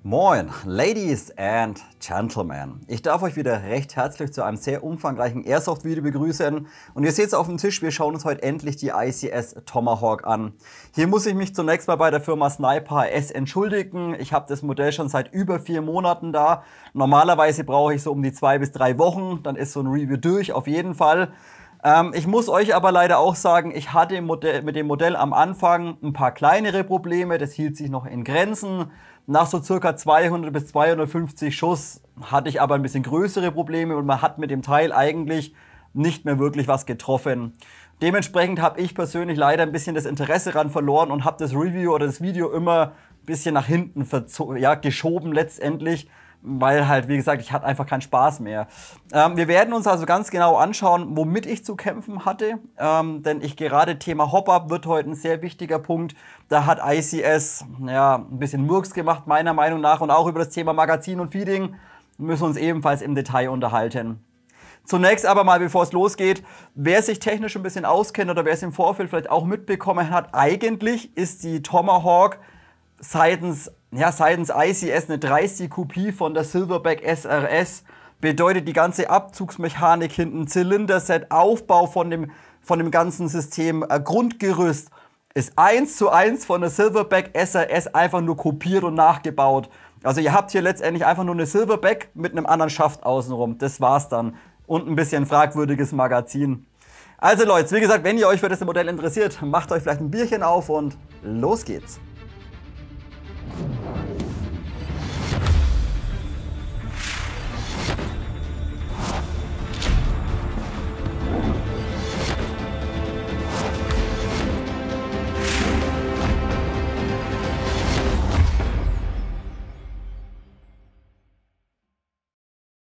Moin, Ladies and Gentlemen. Ich darf euch wieder recht herzlich zu einem sehr umfangreichen Airsoft-Video begrüßen. Und ihr seht es auf dem Tisch, wir schauen uns heute endlich die ICS Tomahawk an. Hier muss ich mich zunächst mal bei der Firma Sniper S entschuldigen. Ich habe das Modell schon seit über 4 Monaten da. Normalerweise brauche ich so um die 2 bis 3 Wochen, dann ist so ein Review durch, auf jeden Fall. Ich muss euch aber leider auch sagen, ich hatte mit dem Modell am Anfang ein paar kleinere Probleme, das hielt sich noch in Grenzen. Nach so circa 200 bis 250 Schuss hatte ich aber ein bisschen größere Probleme und man hat mit dem Teil eigentlich nicht mehr wirklich was getroffen. Dementsprechend habe ich persönlich leider ein bisschen das Interesse daran verloren und habe das Review oder das Video immer ein bisschen nach hinten geschoben letztendlich. Weil halt, wie gesagt, ich hatte einfach keinen Spaß mehr. Wir werden uns also ganz genau anschauen, womit ich zu kämpfen hatte. Denn gerade Thema Hop-Up wird heute ein sehr wichtiger Punkt. Da hat ICS ein bisschen Murks gemacht, meiner Meinung nach. Und auch über das Thema Magazin und Feeding müssen wir uns ebenfalls im Detail unterhalten. Zunächst aber mal, bevor es losgeht, wer sich technisch ein bisschen auskennt oder wer es im Vorfeld vielleicht auch mitbekommen hat, eigentlich ist die Tomahawk seitens ICS eine 30 von der Silverback SRS, bedeutet die ganze Abzugsmechanik hinten, Zylinderset, Aufbau von dem ganzen System, Grundgerüst ist 1:1 von der Silverback SRS einfach nur kopiert und nachgebaut. Also ihr habt hier letztendlich einfach nur eine Silverback mit einem anderen Schaft außenrum, das war's dann. Und ein bisschen fragwürdiges Magazin. Also Leute, wie gesagt, wenn ihr euch für das Modell interessiert, macht euch vielleicht ein Bierchen auf und los geht's.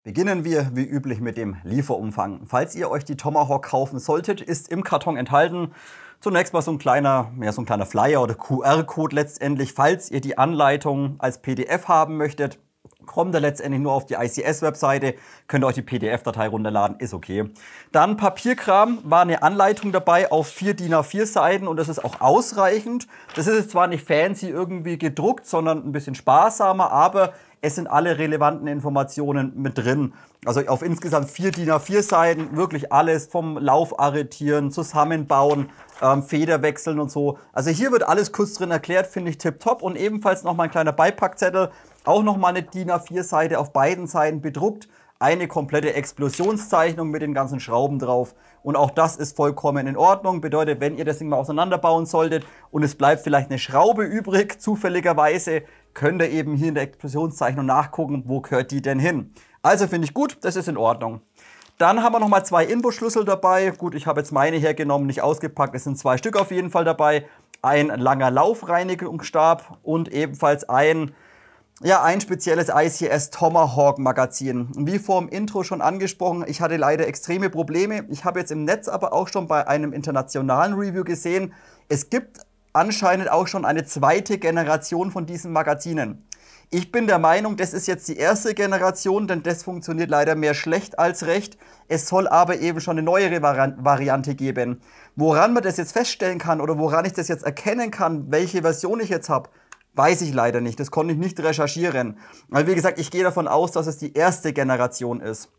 Beginnen wir wie üblich mit dem Lieferumfang. Falls ihr euch die Tomahawk kaufen solltet, ist im Karton enthalten zunächst mal so ein kleiner Flyer oder QR-Code letztendlich. Falls ihr die Anleitung als PDF haben möchtet, kommt ihr letztendlich nur auf die ICS-Webseite, könnt ihr euch die PDF-Datei runterladen, ist okay. Dann Papierkram, war eine Anleitung dabei auf 4 DIN A4 Seiten und das ist auch ausreichend. Das ist jetzt zwar nicht fancy irgendwie gedruckt, sondern ein bisschen sparsamer, aber es sind alle relevanten Informationen mit drin. Also auf insgesamt 4 DIN A4 Seiten, wirklich alles vom Laufarretieren, Zusammenbauen, Federwechseln und so. Also hier wird alles kurz drin erklärt, finde ich tipptopp. Und ebenfalls nochmal ein kleiner Beipackzettel, auch nochmal eine DIN A4 Seite auf beiden Seiten bedruckt. Eine komplette Explosionszeichnung mit den ganzen Schrauben drauf. Und auch das ist vollkommen in Ordnung. Bedeutet, wenn ihr das Ding mal auseinanderbauen solltet und es bleibt vielleicht eine Schraube übrig, zufälligerweise, könnt ihr eben hier in der Explosionszeichnung nachgucken, wo gehört die denn hin. Also finde ich gut, das ist in Ordnung. Dann haben wir nochmal 2 Inbusschlüssel dabei. Gut, ich habe jetzt meine hergenommen, nicht ausgepackt. Es sind 2 Stück auf jeden Fall dabei. Ein langer Laufreinigungsstab und ebenfalls ein spezielles ICS Tomahawk Magazin. Wie vor dem Intro schon angesprochen, ich hatte leider extreme Probleme. Ich habe jetzt im Netz aber auch schon bei einem internationalen Review gesehen, es gibt anscheinend auch schon eine 2. Generation von diesen Magazinen. Ich bin der Meinung, das ist jetzt die 1. Generation, denn das funktioniert leider mehr schlecht als recht. Es soll aber eben schon eine neuere Variante geben. Woran man das jetzt feststellen kann oder woran ich das jetzt erkennen kann, welche Version ich jetzt habe, weiß ich leider nicht. Das konnte ich nicht recherchieren. Weil wie gesagt, ich gehe davon aus, dass es die 1. Generation ist.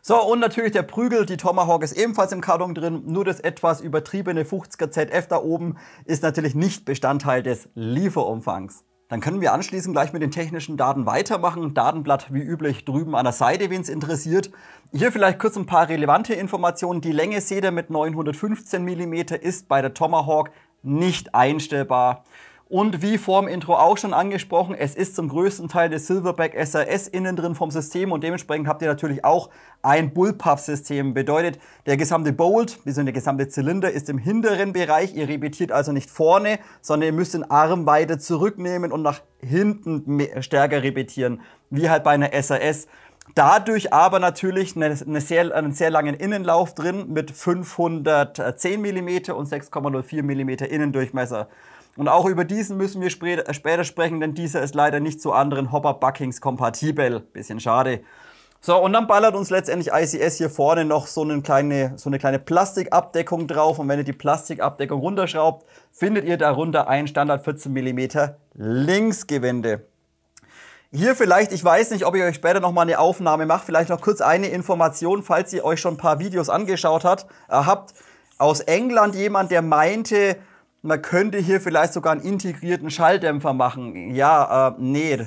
So, und natürlich der Prügel, die Tomahawk ist ebenfalls im Karton drin, nur das etwas übertriebene 50er ZF da oben ist natürlich nicht Bestandteil des Lieferumfangs. Dann können wir anschließend gleich mit den technischen Daten weitermachen. Datenblatt wie üblich drüben an der Seite, wen es interessiert. Hier vielleicht kurz ein paar relevante Informationen. Die Länge seht ihr mit 915 mm ist bei der Tomahawk nicht einstellbar. Und wie vor dem Intro auch schon angesprochen, es ist zum größten Teil das Silverback SRS innen drin vom System und dementsprechend habt ihr natürlich auch ein Bullpup-System. Bedeutet, der gesamte Bolt, bzw. der gesamte Zylinder ist im hinteren Bereich. Ihr repetiert also nicht vorne, sondern ihr müsst den Arm weiter zurücknehmen und nach hinten stärker repetieren, wie halt bei einer SRS. Dadurch aber natürlich einen sehr langen Innenlauf drin mit 510 mm und 6,04 mm Innendurchmesser. Und auch über diesen müssen wir später sprechen, denn dieser ist leider nicht zu anderen Hopper-Buckings kompatibel. Bisschen schade. So, und dann ballert uns letztendlich ICS hier vorne noch so eine kleine Plastikabdeckung drauf. Und wenn ihr die Plastikabdeckung runterschraubt, findet ihr darunter ein Standard 14 mm Linksgewinde. Hier vielleicht, ich weiß nicht, ob ich euch später nochmal eine Aufnahme mache, vielleicht noch kurz eine Information, falls ihr euch schon ein paar Videos angeschaut habt. Aus England jemand, der meinte, man könnte hier vielleicht sogar einen integrierten Schalldämpfer machen. Ja, nee.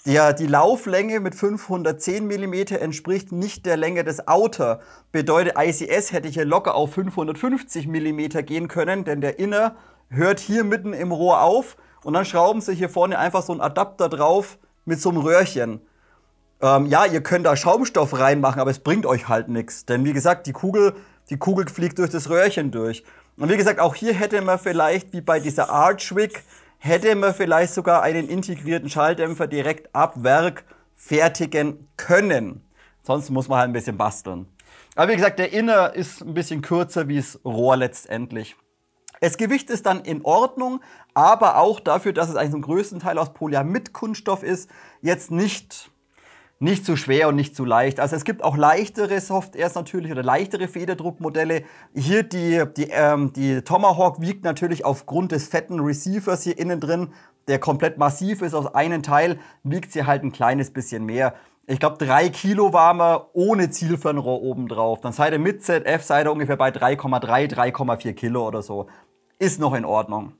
Die Lauflänge mit 510 mm entspricht nicht der Länge des Outer. Bedeutet, ICS hätte hier locker auf 550 mm gehen können, denn der Inner hört hier mitten im Rohr auf und dann schrauben sie hier vorne einfach so einen Adapter drauf mit so einem Röhrchen. Ja, ihr könnt da Schaumstoff reinmachen, aber es bringt euch halt nichts. Denn wie gesagt, die Kugel fliegt durch das Röhrchen durch. Und wie gesagt, auch hier hätte man vielleicht, wie bei dieser Archwick, hätte man vielleicht sogar einen integrierten Schalldämpfer direkt ab Werk fertigen können. Sonst muss man halt ein bisschen basteln. Aber wie gesagt, der Inner ist ein bisschen kürzer wie das Rohr letztendlich. Das Gewicht ist dann in Ordnung, aber auch dafür, dass es eigentlich zum größten Teil aus Polyamid-Kunststoff ist, jetzt nicht zu schwer und nicht zu leicht. Also es gibt auch leichtere Softwares natürlich oder leichtere Federdruckmodelle. Hier die Tomahawk wiegt natürlich aufgrund des fetten Receivers hier innen drin, der komplett massiv ist aus einem Teil, wiegt sie halt ein kleines bisschen mehr. Ich glaube 3 Kilo waren wir ohne Zielfernrohr oben drauf. Dann seid ihr mit ZF seid ihr ungefähr bei 3,3, 3,4 Kilo oder so. Ist noch in Ordnung.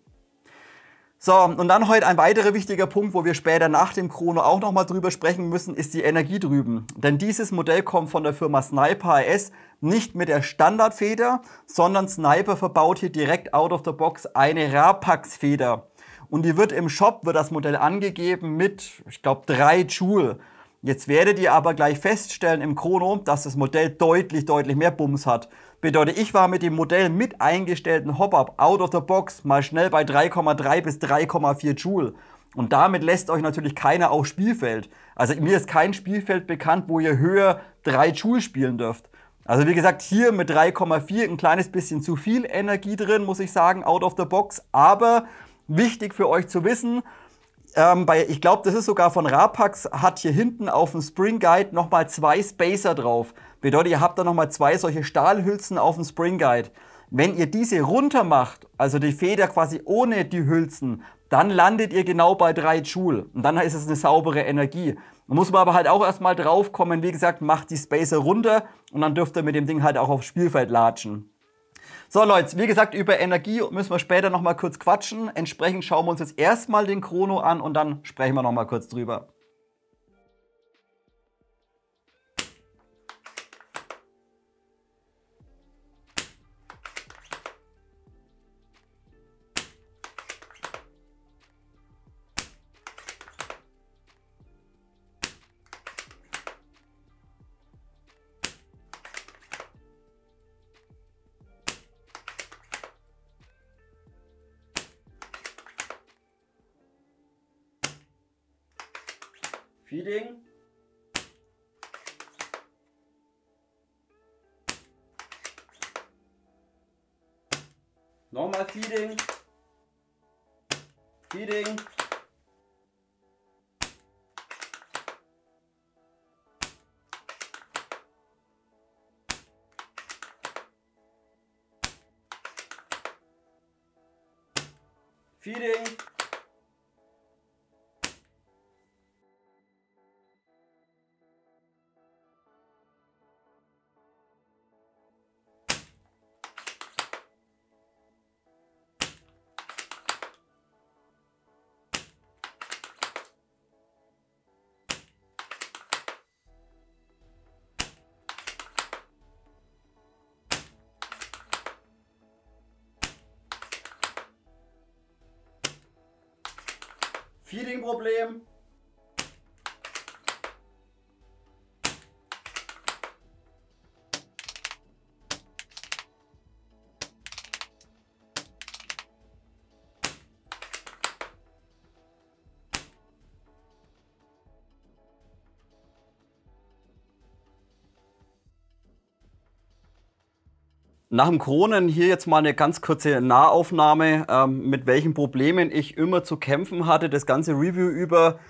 So, und dann heute ein weiterer wichtiger Punkt, wo wir später nach dem Chrono auch nochmal drüber sprechen müssen, ist die Energie drüben. Denn dieses Modell kommt von der Firma Sniper AS nicht mit der Standardfeder, sondern Sniper verbaut hier direkt out of the box eine Rapax-Feder. Und die wird im Shop, wird das Modell angegeben mit, ich glaube, 3 Joule. Jetzt werdet ihr aber gleich feststellen im Chrono, dass das Modell deutlich mehr Bums hat. Bedeutet, ich war mit dem Modell mit eingestellten Hop-Up out of the box mal schnell bei 3,3 bis 3,4 Joule. Und damit lässt euch natürlich keiner aufs Spielfeld. Also mir ist kein Spielfeld bekannt, wo ihr höher 3 Joule spielen dürft. Also wie gesagt, hier mit 3,4 ein kleines bisschen zu viel Energie drin, muss ich sagen, out of the box. Aber wichtig für euch zu wissen, ich glaube, das ist sogar von Rapax, hat hier hinten auf dem Spring Guide nochmal 2 Spacer drauf. Bedeutet, ihr habt da nochmal 2 solche Stahlhülsen auf dem Spring Guide. Wenn ihr diese runter macht, also die Feder quasi ohne die Hülsen, dann landet ihr genau bei 3 Joule. Und dann ist es eine saubere Energie. Da muss man aber halt auch erstmal drauf kommen, wie gesagt, macht die Spacer runter und dann dürft ihr mit dem Ding halt auch aufs Spielfeld latschen. So Leute, wie gesagt, über Energie müssen wir später nochmal kurz quatschen. Entsprechend schauen wir uns jetzt erstmal den Chrono an und dann sprechen wir nochmal kurz drüber. Feeding. Nochmal Feeding. Feeding. Feeding. Feeding-Problem. Nach dem Kronen hier jetzt mal eine ganz kurze Nahaufnahme, mit welchen Problemen ich immer zu kämpfen hatte, das ganze Review über.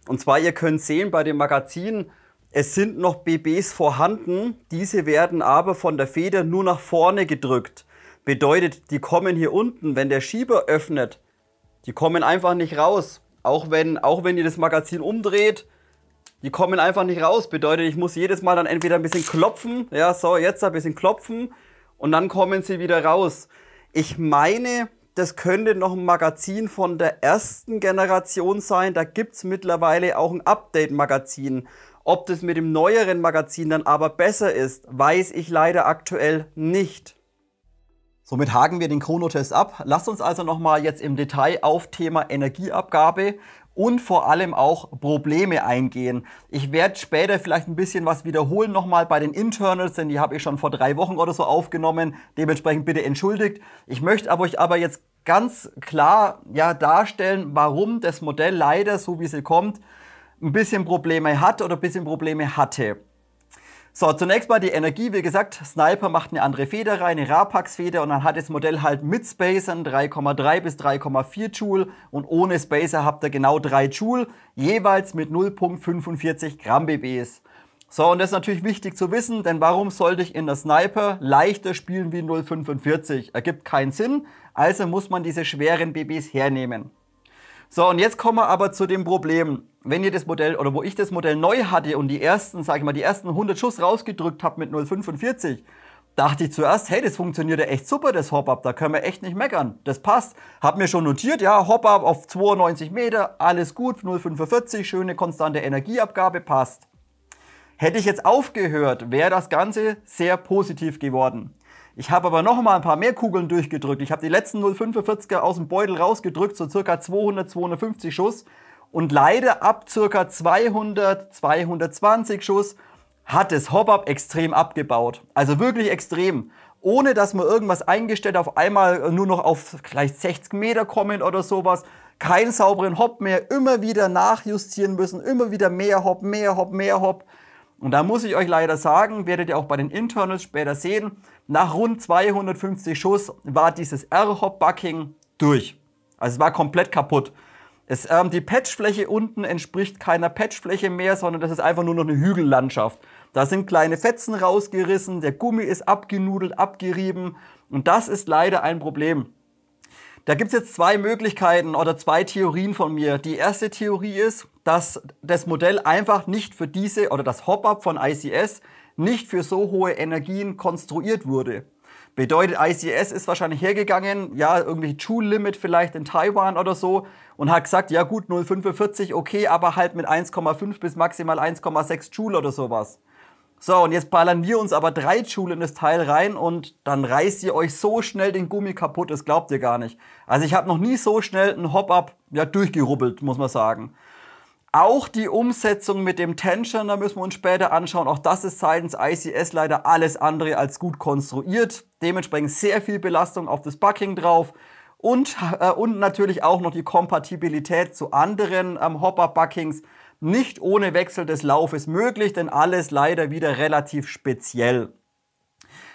Und zwar, ihr könnt sehen bei dem Magazin, es sind noch BBs vorhanden, diese werden aber von der Feder nur nach vorne gedrückt. Bedeutet, die kommen hier unten, wenn der Schieber öffnet, die kommen einfach nicht raus. Auch wenn ihr das Magazin umdreht, Die kommen einfach nicht raus. Bedeutet, ich muss jedes Mal dann entweder ein bisschen klopfen, ja, so, jetzt ein bisschen klopfen und dann kommen sie wieder raus. Ich meine, das könnte noch ein Magazin von der ersten Generation sein. Da gibt's mittlerweile auch ein Update-Magazin. Ob das mit dem neueren Magazin dann aber besser ist, weiß ich leider aktuell nicht. Somit haken wir den Chronotest ab. Lasst uns also nochmal jetzt im Detail auf Thema Energieabgabe und vor allem auch Probleme eingehen. Ich werde später vielleicht ein bisschen was wiederholen nochmal bei den Internals, denn die habe ich schon vor 3 Wochen oder so aufgenommen. Dementsprechend bitte entschuldigt. Ich möchte euch aber jetzt ganz klar darstellen, warum das Modell leider, so wie es kommt, ein bisschen Probleme hat oder ein bisschen Probleme hatte. So, zunächst mal die Energie. Wie gesagt, Sniper macht eine andere Feder rein, eine Rapax-Feder, und dann hat das Modell halt mit Spacern 3,3 bis 3,4 Joule und ohne Spacer habt ihr genau 3 Joule, jeweils mit 0,45 Gramm BBs. So, und das ist natürlich wichtig zu wissen, denn warum sollte ich in der Sniper leichter spielen wie 0,45? Ergibt keinen Sinn, also muss man diese schweren BBs hernehmen. So, und jetzt kommen wir aber zu dem Problem. Wenn ihr das Modell, oder wo ich das Modell neu hatte und die ersten, sag ich mal, die ersten 100 Schuss rausgedrückt habe mit 0,45, dachte ich zuerst, hey, das funktioniert ja echt super, das Hop-Up, da können wir echt nicht meckern. Das passt. Hab mir schon notiert, ja, Hop-Up auf 92 Meter, alles gut, 0,45, schöne konstante Energieabgabe, passt. Hätte ich jetzt aufgehört, wäre das Ganze sehr positiv geworden. Ich habe aber noch mal ein paar mehr Kugeln durchgedrückt. Ich habe die letzten 0,45er aus dem Beutel rausgedrückt, so circa 200, 250 Schuss. Und leider ab circa 200, 220 Schuss hat das Hop-Up extrem abgebaut. Also wirklich extrem. Ohne dass man irgendwas eingestellt auf einmal nur noch auf vielleicht 60 Meter kommen oder sowas. Keinen sauberen Hop mehr, immer wieder nachjustieren müssen, immer wieder mehr Hop, mehr Hop, mehr Hop. Und da muss ich euch leider sagen, werdet ihr auch bei den Internals später sehen, nach rund 250 Schuss war dieses R-Hop-Bucking durch. Also es war komplett kaputt. Die Patchfläche unten entspricht keiner Patchfläche mehr, sondern das ist einfach nur noch eine Hügellandschaft. Da sind kleine Fetzen rausgerissen, der Gummi ist abgenudelt, abgerieben und das ist leider ein Problem. Da gibt es jetzt 2 Möglichkeiten oder 2 Theorien von mir. Die erste Theorie ist, dass das Modell einfach nicht für diese, oder das Hop-Up von ICS nicht für so hohe Energien konstruiert wurde. Bedeutet, ICS ist wahrscheinlich hergegangen, ja, irgendwie Joule-Limit vielleicht in Taiwan oder so und hat gesagt, ja gut, 0,45, okay, aber halt mit 1,5 bis maximal 1,6 Joule oder sowas. So, und jetzt ballern wir uns aber 3 Joule in das Teil rein und dann reißt ihr euch so schnell den Gummi kaputt, das glaubt ihr gar nicht. Also ich habe noch nie so schnell ein Hop-Up durchgerubbelt, muss man sagen. Auch die Umsetzung mit dem Tension, da müssen wir uns später anschauen. Auch das ist seitens ICS leider alles andere als gut konstruiert. Dementsprechend sehr viel Belastung auf das Bucking drauf. Und natürlich auch noch die Kompatibilität zu anderen Hop-Up-Buckings. Nicht ohne Wechsel des Laufes möglich, denn alles leider wieder relativ speziell.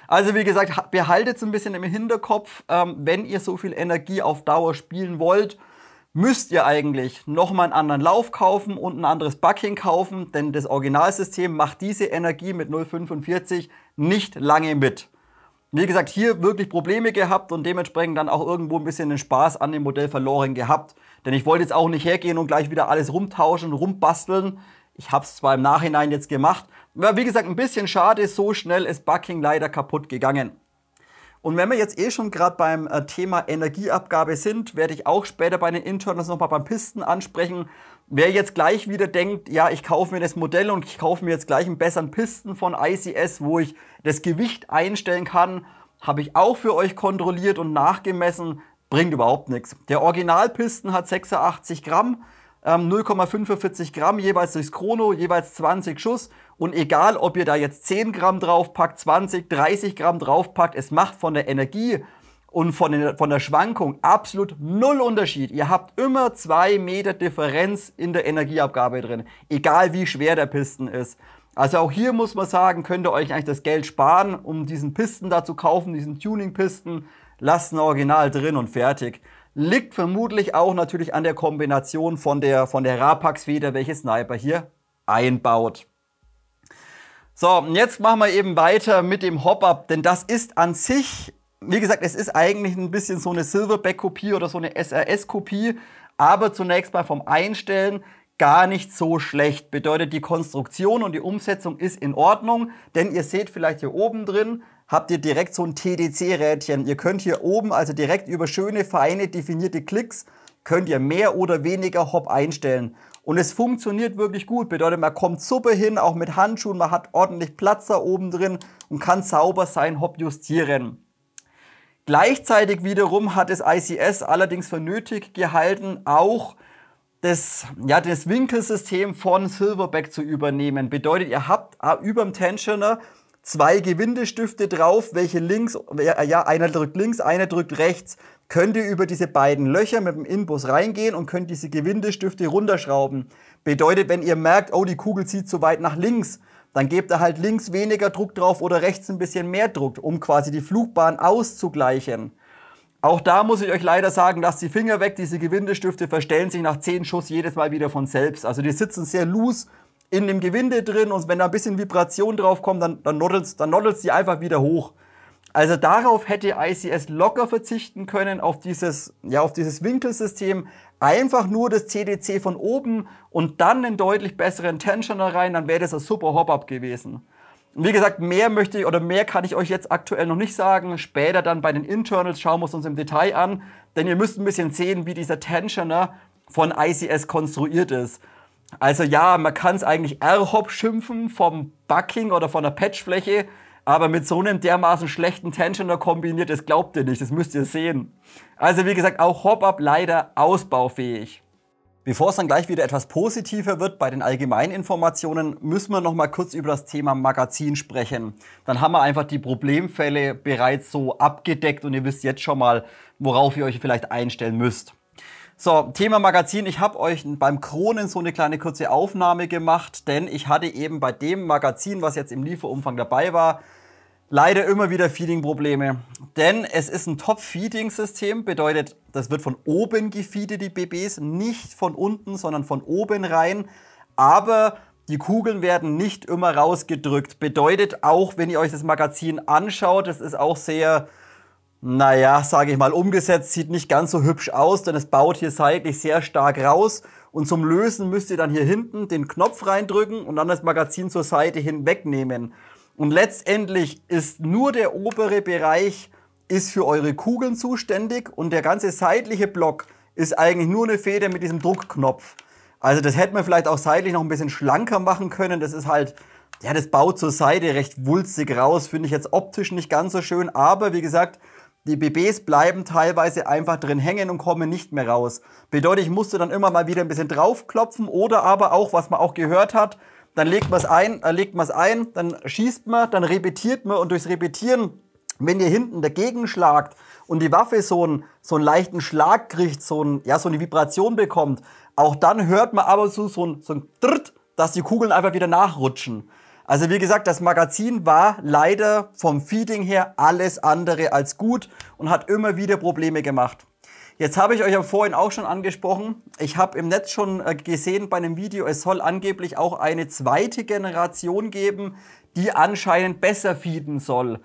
Also wie gesagt, behaltet es ein bisschen im Hinterkopf, wenn ihr so viel Energie auf Dauer spielen wollt, müsst ihr eigentlich nochmal einen anderen Lauf kaufen und ein anderes Bucking kaufen, denn das Originalsystem macht diese Energie mit 0,45 nicht lange mit. Wie gesagt, hier wirklich Probleme gehabt und dementsprechend dann auch irgendwo ein bisschen den Spaß an dem Modell verloren gehabt. Denn ich wollte jetzt auch nicht hergehen und gleich wieder alles rumtauschen, rumbasteln. Ich habe es zwar im Nachhinein jetzt gemacht, aber wie gesagt, ein bisschen schade, so schnell ist Bucking leider kaputt gegangen. Und wenn wir jetzt schon gerade beim Thema Energieabgabe sind, werde ich auch später bei den Internals nochmal beim Pisten ansprechen. Wer jetzt gleich wieder denkt, ja, ich kaufe mir das Modell und ich kaufe mir jetzt gleich einen besseren Pisten von ICS, wo ich das Gewicht einstellen kann, habe ich auch für euch kontrolliert und nachgemessen, bringt überhaupt nichts. Der Originalpisten hat 86 Gramm, 0,45 Gramm jeweils durchs Chrono, jeweils 20 Schuss. Und egal, ob ihr da jetzt 10 Gramm draufpackt, 20, 30 Gramm draufpackt, es macht von der Energie und von der Schwankung absolut null Unterschied. Ihr habt immer 2 Meter Differenz in der Energieabgabe drin, egal wie schwer der Pisten ist. Also auch hier muss man sagen, könnt ihr euch eigentlich das Geld sparen, um diesen Pisten da zu kaufen, diesen Tuning-Pisten. Lasst ein Original drin und fertig. Liegt vermutlich auch natürlich an der Kombination von der Rapax-Feder, welche Sniper hier einbaut. So, und jetzt machen wir eben weiter mit dem Hop-Up, denn das ist an sich, wie gesagt, es ist eigentlich ein bisschen so eine Silverback-Kopie oder so eine SRS-Kopie, aber zunächst mal vom Einstellen gar nicht so schlecht. Bedeutet, die Konstruktion und die Umsetzung ist in Ordnung, denn ihr seht vielleicht hier oben drin, habt ihr direkt so ein TDC-Rädchen. Ihr könnt hier oben also direkt über schöne, feine, definierte Klicks, könnt ihr mehr oder weniger Hop einstellen. Und es funktioniert wirklich gut. Bedeutet, man kommt super hin, auch mit Handschuhen, man hat ordentlich Platz da oben drin und kann sauber sein Hop justieren. Gleichzeitig wiederum hat das ICS allerdings für nötig gehalten, auch das Winkelsystem von Silverback zu übernehmen. Bedeutet, ihr habt über dem Tensioner 2 Gewindestifte drauf, welche einer drückt links, einer drückt rechts. Könnt ihr über diese beiden Löcher mit dem Inbus reingehen und könnt diese Gewindestifte runterschrauben. Bedeutet, wenn ihr merkt, oh, die Kugel zieht zu weit nach links, dann gebt ihr halt links weniger Druck drauf oder rechts ein bisschen mehr Druck, um quasi die Flugbahn auszugleichen. Auch da muss ich euch leider sagen, lasst die Finger weg, diese Gewindestifte verstellen sich nach 10 Schuss jedes Mal wieder von selbst. Also die sitzen sehr loose in dem Gewinde drin und wenn da ein bisschen Vibration drauf kommt, dann noddelt's die einfach wieder hoch. Also darauf hätte ICS locker verzichten können, auf dieses Winkelsystem. Einfach nur das CDC von oben und dann einen deutlich besseren Tensioner rein, dann wäre das ein super Hop-Up gewesen. Und wie gesagt, mehr kann ich euch jetzt aktuell noch nicht sagen. Später dann bei den Internals schauen wir es uns im Detail an. Denn ihr müsst ein bisschen sehen, wie dieser Tensioner von ICS konstruiert ist. Also ja, man kann es eigentlich R-Hop schimpfen vom Bucking oder von der Patchfläche. Aber mit so einem dermaßen schlechten Tensioner kombiniert, das glaubt ihr nicht, das müsst ihr sehen. Also wie gesagt, auch Hop-Up leider ausbaufähig. Bevor es dann gleich wieder etwas positiver wird bei den allgemeinen Informationen, müssen wir noch mal kurz über das Thema Magazin sprechen. Dann haben wir einfach die Problemfälle bereits so abgedeckt und ihr wisst jetzt schon mal, worauf ihr euch vielleicht einstellen müsst. So, Thema Magazin. Ich habe euch beim Kronen so eine kleine kurze Aufnahme gemacht, denn ich hatte eben bei dem Magazin, was jetzt im Lieferumfang dabei war, leider immer wieder Feeding-Probleme. Denn es ist ein Top-Feeding-System, bedeutet, das wird von oben gefeedet, die BBs, nicht von unten, sondern von oben rein. Aber die Kugeln werden nicht immer rausgedrückt. Bedeutet auch, wenn ihr euch das Magazin anschaut, das ist auch sehr, naja, sage ich mal, umgesetzt, sieht nicht ganz so hübsch aus, denn es baut hier seitlich sehr stark raus. Und zum Lösen müsst ihr dann hier hinten den Knopf reindrücken und dann das Magazin zur Seite hin wegnehmen. Und letztendlich ist nur der obere Bereich ist für eure Kugeln zuständig und der ganze seitliche Block ist eigentlich nur eine Feder mit diesem Druckknopf. Also das hätte man vielleicht auch seitlich noch ein bisschen schlanker machen können. Das ist halt, ja, das baut zur Seite recht wulstig raus. Finde ich jetzt optisch nicht ganz so schön. Aber wie gesagt, die BBs bleiben teilweise einfach drin hängen und kommen nicht mehr raus. Bedeutet, ich musste dann immer mal wieder ein bisschen draufklopfen oder aber auch, was man auch gehört hat, dann legt man es ein, dann schießt man, dann repetiert man und durchs Repetieren, wenn ihr hinten dagegen schlagt und die Waffe so einen leichten Schlag kriegt, so eine Vibration bekommt, auch dann hört man aber so ein Drrrt, dass die Kugeln einfach wieder nachrutschen. Also wie gesagt, das Magazin war leider vom Feeding her alles andere als gut und hat immer wieder Probleme gemacht. Jetzt habe ich euch ja vorhin auch schon angesprochen, ich habe im Netz schon gesehen bei einem Video, es soll angeblich auch eine zweite Generation geben, die anscheinend besser feeden soll.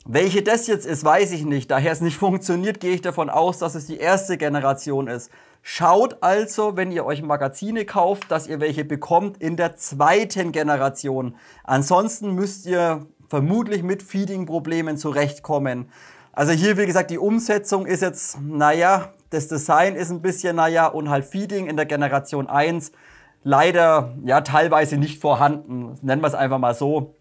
Welche das jetzt ist, weiß ich nicht. Daher es nicht funktioniert, gehe ich davon aus, dass es die erste Generation ist. Schaut also, wenn ihr euch Magazine kauft, dass ihr welche bekommt in der zweiten Generation. Ansonsten müsst ihr vermutlich mit Feeding-Problemen zurechtkommen. Also hier, wie gesagt, die Umsetzung ist jetzt, naja, das Design ist ein bisschen, naja, und halt Feeding in der Generation 1 leider, ja, teilweise nicht vorhanden. Nennen wir es einfach mal so.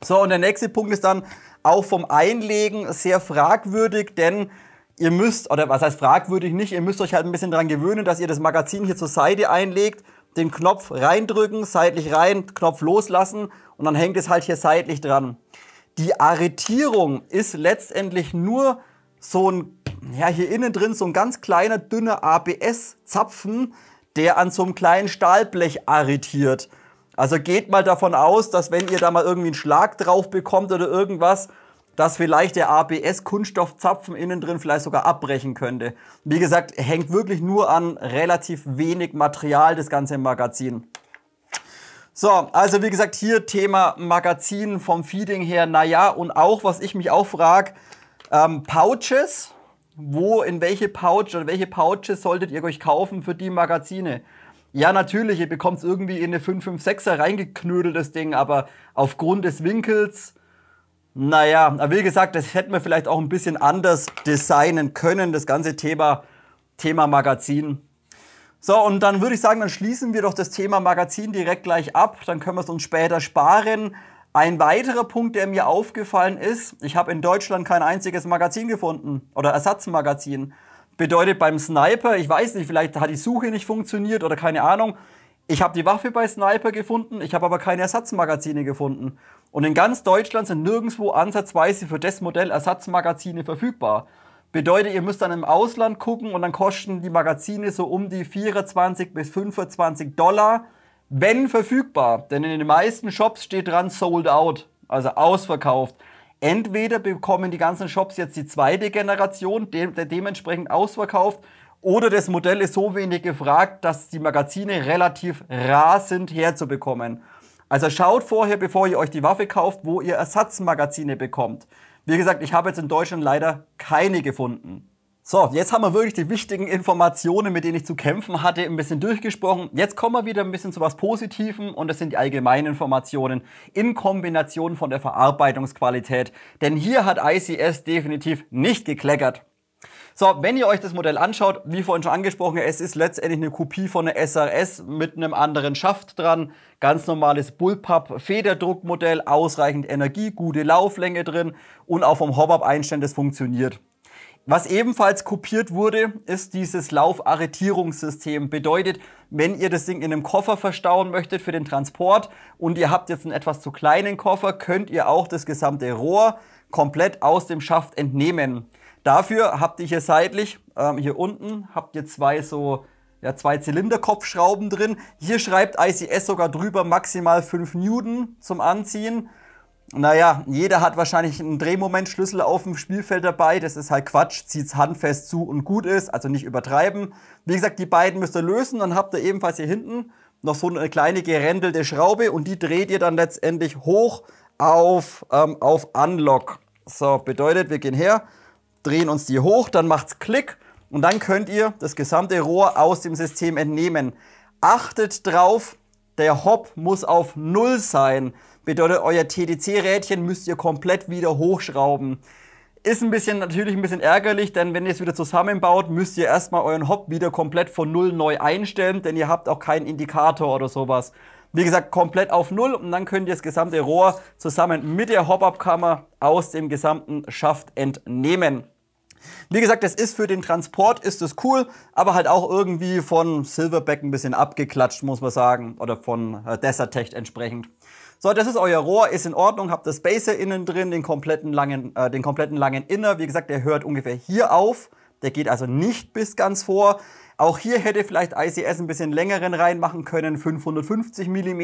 So, und der nächste Punkt ist dann auch vom Einlegen sehr fragwürdig, denn ihr müsst, oder was heißt fragwürdig nicht, ihr müsst euch halt ein bisschen daran gewöhnen, dass ihr das Magazin hier zur Seite einlegt, den Knopf reindrücken, seitlich rein, Knopf loslassen und dann hängt es halt hier seitlich dran. Die Arretierung ist letztendlich nur so ein, ja, hier innen drin so ein ganz kleiner, dünner ABS-Zapfen, der an so einem kleinen Stahlblech arretiert. Also geht mal davon aus, dass wenn ihr da mal irgendwie einen Schlag drauf bekommt oder irgendwas, dass vielleicht der ABS-Kunststoffzapfen innen drin vielleicht sogar abbrechen könnte. Wie gesagt, hängt wirklich nur an relativ wenig Material, das ganze Magazin. So, also wie gesagt, hier Thema Magazin vom Feeding her, naja, und auch, was ich mich auch frage, Pouches, welche Pouches solltet ihr euch kaufen für die Magazine? Ja, natürlich, ihr bekommt es irgendwie in eine 556er reingeknödelt, das Ding, aber aufgrund des Winkels, naja, aber wie gesagt, das hätten wir vielleicht auch ein bisschen anders designen können, das ganze Thema Magazin. So, und dann würde ich sagen, dann schließen wir doch das Thema Magazin direkt gleich ab, dann können wir es uns später sparen. Ein weiterer Punkt, der mir aufgefallen ist, ich habe in Deutschland kein einziges Magazin gefunden oder Ersatzmagazin. Bedeutet beim Sniper, ich weiß nicht, vielleicht hat die Suche nicht funktioniert oder keine Ahnung. Ich habe die Waffe bei Sniper gefunden, ich habe aber keine Ersatzmagazine gefunden. Und in ganz Deutschland sind nirgendwo ansatzweise für das Modell Ersatzmagazine verfügbar. Bedeutet, ihr müsst dann im Ausland gucken und dann kosten die Magazine so um die 24 bis 25 Dollar, wenn verfügbar. Denn in den meisten Shops steht dran sold out, also ausverkauft. Entweder bekommen die ganzen Shops jetzt die zweite Generation, dementsprechend ausverkauft, oder das Modell ist so wenig gefragt, dass die Magazine relativ rar sind herzubekommen. Also schaut vorher, bevor ihr euch die Waffe kauft, wo ihr Ersatzmagazine bekommt. Wie gesagt, ich habe jetzt in Deutschland leider keine gefunden. So, jetzt haben wir wirklich die wichtigen Informationen, mit denen ich zu kämpfen hatte, ein bisschen durchgesprochen. Jetzt kommen wir wieder ein bisschen zu was Positivem und das sind die allgemeinen Informationen in Kombination von der Verarbeitungsqualität. Denn hier hat ICS definitiv nicht gekleckert. So, wenn ihr euch das Modell anschaut, wie vorhin schon angesprochen, es ist letztendlich eine Kopie von der SRS mit einem anderen Schaft dran. Ganz normales Bullpup-Federdruckmodell, ausreichend Energie, gute Lauflänge drin und auch vom Hop-Up-Einstand, das funktioniert. Was ebenfalls kopiert wurde, ist dieses Laufarretierungssystem. Bedeutet, wenn ihr das Ding in einem Koffer verstauen möchtet für den Transport und ihr habt jetzt einen etwas zu kleinen Koffer, könnt ihr auch das gesamte Rohr komplett aus dem Schaft entnehmen. Dafür habt ihr hier seitlich, hier unten, habt ihr zwei Zylinderkopfschrauben drin. Hier schreibt ICS sogar drüber maximal 5 Newton zum Anziehen. Naja, jeder hat wahrscheinlich einen Drehmomentschlüssel auf dem Spielfeld dabei. Das ist halt Quatsch, zieht's handfest zu und gut ist, also nicht übertreiben. Wie gesagt, die beiden müsst ihr lösen, dann habt ihr ebenfalls hier hinten noch so eine kleine gerändelte Schraube und die dreht ihr dann letztendlich hoch auf Unlock. So, bedeutet, wir gehen her, drehen uns die hoch, dann macht's Klick und dann könnt ihr das gesamte Rohr aus dem System entnehmen. Achtet drauf, der Hop muss auf 0 sein. Bedeutet, euer TDC-Rädchen müsst ihr komplett wieder hochschrauben. Ist natürlich ein bisschen ärgerlich, denn wenn ihr es wieder zusammenbaut, müsst ihr erstmal euren Hop wieder komplett von 0 neu einstellen, denn ihr habt auch keinen Indikator oder sowas. Wie gesagt, komplett auf 0 und dann könnt ihr das gesamte Rohr zusammen mit der Hop-Up-Kammer aus dem gesamten Schaft entnehmen. Wie gesagt, das ist für den Transport ist das cool, aber halt auch irgendwie von Silverback ein bisschen abgeklatscht, muss man sagen, oder von Desertec entsprechend. So, das ist euer Rohr, ist in Ordnung, habt das Spacer innen drin, den kompletten langen Inner. Wie gesagt, der hört ungefähr hier auf, der geht also nicht bis ganz vor. Auch hier hätte vielleicht ICS ein bisschen längeren reinmachen können, 550 mm.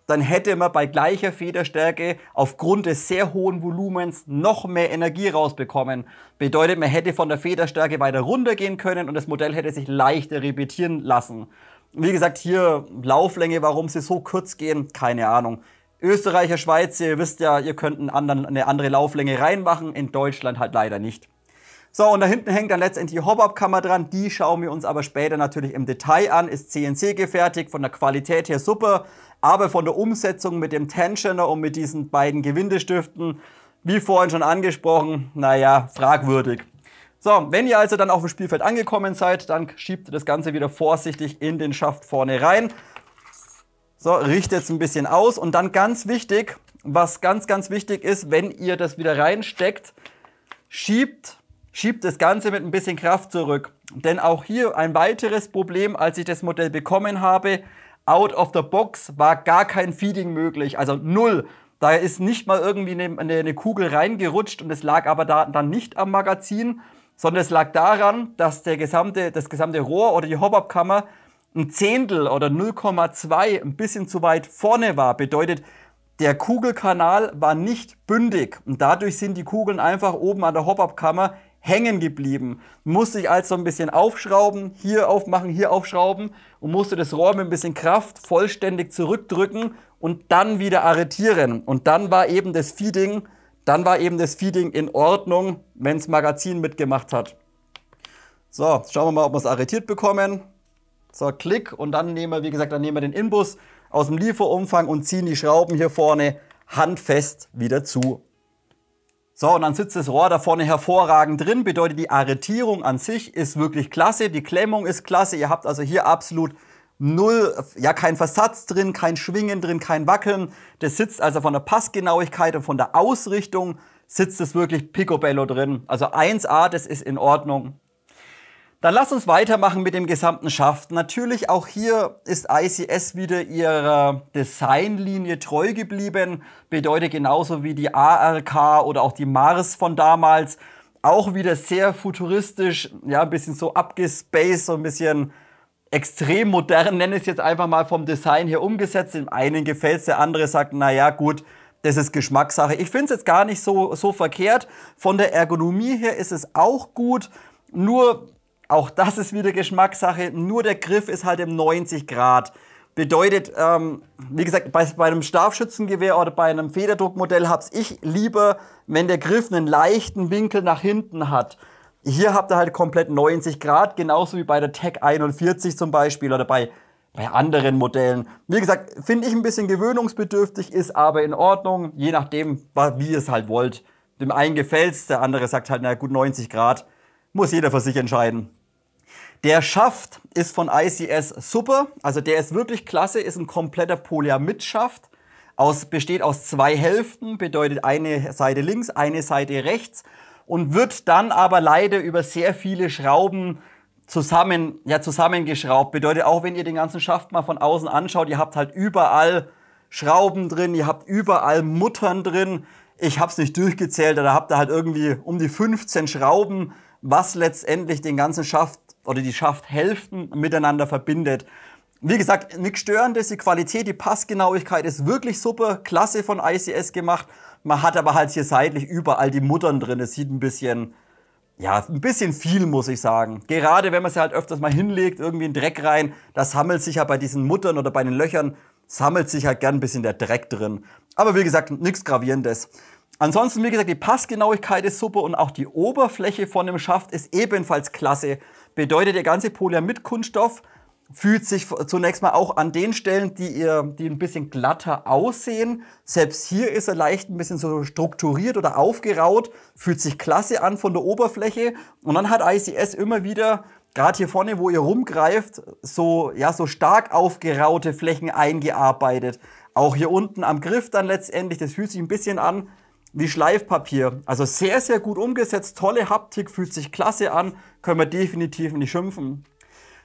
Dann hätte man bei gleicher Federstärke aufgrund des sehr hohen Volumens noch mehr Energie rausbekommen. Bedeutet, man hätte von der Federstärke weiter runtergehen können und das Modell hätte sich leichter repetieren lassen. Wie gesagt, hier Lauflänge, warum sie so kurz gehen, keine Ahnung. Österreicher, Schweiz, ihr wisst ja, ihr könnt eine andere Lauflänge reinmachen, in Deutschland halt leider nicht. So, und da hinten hängt dann letztendlich die Hop-Up-Kammer dran, die schauen wir uns aber später natürlich im Detail an, ist CNC gefertigt, von der Qualität her super, aber von der Umsetzung mit dem Tensioner und mit diesen beiden Gewindestiften, wie vorhin schon angesprochen, naja, fragwürdig. So, wenn ihr also dann auf dem Spielfeld angekommen seid, dann schiebt ihr das Ganze wieder vorsichtig in den Schaft vorne rein. So, richtet es ein bisschen aus und dann ganz wichtig, was ganz wichtig ist, wenn ihr das wieder reinsteckt, schiebt das Ganze mit ein bisschen Kraft zurück. Denn auch hier ein weiteres Problem, als ich das Modell bekommen habe, out of the box war gar kein Feeding möglich, also 0. Da ist nicht mal irgendwie eine Kugel reingerutscht und es lag aber dann nicht am Magazin, sondern es lag daran, dass das gesamte Rohr oder die Hop-Up-Kammer ein Zehntel oder 0,2 ein bisschen zu weit vorne war. Bedeutet, der Kugelkanal war nicht bündig und dadurch sind die Kugeln einfach oben an der Hop-Up-Kammer hängen geblieben. Musste ich also ein bisschen aufschrauben, hier aufmachen, hier aufschrauben und musste das Rohr mit ein bisschen Kraft vollständig zurückdrücken und dann wieder arretieren. Und dann war eben das Feeding in Ordnung, wenn das Magazin mitgemacht hat. So, schauen wir mal, ob wir es arretiert bekommen. So, Klick und dann nehmen wir, wie gesagt, dann nehmen wir den Inbus aus dem Lieferumfang und ziehen die Schrauben hier vorne handfest wieder zu. So, und dann sitzt das Rohr da vorne hervorragend drin, bedeutet die Arretierung an sich ist wirklich klasse, die Klemmung ist klasse, ihr habt also hier absolut null, ja, kein Versatz drin, kein Schwingen drin, kein Wackeln. Das sitzt also von der Passgenauigkeit und von der Ausrichtung sitzt es wirklich picobello drin. Also 1A, das ist in Ordnung. Dann lasst uns weitermachen mit dem gesamten Schaft. Natürlich auch hier ist ICS wieder ihrer Designlinie treu geblieben. Bedeutet genauso wie die ARK oder auch die Mars von damals. Auch wieder sehr futuristisch, ja, ein bisschen so abgespaced, so ein bisschen extrem modern, nenne ich es jetzt einfach mal vom Design her umgesetzt. Dem einen gefällt es, der andere sagt, naja gut, das ist Geschmackssache. Ich finde es jetzt gar nicht so verkehrt. Von der Ergonomie her ist es auch gut, nur auch das ist wieder Geschmackssache, nur der Griff ist halt im 90 Grad. Bedeutet, wie gesagt, bei einem Scharfschützengewehr oder bei einem Federdruckmodell habe ich lieber, wenn der Griff einen leichten Winkel nach hinten hat. Hier habt ihr halt komplett 90 Grad, genauso wie bei der Tech 41 zum Beispiel oder bei anderen Modellen. Wie gesagt, finde ich ein bisschen gewöhnungsbedürftig, ist aber in Ordnung, je nachdem, wie ihr es halt wollt. Dem einen gefällt es, der andere sagt halt, na gut, 90 Grad, muss jeder für sich entscheiden. Der Schaft ist von ICS super, also der ist wirklich klasse, ist ein kompletter Polyamid-Schaft, besteht aus 2 Hälften, bedeutet eine Seite links, eine Seite rechts und wird dann aber leider über sehr viele Schrauben zusammengeschraubt. Bedeutet auch, wenn ihr den ganzen Schaft mal von außen anschaut, ihr habt halt überall Schrauben drin, ihr habt überall Muttern drin. Ich habe es nicht durchgezählt, da habt ihr halt irgendwie um die 15 Schrauben, was letztendlich den ganzen Schaft oder die Schafthälften miteinander verbindet. Wie gesagt, nichts Störendes, die Qualität, die Passgenauigkeit ist wirklich super, klasse von ICS gemacht. Man hat aber halt hier seitlich überall die Muttern drin. Es sieht ein bisschen viel, muss ich sagen. Gerade wenn man sie halt öfters mal hinlegt, irgendwie in den Dreck rein, da sammelt sich ja bei diesen Muttern oder bei den Löchern, sammelt sich halt gern ein bisschen der Dreck drin. Aber wie gesagt, nichts Gravierendes. Ansonsten, wie gesagt, die Passgenauigkeit ist super und auch die Oberfläche von dem Schaft ist ebenfalls klasse. Bedeutet, der ganze Polyamid-Kunststoff fühlt sich zunächst mal auch an den Stellen, die ein bisschen glatter aussehen. Selbst hier ist er leicht ein bisschen so strukturiert oder aufgeraut, fühlt sich klasse an von der Oberfläche. Und dann hat ICS immer wieder, gerade hier vorne, wo ihr rumgreift, so stark aufgeraute Flächen eingearbeitet. Auch hier unten am Griff dann letztendlich, das fühlt sich ein bisschen an wie Schleifpapier. Also sehr, sehr gut umgesetzt, tolle Haptik, fühlt sich klasse an, können wir definitiv nicht schimpfen.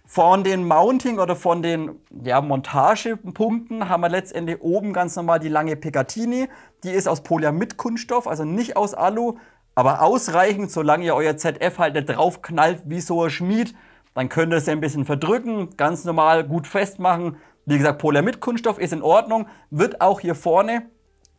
Von den Mounting oder von den Montagepunkten haben wir letztendlich oben ganz normal die lange Picatinny. Die ist aus Polyamid-Kunststoff, also nicht aus Alu, aber ausreichend, solange ihr euer ZF halt nicht draufknallt wie so ein Schmied. Dann könnt ihr es ein bisschen verdrücken, ganz normal gut festmachen. Wie gesagt, Polyamid-Kunststoff ist in Ordnung, wird auch hier vorne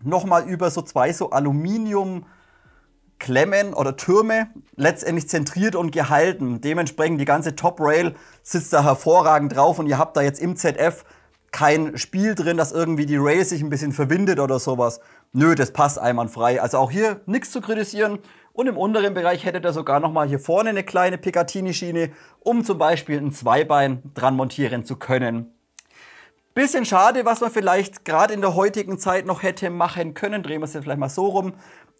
nochmal über so 2 Aluminium-Klemmen oder Türme letztendlich zentriert und gehalten. Dementsprechend die ganze Top-Rail sitzt da hervorragend drauf und ihr habt da jetzt im ZF kein Spiel drin, dass irgendwie die Rail sich ein bisschen verwindet oder sowas. Nö, das passt einwandfrei. Also auch hier nichts zu kritisieren. Und im unteren Bereich hättet ihr sogar nochmal hier vorne eine kleine Picatinny-Schiene, um zum Beispiel ein Zweibein dran montieren zu können. Bisschen schade, was man vielleicht gerade in der heutigen Zeit noch hätte machen können. Drehen wir es ja vielleicht mal so rum.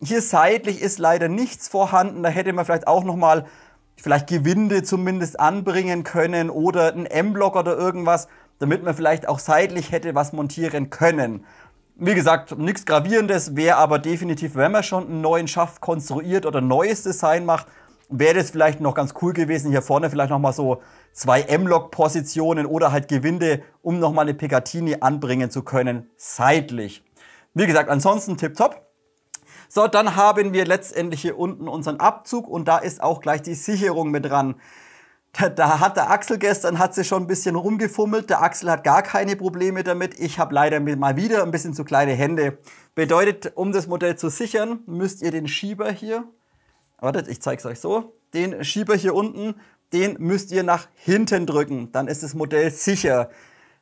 Hier seitlich ist leider nichts vorhanden. Da hätte man vielleicht auch noch mal Gewinde zumindest anbringen können oder ein M-Block oder irgendwas, damit man vielleicht auch seitlich hätte was montieren können. Wie gesagt, nichts Gravierendes, wäre aber definitiv, wenn man schon einen neuen Schaft konstruiert oder neues Design macht, wäre das vielleicht noch ganz cool gewesen. Hier vorne vielleicht noch mal so 2 M-Lock-Positionen oder halt Gewinde, um noch mal eine Picatinny anbringen zu können, seitlich. Wie gesagt, ansonsten tipptopp. So, dann haben wir letztendlich hier unten unseren Abzug und da ist auch gleich die Sicherung mit dran. Da hat der Axel gestern, hat sie schon ein bisschen rumgefummelt. Der Axel hat gar keine Probleme damit. Ich habe leider mal wieder ein bisschen zu kleine Hände. Bedeutet, um das Modell zu sichern, müsst ihr den Schieber hier, wartet, ich zeige es euch so, den Schieber hier unten, den müsst ihr nach hinten drücken. Dann ist das Modell sicher.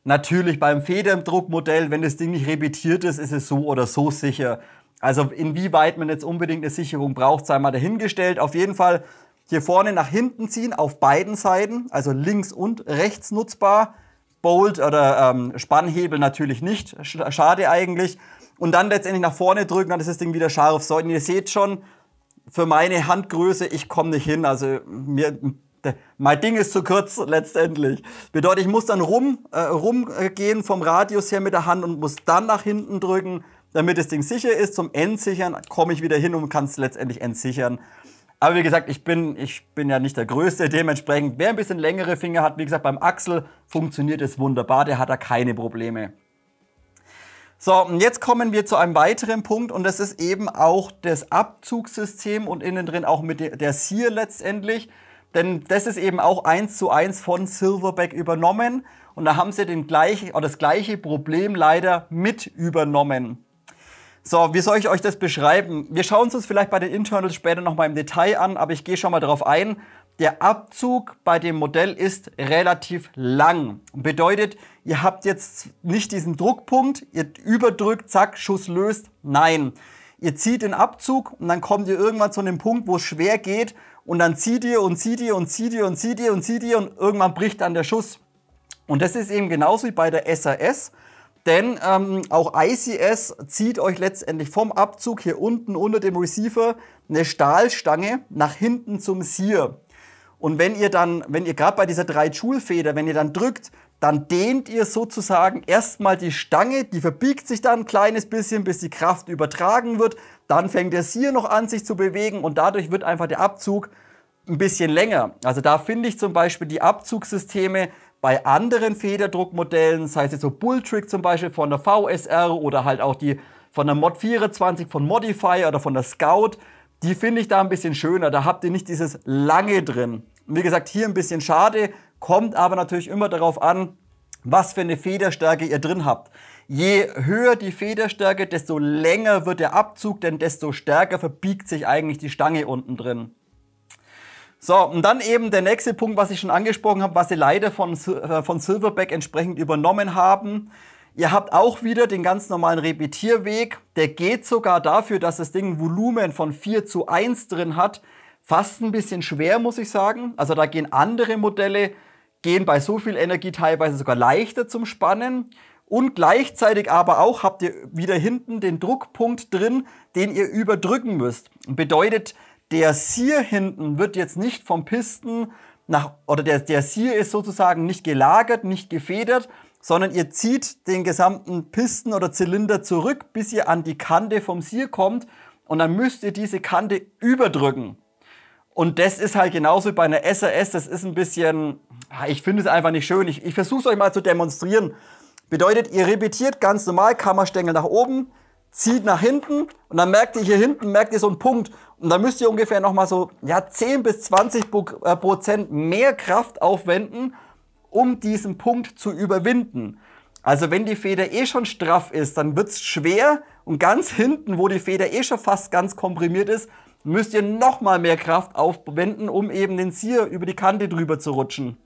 Natürlich beim Federdruckmodell, wenn das Ding nicht repetiert ist, ist es so oder so sicher. Also inwieweit man jetzt unbedingt eine Sicherung braucht, sei mal dahingestellt. Auf jeden Fall hier vorne nach hinten ziehen auf beiden Seiten, also links und rechts nutzbar. Bolt oder Spannhebel natürlich nicht, schade eigentlich. Und dann letztendlich nach vorne drücken, dann ist das Ding wieder scharf. So, und ihr seht schon, für meine Handgröße, ich komme nicht hin. Also mein Ding ist zu kurz letztendlich. Bedeutet, ich muss dann rumgehen vom Radius her mit der Hand und muss dann nach hinten drücken, damit das Ding sicher ist. Zum Endsichern komme ich wieder hin und kann es letztendlich entsichern. Aber wie gesagt, ich bin ja nicht der Größte, dementsprechend, wer ein bisschen längere Finger hat, wie gesagt, beim Axel funktioniert es wunderbar, der hat da keine Probleme. So, und jetzt kommen wir zu einem weiteren Punkt und das ist eben auch das Abzugssystem und innen drin auch mit der Sear letztendlich. Denn das ist eben auch 1:1 von Silverback übernommen und da haben sie das gleiche Problem leider mit übernommen. So, wie soll ich euch das beschreiben? Wir schauen uns das vielleicht bei den Internals später nochmal im Detail an, aber ich gehe schon mal darauf ein. Der Abzug bei dem Modell ist relativ lang. Bedeutet, ihr habt jetzt nicht diesen Druckpunkt, ihr überdrückt, zack, Schuss löst. Nein, ihr zieht den Abzug und dann kommt ihr irgendwann zu einem Punkt, wo es schwer geht und dann zieht ihr und zieht ihr und zieht ihr und zieht ihr und zieht ihr und irgendwann bricht dann der Schuss. Und das ist eben genauso wie bei der SAS. Denn auch ICS zieht euch letztendlich vom Abzug hier unten unter dem Receiver eine Stahlstange nach hinten zum Sear. Und wenn ihr gerade bei dieser 3 Joule Feder, wenn ihr dann drückt, dann dehnt ihr sozusagen erstmal die Stange, die verbiegt sich dann ein kleines bisschen, bis die Kraft übertragen wird. Dann fängt der Sear noch an, sich zu bewegen und dadurch wird einfach der Abzug ein bisschen länger. Also da finde ich zum Beispiel die Abzugssysteme bei anderen Federdruckmodellen, sei es jetzt so Bulltrick zum Beispiel von der VSR oder halt auch die von der Mod 24 von Modify oder von der Scout, die finde ich da ein bisschen schöner. Da habt ihr nicht dieses lange drin. Und wie gesagt, hier ein bisschen schade, kommt aber natürlich immer darauf an, was für eine Federstärke ihr drin habt. Je höher die Federstärke, desto länger wird der Abzug, denn desto stärker verbiegt sich eigentlich die Stange unten drin. So, und dann eben der nächste Punkt, was ich schon angesprochen habe, was sie leider von Silverback entsprechend übernommen haben. Ihr habt auch wieder den ganz normalen Repetierweg. Der geht sogar dafür, dass das Ding ein Volumen von 4:1 drin hat. Fast ein bisschen schwer, muss ich sagen. Also da gehen andere Modelle, gehen bei so viel Energie teilweise sogar leichter zum Spannen. Und gleichzeitig aber auch habt ihr wieder hinten den Druckpunkt drin, den ihr überdrücken müsst. Bedeutet, der Sear hinten wird jetzt nicht vom Piston der Sear ist sozusagen nicht gelagert, nicht gefedert, sondern ihr zieht den gesamten Piston oder Zylinder zurück, bis ihr an die Kante vom Sear kommt und dann müsst ihr diese Kante überdrücken. Und das ist halt genauso wie bei einer SAS, das ist ein bisschen, ich finde es einfach nicht schön. Ich versuche es euch mal zu demonstrieren. Bedeutet, ihr repetiert ganz normal, Kammerstängel nach oben, zieht nach hinten und dann merkt ihr hier hinten, so einen Punkt. Und dann müsst ihr ungefähr nochmal so 10 bis 20% mehr Kraft aufwenden, um diesen Punkt zu überwinden. Also wenn die Feder eh schon straff ist, dann wird es schwer und ganz hinten, wo die Feder eh schon fast ganz komprimiert ist, müsst ihr nochmal mehr Kraft aufwenden, um eben den Sear über die Kante drüber zu rutschen.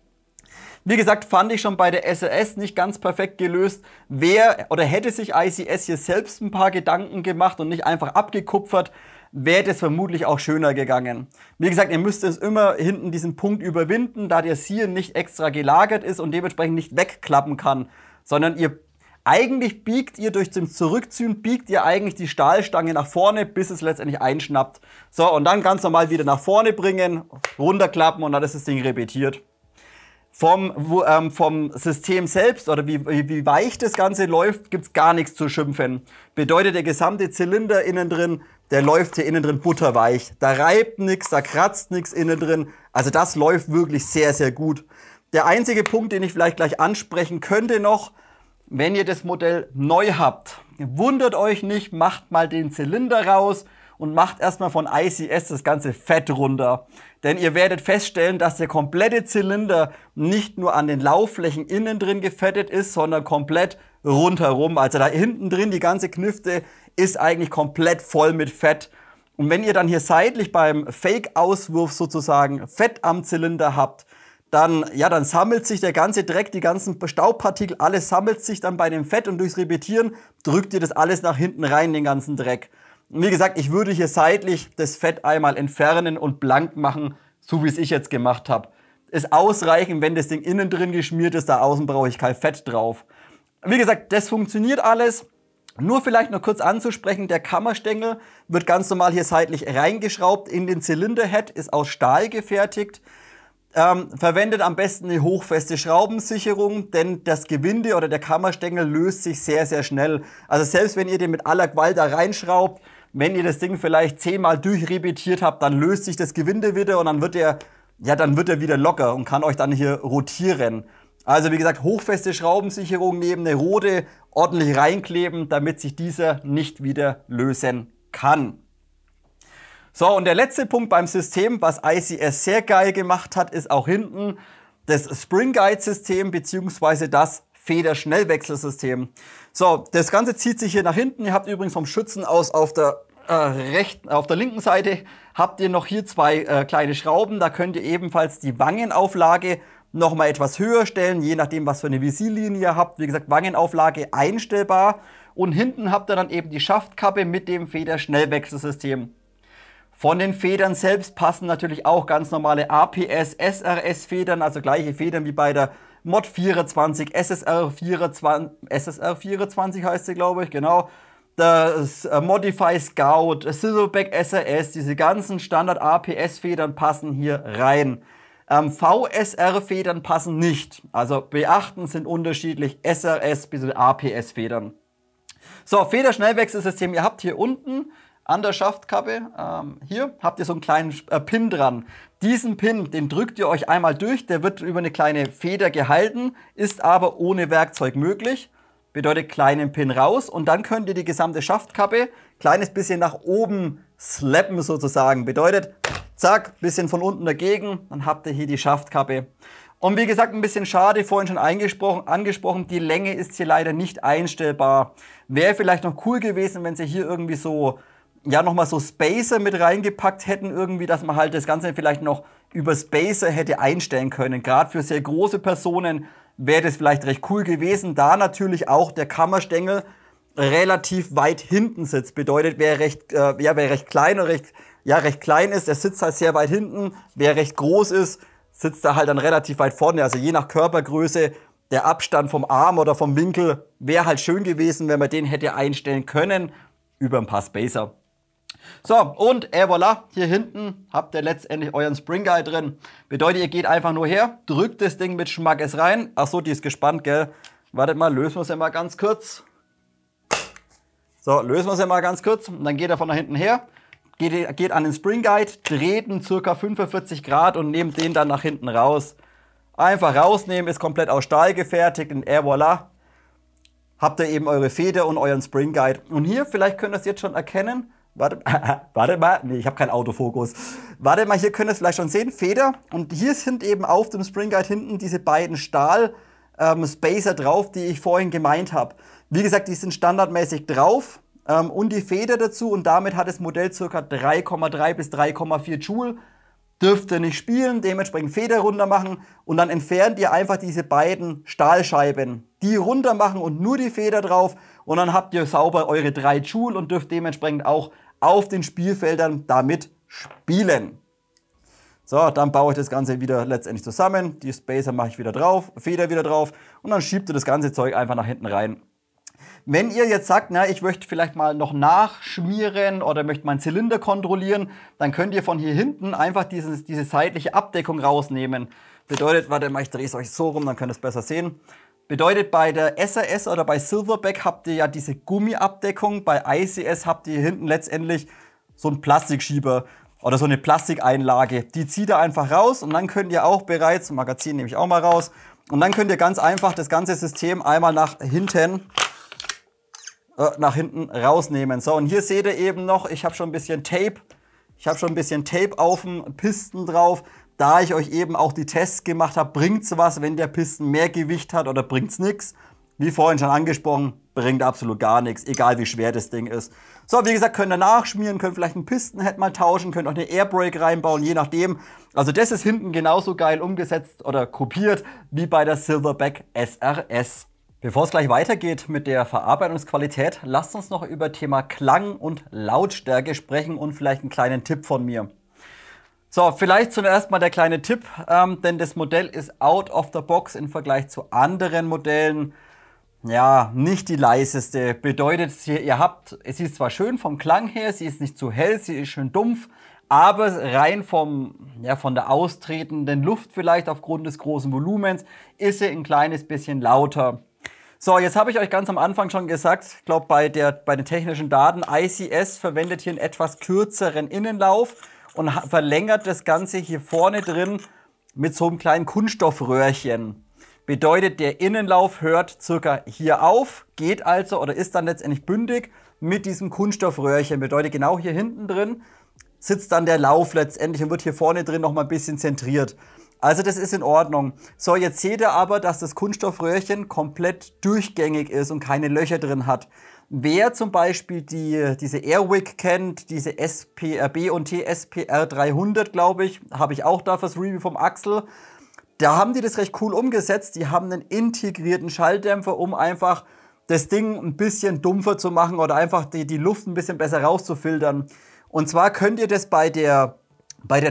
Wie gesagt, fand ich schon bei der SAS nicht ganz perfekt gelöst. Hätte sich ICS hier selbst ein paar Gedanken gemacht und nicht einfach abgekupfert, wäre das vermutlich auch schöner gegangen. Wie gesagt, ihr müsst es immer hinten diesen Punkt überwinden, da der Sear nicht extra gelagert ist und dementsprechend nicht wegklappen kann, sondern eigentlich biegt ihr durch den Zurückziehen, eigentlich die Stahlstange nach vorne, bis es letztendlich einschnappt. So, und dann ganz normal wieder nach vorne bringen, runterklappen und dann ist das Ding repetiert. Vom System selbst oder wie weich das Ganze läuft, gibt es gar nichts zu schimpfen. Bedeutet, der gesamte Zylinder innen drin, der läuft hier innen drin butterweich. Da reibt nichts, da kratzt nichts innen drin. Also das läuft wirklich sehr, sehr gut. Der einzige Punkt, den ich vielleicht gleich ansprechen könnte noch, wenn ihr das Modell neu habt, wundert euch nicht, macht mal den Zylinder raus und macht erstmal von ICS das ganze Fett runter. Denn ihr werdet feststellen, dass der komplette Zylinder nicht nur an den Laufflächen innen drin gefettet ist, sondern komplett rundherum. Also da hinten drin, die ganze Knifte ist eigentlich komplett voll mit Fett. Und wenn ihr dann hier seitlich beim Fake-Auswurf sozusagen Fett am Zylinder habt, dann sammelt sich der ganze Dreck, die ganzen Staubpartikel, alles sammelt sich dann bei dem Fett und durchs Repetieren drückt ihr das alles nach hinten rein, den ganzen Dreck. Und wie gesagt, ich würde hier seitlich das Fett einmal entfernen und blank machen, so wie es ich jetzt gemacht habe. Ist ausreichend, wenn das Ding innen drin geschmiert ist, da außen brauche ich kein Fett drauf. Wie gesagt, das funktioniert alles. Nur vielleicht noch kurz anzusprechen, der Kammerstängel wird ganz normal hier seitlich reingeschraubt in den Zylinderhead, ist aus Stahl gefertigt. Verwendet am besten eine hochfeste Schraubensicherung, denn das Gewinde oder der Kammerstängel löst sich sehr, sehr schnell. Also selbst wenn ihr den mit aller Gewalt da reinschraubt, wenn ihr das Ding vielleicht 10-mal durchrepetiert habt, dann löst sich das Gewinde wieder und dann wird er wieder locker und kann euch dann hier rotieren. Also wie gesagt, hochfeste Schraubensicherung neben eine Rote ordentlich reinkleben, damit sich dieser nicht wieder lösen kann. So, und der letzte Punkt beim System, was ICS sehr geil gemacht hat, ist auch hinten das Spring Guide System bzw. das Federschnellwechselsystem. So, das Ganze zieht sich hier nach hinten. Ihr habt übrigens vom Schützen aus auf der linken Seite habt ihr noch hier zwei kleine Schrauben. Da könnt ihr ebenfalls die Wangenauflage noch mal etwas höher stellen, je nachdem, was für eine Visierlinie ihr habt. Wie gesagt, Wangenauflage einstellbar. Und hinten habt ihr dann eben die Schaftkappe mit dem Federschnellwechselsystem. Von den Federn selbst passen natürlich auch ganz normale APS, SRS Federn, also gleiche Federn wie bei der Mod 24, SSR 24 heißt sie, glaube ich, genau. Das Modify Scout, Silverback SRS, diese ganzen Standard APS Federn passen hier rein. VSR Federn passen nicht, also beachten sind unterschiedlich SRS bis APS Federn. So, Federschnellwechselsystem, ihr habt hier unten an der Schaftkappe, hier habt ihr so einen kleinen Pin dran. Diesen Pin, den drückt ihr euch einmal durch, der wird über eine kleine Feder gehalten, ist aber ohne Werkzeug möglich. Bedeutet kleinen Pin raus und dann könnt ihr die gesamte Schaftkappe kleines bisschen nach oben slappen sozusagen. Bedeutet, zack, bisschen von unten dagegen, dann habt ihr hier die Schaftkappe. Und wie gesagt, ein bisschen schade, vorhin schon angesprochen, die Länge ist hier leider nicht einstellbar. Wäre vielleicht noch cool gewesen, wenn sie hier irgendwie so, ja, nochmal so Spacer mit reingepackt hätten irgendwie, dass man halt das Ganze vielleicht noch über Spacer hätte einstellen können. Gerade für sehr große Personen wäre das vielleicht recht cool gewesen, da natürlich auch der Kammerstängel relativ weit hinten sitzt. Bedeutet, wer recht klein oder recht klein ist, der sitzt halt sehr weit hinten. Wer recht groß ist, sitzt da halt dann relativ weit vorne. Also je nach Körpergröße, der Abstand vom Arm oder vom Winkel wäre halt schön gewesen, wenn man den hätte einstellen können über ein paar Spacer. So, und voilà, hier hinten habt ihr letztendlich euren Spring Guide drin. Bedeutet, ihr geht einfach nur her, drückt das Ding mit Schmackes rein. Achso, die ist gespannt, gell? Wartet mal, lösen wir es ja mal ganz kurz. So, lösen wir es ja mal ganz kurz. Und dann geht er von da hinten her, geht an den Spring Guide, dreht ihn ca. 45 Grad und nehmt den dann nach hinten raus. Einfach rausnehmen, ist komplett aus Stahl gefertigt und voilà. Habt ihr eben eure Feder und euren Spring Guide. Und hier, vielleicht könnt ihr es jetzt schon erkennen. Warte mal, nee, ich habe keinen Autofokus. Warte mal, hier könnt ihr es vielleicht schon sehen, Feder. Und hier sind eben auf dem Spring Guide hinten diese beiden Stahl-Spacer drauf, die ich vorhin gemeint habe. Wie gesagt, die sind standardmäßig drauf und die Feder dazu. Und damit hat das Modell ca. 3,3 bis 3,4 Joule. Dürft ihr nicht spielen, dementsprechend Feder runter machen. Und dann entfernt ihr einfach diese beiden Stahlscheiben. Die runter machen und nur die Feder drauf. Und dann habt ihr sauber eure 3 Joule und dürft dementsprechend auch auf den Spielfeldern damit spielen. So, dann baue ich das Ganze wieder letztendlich zusammen. Die Spacer mache ich wieder drauf, Feder wieder drauf und dann schiebt ihr das ganze Zeug einfach nach hinten rein. Wenn ihr jetzt sagt, na, ich möchte vielleicht mal noch nachschmieren oder möchte meinen Zylinder kontrollieren, dann könnt ihr von hier hinten einfach diese seitliche Abdeckung rausnehmen. Bedeutet, warte mal, ich drehe es euch so rum, dann könnt ihr es besser sehen. Bedeutet, bei der SRS oder bei Silverback habt ihr ja diese Gummiabdeckung, bei ICS habt ihr hier hinten letztendlich so einen Plastikschieber oder so eine Plastikeinlage. Die zieht ihr einfach raus und dann könnt ihr auch bereits, Magazin nehme ich auch mal raus, und dann könnt ihr ganz einfach das ganze System einmal nach hinten rausnehmen. So, und hier seht ihr eben noch, ich habe schon ein bisschen Tape. Ich habe schon ein bisschen Tape auf dem Pisten drauf. Da ich euch eben auch die Tests gemacht habe, bringt's was, wenn der Pisten mehr Gewicht hat oder bringt's nichts. Wie vorhin schon angesprochen, bringt absolut gar nichts, egal wie schwer das Ding ist. So, wie gesagt, könnt ihr nachschmieren, könnt vielleicht einen Pistenhead mal tauschen, könnt auch eine Airbrake reinbauen, je nachdem. Also das ist hinten genauso geil umgesetzt oder kopiert wie bei der Silverback SRS. Bevor es gleich weitergeht mit der Verarbeitungsqualität, lasst uns noch über Thema Klang und Lautstärke sprechen und vielleicht einen kleinen Tipp von mir. So, vielleicht zuerst mal der kleine Tipp, denn das Modell ist out of the box im Vergleich zu anderen Modellen. Ja, nicht die leiseste. Bedeutet, sie ist zwar schön vom Klang her, sie ist nicht zu hell, sie ist schön dumpf, aber rein von der austretenden Luft vielleicht aufgrund des großen Volumens ist sie ein kleines bisschen lauter. So, jetzt habe ich euch ganz am Anfang schon gesagt, ich glaube bei den technischen Daten, ICS verwendet hier einen etwas kürzeren Innenlauf und verlängert das Ganze hier vorne drin mit so einem kleinen Kunststoffröhrchen. Bedeutet, der Innenlauf hört circa hier auf, geht also oder ist dann letztendlich bündig mit diesem Kunststoffröhrchen. Bedeutet, genau hier hinten drin sitzt dann der Lauf letztendlich und wird hier vorne drin noch mal ein bisschen zentriert. Also das ist in Ordnung. So, jetzt seht ihr aber, dass das Kunststoffröhrchen komplett durchgängig ist und keine Löcher drin hat. Wer zum Beispiel diese Airwick kennt, diese B&T SPR 300, glaube ich, habe ich auch da fürs Review vom Axel. Da haben die das recht cool umgesetzt. Die haben einen integrierten Schalldämpfer, um einfach das Ding ein bisschen dumpfer zu machen oder einfach die Luft ein bisschen besser rauszufiltern. Und zwar könnt ihr das bei der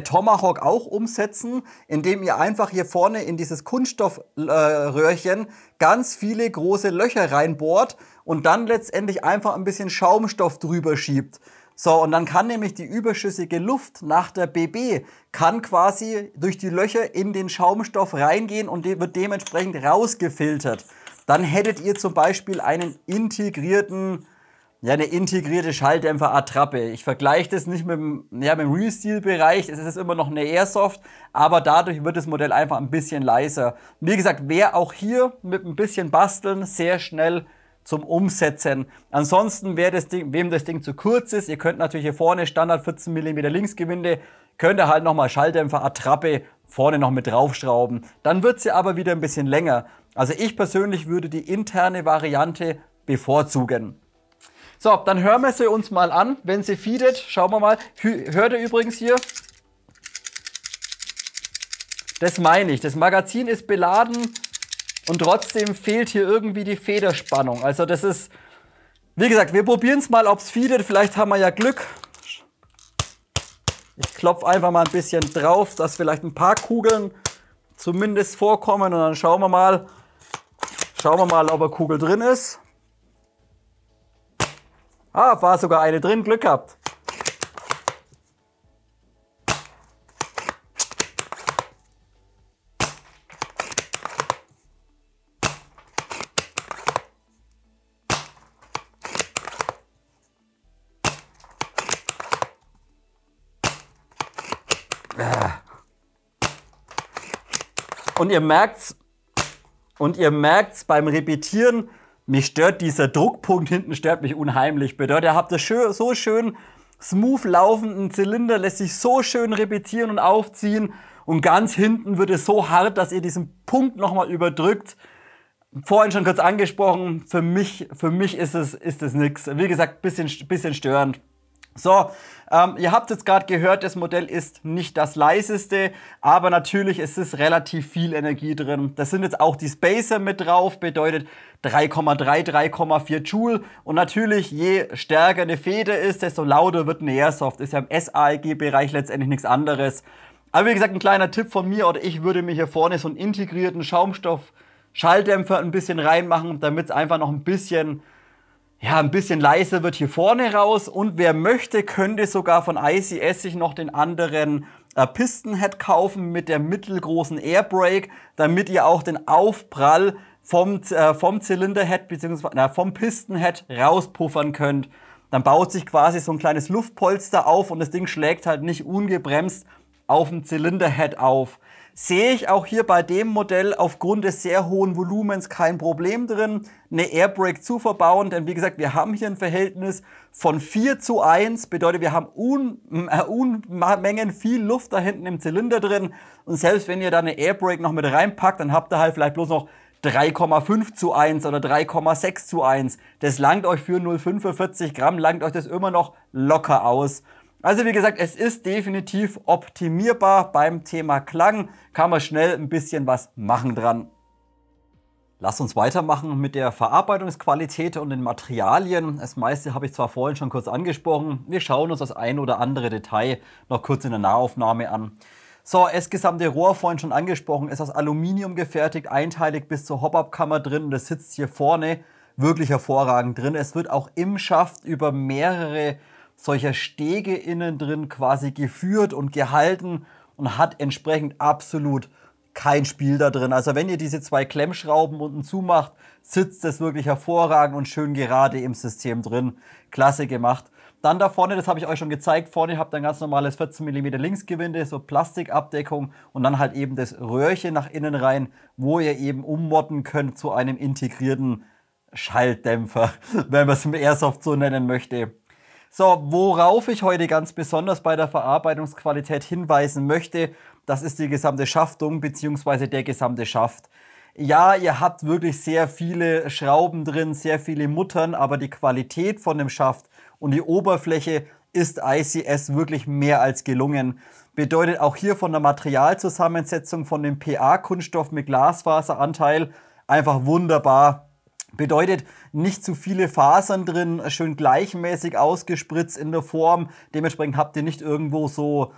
Tomahawk auch umsetzen, indem ihr einfach hier vorne in dieses Kunststoffröhrchen ganz viele große Löcher reinbohrt und dann letztendlich einfach ein bisschen Schaumstoff drüber schiebt. So, und dann kann nämlich die überschüssige Luft nach der BB kann quasi durch die Löcher in den Schaumstoff reingehen und wird dementsprechend rausgefiltert. Dann hättet ihr zum Beispiel eine integrierte Schalldämpfer-Attrappe. Ich vergleiche das nicht mit dem Real-Steel-Bereich, es ist immer noch eine Airsoft, aber dadurch wird das Modell einfach ein bisschen leiser. Wie gesagt, wäre auch hier mit ein bisschen Basteln sehr schnell zum Umsetzen. Ansonsten wem das Ding zu kurz ist, ihr könnt natürlich hier vorne Standard 14 mm Linksgewinde, könnt ihr halt nochmal Schalldämpfer-Attrappe vorne noch mit draufschrauben. Dann wird sie aber wieder ein bisschen länger. Also ich persönlich würde die interne Variante bevorzugen. So, dann hören wir sie uns mal an, wenn sie feedet. Schauen wir mal. Hört ihr übrigens hier? Das meine ich. Das Magazin ist beladen und trotzdem fehlt hier irgendwie die Federspannung. Also das ist, wie gesagt, wir probieren es mal, ob es feedet. Vielleicht haben wir ja Glück. Ich klopfe einfach mal ein bisschen drauf, dass vielleicht ein paar Kugeln zumindest vorkommen. Und dann schauen wir mal, ob eine Kugel drin ist. Ah, war sogar eine drin, Glück gehabt. Und ihr merkt's beim Repetieren, mich stört dieser Druckpunkt hinten, stört mich unheimlich. Bedeutet, ihr habt das so schön smooth laufenden Zylinder, lässt sich so schön repetieren und aufziehen. Und ganz hinten wird es so hart, dass ihr diesen Punkt nochmal überdrückt. Vorhin schon kurz angesprochen, für mich ist es nix. Wie gesagt, bisschen störend. So, ihr habt jetzt gerade gehört, das Modell ist nicht das leiseste, aber natürlich ist es relativ viel Energie drin. Das sind jetzt auch die Spacer mit drauf, bedeutet 3,3, 3,4 Joule. Und natürlich, je stärker eine Feder ist, desto lauter wird eine Airsoft. Ist ja im SAEG-Bereich letztendlich nichts anderes. Aber wie gesagt, ein kleiner Tipp von mir, oder ich würde mir hier vorne so einen integrierten Schaumstoff-Schalldämpfer ein bisschen reinmachen, damit es einfach noch ein bisschen leiser wird hier vorne raus. Und wer möchte, könnte sogar von ICS sich noch den anderen Piston-Head kaufen mit der mittelgroßen Airbrake, damit ihr auch den Aufprall vom Zylinder-Head bzw. vom Piston-Head rauspuffern könnt. Dann baut sich quasi so ein kleines Luftpolster auf und das Ding schlägt halt nicht ungebremst auf dem Zylinder-Head auf. Sehe ich auch hier bei dem Modell aufgrund des sehr hohen Volumens kein Problem drin, eine Airbrake zu verbauen, denn wie gesagt, wir haben hier ein Verhältnis von 4:1, bedeutet, wir haben Unmengen viel Luft da hinten im Zylinder drin und selbst wenn ihr da eine Airbrake noch mit reinpackt, dann habt ihr halt vielleicht bloß noch 3,5:1 oder 3,6:1. Das langt euch für 0,45 Gramm, langt euch das immer noch locker aus. Also wie gesagt, es ist definitiv optimierbar beim Thema Klang, kann man schnell ein bisschen was machen dran. Lass uns weitermachen mit der Verarbeitungsqualität und den Materialien. Das meiste habe ich zwar vorhin schon kurz angesprochen. Wir schauen uns das ein oder andere Detail noch kurz in der Nahaufnahme an. So, das gesamte Rohr vorhin schon angesprochen, ist aus Aluminium gefertigt, einteilig bis zur Hop-Up-Kammer drin und das sitzt hier vorne wirklich hervorragend drin. Es wird auch im Schaft über mehrere solcher Stege innen drin quasi geführt und gehalten und hat entsprechend absolut kein Spiel da drin. Also wenn ihr diese zwei Klemmschrauben unten zumacht, sitzt es wirklich hervorragend und schön gerade im System drin. Klasse gemacht. Dann da vorne, das habe ich euch schon gezeigt, vorne habt ihr ein ganz normales 14 mm Linksgewinde, so Plastikabdeckung und dann halt eben das Röhrchen nach innen rein, wo ihr eben ummodden könnt zu einem integrierten Schalldämpfer, wenn man es im Airsoft so nennen möchte. So, worauf ich heute ganz besonders bei der Verarbeitungsqualität hinweisen möchte, das ist die gesamte Schaftung bzw. der gesamte Schaft. Ja, ihr habt wirklich sehr viele Schrauben drin, sehr viele Muttern, aber die Qualität von dem Schaft und die Oberfläche ist ICS wirklich mehr als gelungen. Bedeutet auch hier von der Materialzusammensetzung von dem PA-Kunststoff mit Glasfaseranteil einfach wunderbar. Bedeutet nicht zu viele Fasern drin, schön gleichmäßig ausgespritzt in der Form. Dementsprechend habt ihr nicht irgendwo so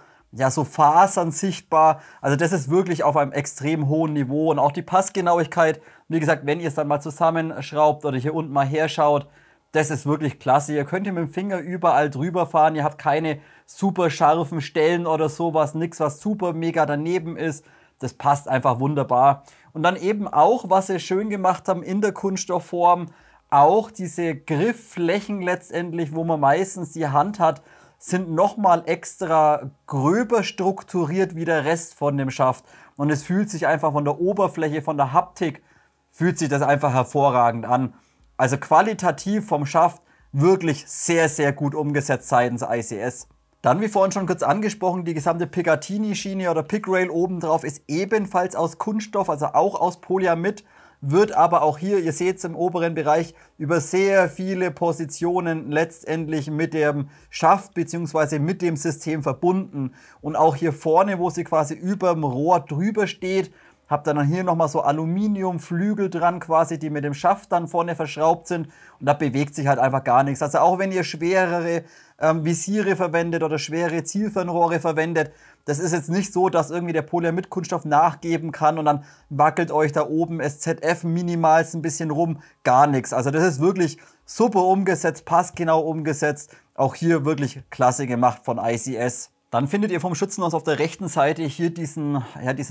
Fasern sichtbar. Also das ist wirklich auf einem extrem hohen Niveau. Und auch die Passgenauigkeit, wie gesagt, wenn ihr es dann mal zusammenschraubt oder hier unten mal herschaut, das ist wirklich klasse. Ihr könnt hier mit dem Finger überall drüber fahren. Ihr habt keine super scharfen Stellen oder sowas. Nichts, was super mega daneben ist. Das passt einfach wunderbar. Und dann eben auch, was sie schön gemacht haben in der Kunststoffform, auch diese Griffflächen letztendlich, wo man meistens die Hand hat, sind nochmal extra gröber strukturiert wie der Rest von dem Schaft. Und es fühlt sich einfach von der Oberfläche, von der Haptik, fühlt sich das einfach hervorragend an. Also qualitativ vom Schaft wirklich sehr, sehr gut umgesetzt seitens ICS. Dann, wie vorhin schon kurz angesprochen, die gesamte Picatinny-Schiene oder Pic-Rail obendrauf ist ebenfalls aus Kunststoff, also auch aus Polyamid, wird aber auch hier, ihr seht es im oberen Bereich, über sehr viele Positionen letztendlich mit dem Schaft bzw. mit dem System verbunden. Und auch hier vorne, wo sie quasi über dem Rohr drüber steht, habt ihr dann hier nochmal so Aluminiumflügel dran quasi, die mit dem Schaft dann vorne verschraubt sind. Und da bewegt sich halt einfach gar nichts. Also auch wenn ihr schwerere Visiere verwendet oder schwere Zielfernrohre verwendet, das ist jetzt nicht so, dass irgendwie der Polyamid-Kunststoff nachgeben kann und dann wackelt euch da oben SZF minimals ein bisschen rum. Gar nichts. Also das ist wirklich super umgesetzt, passgenau umgesetzt. Auch hier wirklich klasse gemacht von ICS. Dann findet ihr vom Schützenhaus auf der rechten Seite hier diesen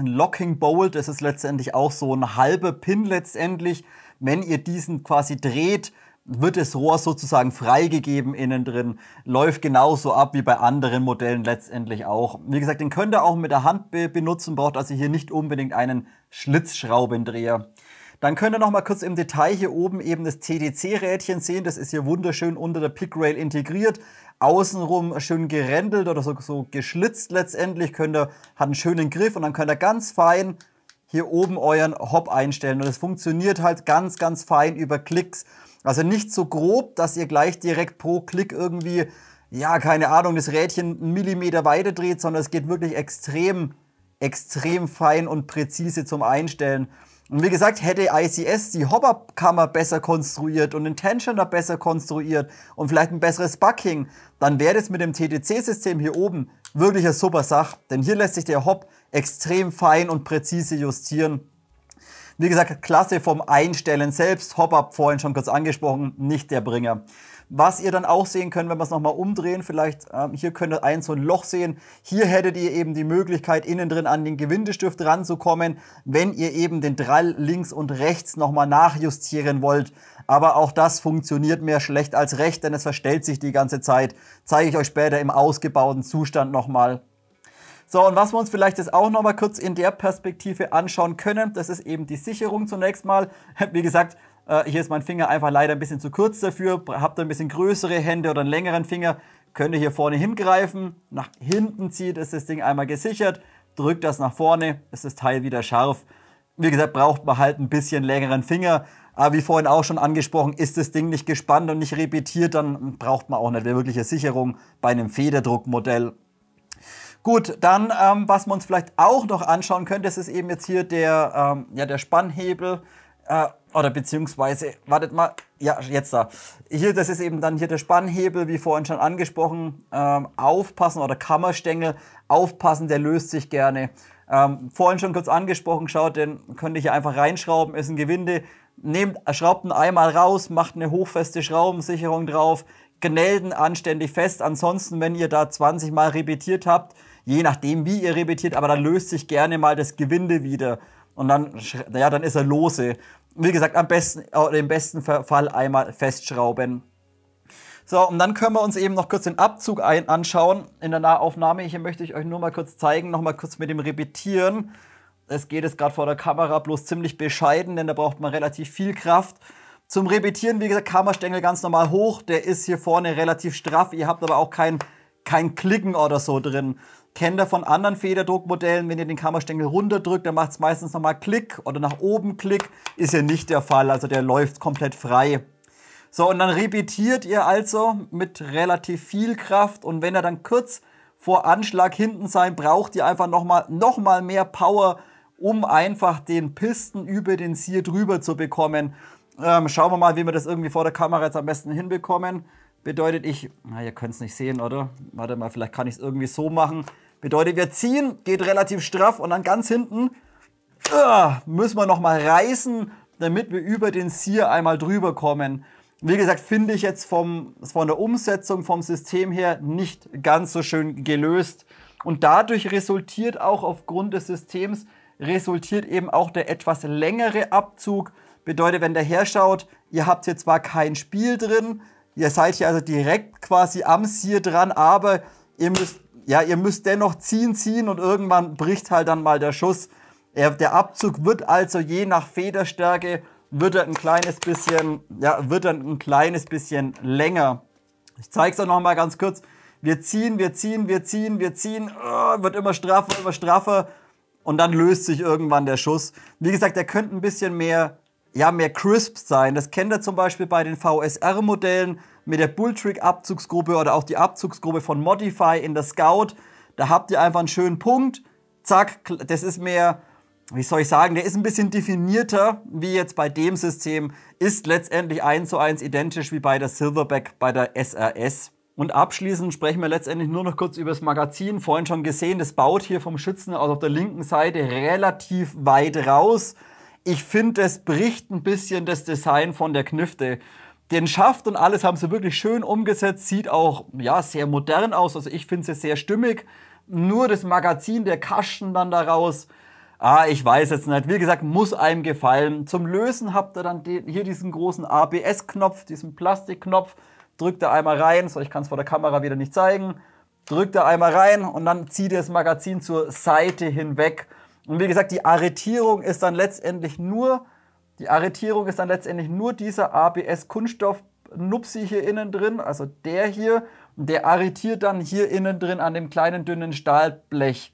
Locking Bolt. Das ist letztendlich auch so ein halber Pin letztendlich. Wenn ihr diesen quasi dreht, wird das Rohr sozusagen freigegeben innen drin. Läuft genauso ab wie bei anderen Modellen letztendlich auch. Wie gesagt, den könnt ihr auch mit der Hand benutzen, braucht also hier nicht unbedingt einen Schlitzschraubendreher. Dann könnt ihr noch mal kurz im Detail hier oben eben das TDC-Rädchen sehen. Das ist hier wunderschön unter der Pic-Rail integriert. Außenrum schön gerändelt oder so geschlitzt letztendlich. Hat einen schönen Griff und dann könnt ihr ganz fein hier oben euren Hop einstellen. Und es funktioniert halt ganz, ganz fein über Klicks. Also nicht so grob, dass ihr gleich direkt pro Klick irgendwie, ja, keine Ahnung, das Rädchen einen Millimeter weiter dreht, sondern es geht wirklich extrem, extrem fein und präzise zum Einstellen. Und wie gesagt, hätte ICS die Hop-Up-Kammer besser konstruiert und den Tensioner besser konstruiert und vielleicht ein besseres Bucking, dann wäre das mit dem TDC-System hier oben wirklich eine super Sache. Denn hier lässt sich der Hop extrem fein und präzise justieren. Wie gesagt, klasse vom Einstellen selbst. Hop-Up vorhin schon kurz angesprochen, nicht der Bringer. Was ihr dann auch sehen könnt, wenn wir es nochmal umdrehen, vielleicht hier könnt ihr so ein Loch sehen. Hier hättet ihr eben die Möglichkeit, innen drin an den Gewindestift ranzukommen, wenn ihr eben den Drall links und rechts nochmal nachjustieren wollt. Aber auch das funktioniert mehr schlecht als recht, denn es verstellt sich die ganze Zeit. Zeige ich euch später im ausgebauten Zustand nochmal. So, und was wir uns vielleicht jetzt auch nochmal kurz in der Perspektive anschauen können, das ist eben die Sicherung zunächst mal. Wie gesagt, hier ist mein Finger einfach leider ein bisschen zu kurz dafür. Habt ihr ein bisschen größere Hände oder einen längeren Finger, könnt ihr hier vorne hingreifen. Nach hinten zieht, ist das Ding einmal gesichert. Drückt das nach vorne, ist das Teil wieder scharf. Wie gesagt, braucht man halt ein bisschen längeren Finger. Aber wie vorhin auch schon angesprochen, ist das Ding nicht gespannt und nicht repetiert, dann braucht man auch eine wirkliche Sicherung bei einem Federdruckmodell. Gut, dann, was wir uns vielleicht auch noch anschauen können, das ist eben jetzt hier der Spannhebel. Oder beziehungsweise, wartet mal, ja, jetzt da. Hier, das ist eben dann hier der Spannhebel, wie vorhin schon angesprochen. Aufpassen, oder Kammerstängel, aufpassen, der löst sich gerne. Vorhin schon kurz angesprochen, schaut, den könnt ihr hier einfach reinschrauben, ist ein Gewinde. Schraubt ihn einmal raus, macht eine hochfeste Schraubensicherung drauf, gnellt ihn anständig fest. Ansonsten, wenn ihr da 20 Mal repetiert habt, je nachdem wie ihr repetiert, aber dann löst sich gerne mal das Gewinde wieder. Und dann, ja, dann ist er lose. Wie gesagt, am besten, oder im besten Fall einmal festschrauben. So, und dann können wir uns eben noch kurz den Abzug anschauen in der Nahaufnahme. Hier möchte ich euch nur mal kurz zeigen, noch mal kurz mit dem Repetieren. Es geht jetzt gerade vor der Kamera bloß ziemlich bescheiden, denn da braucht man relativ viel Kraft. Zum Repetieren, wie gesagt, Kammerstängel ganz normal hoch. Der ist hier vorne relativ straff. Ihr habt aber auch kein Klicken oder so drin. Kennt ihr von anderen Federdruckmodellen, wenn ihr den Kammerstängel runterdrückt, dann macht es meistens nochmal Klick oder nach oben Klick. Ist ja nicht der Fall, also der läuft komplett frei. So, und dann repetiert ihr also mit relativ viel Kraft, und wenn ihr dann kurz vor Anschlag hinten seid, braucht ihr einfach noch mal mehr Power, um einfach den Pisten über den Sear drüber zu bekommen. Schauen wir mal, wie wir das irgendwie vor der Kamera jetzt am besten hinbekommen. Bedeutet, ihr könnt es nicht sehen, oder? Warte mal, vielleicht kann ich es irgendwie so machen. Bedeutet, wir ziehen, geht relativ straff, und dann ganz hinten müssen wir nochmal reißen, damit wir über den Sear einmal drüber kommen. Wie gesagt, finde ich jetzt von der Umsetzung, vom System her nicht ganz so schön gelöst. Und dadurch resultiert auch aufgrund des Systems, eben auch der etwas längere Abzug. Bedeutet, wenn der herschaut, ihr habt hier zwar kein Spiel drin, ihr seid hier also direkt quasi am Sear dran, aber ihr müsst dennoch ziehen, und irgendwann bricht halt dann mal der Schuss. Der Abzug wird also je nach Federstärke wird er ein kleines bisschen länger. Ich zeige es euch noch mal ganz kurz. Wir ziehen, wird immer straffer, und dann löst sich irgendwann der Schuss. Wie gesagt, der könnte ein bisschen mehr crisp sein. Das kennt ihr zum Beispiel bei den VSR-Modellen mit der Bulltrick-Abzugsgruppe oder auch die Abzugsgruppe von Modify in der Scout. Da habt ihr einfach einen schönen Punkt. Zack, das ist mehr, wie soll ich sagen, der ist ein bisschen definierter, wie jetzt bei dem System, ist letztendlich 1:1 identisch wie bei der Silverback, bei der SRS. Und abschließend sprechen wir letztendlich nur noch kurz über das Magazin. Vorhin schon gesehen, das baut hier vom Schützen aus auf der linken Seite relativ weit raus. Ich finde, das bricht ein bisschen das Design von der Knifte. Den Schaft und alles haben sie wirklich schön umgesetzt, sieht auch sehr modern aus, also ich finde es sehr stimmig. Nur das Magazin, der Kasten dann daraus, ich weiß jetzt nicht. Wie gesagt, muss einem gefallen. Zum Lösen habt ihr dann hier diesen großen ABS-Knopf, diesen Plastikknopf. Drückt ihr einmal rein, so, ich kann es vor der Kamera wieder nicht zeigen. Drückt ihr einmal rein, und dann zieht ihr das Magazin zur Seite hinweg. Und wie gesagt, die Arretierung ist dann letztendlich nur dieser ABS-Kunststoff-Nupsi hier innen drin, also der hier. Der arretiert dann hier innen drin an dem kleinen, dünnen Stahlblech.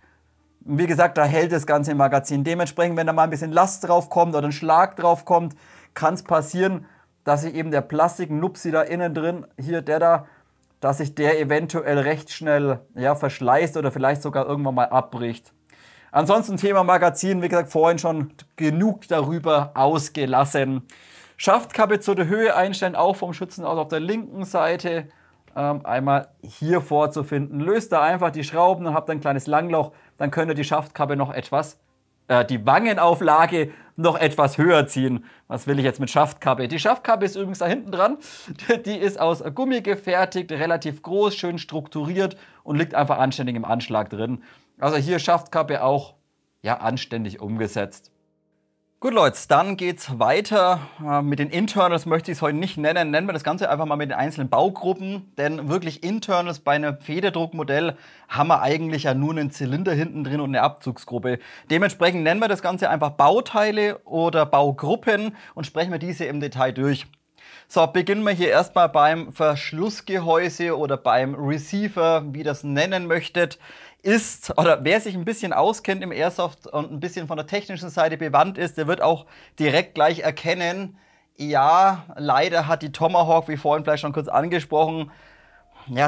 Wie gesagt, da hält das ganze Magazin. Dementsprechend, wenn da mal ein bisschen Last drauf kommt oder ein Schlag drauf kommt, kann es passieren, dass sich eben der Plastik-Nupsi da innen drin, hier dass sich der eventuell recht schnell verschleißt oder vielleicht sogar irgendwann mal abbricht. Ansonsten Thema Magazin, wie gesagt, vorhin schon genug darüber ausgelassen. Schaftkappe zu der Höhe einstellen, auch vom Schützen aus auf der linken Seite. Einmal hier vorzufinden. Löst da einfach die Schrauben und habt ein kleines Langloch. Dann könnt ihr die Schaftkappe noch die Wangenauflage noch etwas höher ziehen. Was will ich jetzt mit Schaftkappe? Die Schaftkappe ist übrigens da hinten dran. Die ist aus Gummi gefertigt, relativ groß, schön strukturiert und liegt einfach anständig im Anschlag drin. Also hier Schaftkappe auch anständig umgesetzt. Gut, Leute, dann geht's weiter. Mit den Internals möchte ich es heute nicht nennen. Nennen wir das Ganze einfach mal mit den einzelnen Baugruppen. Denn wirklich Internals bei einem Federdruckmodell haben wir eigentlich ja nur einen Zylinder hinten drin und eine Abzugsgruppe. Dementsprechend nennen wir das Ganze einfach Bauteile oder Baugruppen und sprechen wir diese im Detail durch. So, beginnen wir hier erstmal beim Verschlussgehäuse oder beim Receiver, wie ihr das nennen möchtet. Wer sich ein bisschen auskennt im Airsoft und ein bisschen von der technischen Seite bewandt ist, der wird auch direkt gleich erkennen, leider hat die Tomahawk, wie vorhin vielleicht schon kurz angesprochen,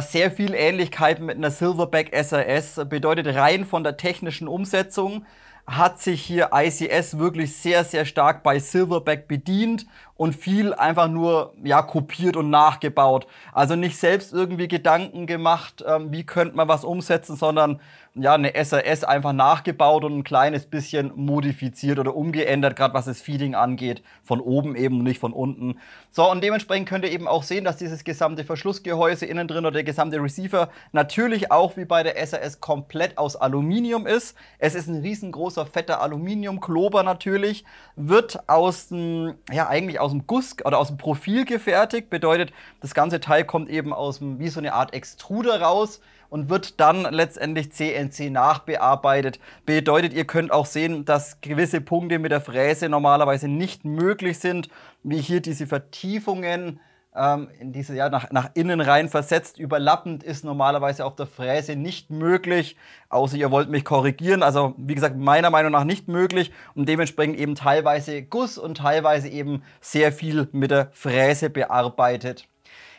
sehr viel Ähnlichkeit mit einer Silverback SRS, bedeutet rein von der technischen Umsetzung, hat sich hier ICS wirklich sehr, sehr stark bei Silverback bedient und viel einfach nur ja, kopiert und nachgebaut. Also nicht selbst irgendwie Gedanken gemacht, wie könnte man was umsetzen, sondern ja, eine SRS einfach nachgebaut und ein kleines bisschen modifiziert oder umgeändert, gerade was das Feeding angeht, von oben eben, nicht von unten. So, und dementsprechend könnt ihr eben auch sehen, dass dieses gesamte Verschlussgehäuse innen drin oder der gesamte Receiver natürlich auch wie bei der SRS komplett aus Aluminium ist. Es ist ein riesengroßer, fetter Aluminiumklober natürlich, wird aus dem, ja, eigentlich aus dem Guss oder aus dem Profil gefertigt, bedeutet, das ganze Teil kommt eben aus dem, wie so eine Art Extruder raus und wird dann letztendlich CNC nachbearbeitet. Bedeutet, ihr könnt auch sehen, dass gewisse Punkte mit der Fräse normalerweise nicht möglich sind, wie hier diese Vertiefungen in diese, ja, nach innen rein versetzt. Überlappend ist normalerweise auf der Fräse nicht möglich, außer ihr wollt mich korrigieren. Also wie gesagt, meiner Meinung nach nicht möglich und dementsprechend eben teilweise Guss und teilweise eben sehr viel mit der Fräse bearbeitet.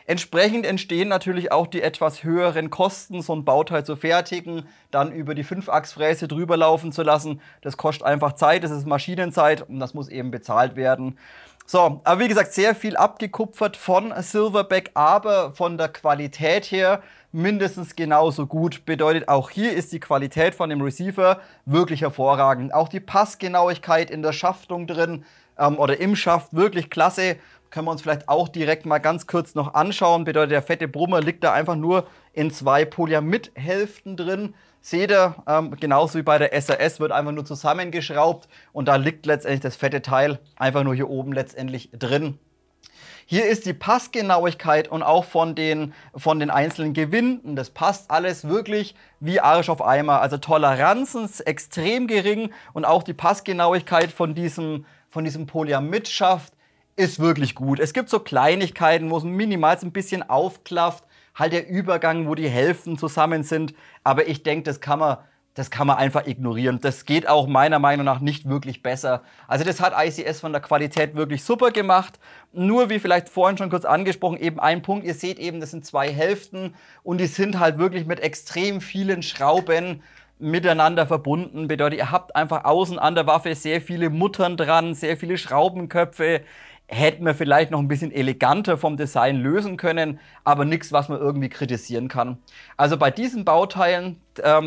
Entsprechend entstehen natürlich auch die etwas höheren Kosten, so ein Bauteil zu fertigen, dann über die 5-Achs-Fräse drüber laufen zu lassen. Das kostet einfach Zeit, das ist Maschinenzeit und das muss eben bezahlt werden. So, aber wie gesagt, sehr viel abgekupfert von Silverback, aber von der Qualität her mindestens genauso gut. Bedeutet, auch hier ist die Qualität von dem Receiver wirklich hervorragend. Auch die Passgenauigkeit in der Schaftung drin oder im Schaft wirklich klasse. Können wir uns vielleicht auch direkt mal ganz kurz noch anschauen. Bedeutet, der fette Brummer liegt da einfach nur in 2 Polyamid-Hälften drin. Seht ihr, genauso wie bei der SRS wird einfach nur zusammengeschraubt und da liegt letztendlich das fette Teil einfach nur hier oben letztendlich drin. Hier ist die Passgenauigkeit und auch von den einzelnen Gewinden. Das passt alles wirklich wie Arsch auf Eimer. Also Toleranzen ist extrem gering und auch die Passgenauigkeit von diesem Polyamid-Schaft ist wirklich gut. Es gibt so Kleinigkeiten, wo es minimal ein bisschen aufklafft, halt der Übergang, wo die Hälften zusammen sind. Aber ich denke, das kann man einfach ignorieren. Das geht auch meiner Meinung nach nicht wirklich besser. Also das hat ICS von der Qualität wirklich super gemacht. Nur wie vielleicht vorhin schon kurz angesprochen, eben ein Punkt. Ihr seht eben, das sind 2 Hälften und die sind halt wirklich mit extrem vielen Schrauben miteinander verbunden. Bedeutet, ihr habt einfach außen an der Waffe sehr viele Muttern dran, sehr viele Schraubenköpfe. Hätten wir vielleicht noch ein bisschen eleganter vom Design lösen können, aber nichts, was man irgendwie kritisieren kann. Also bei diesen Bauteilen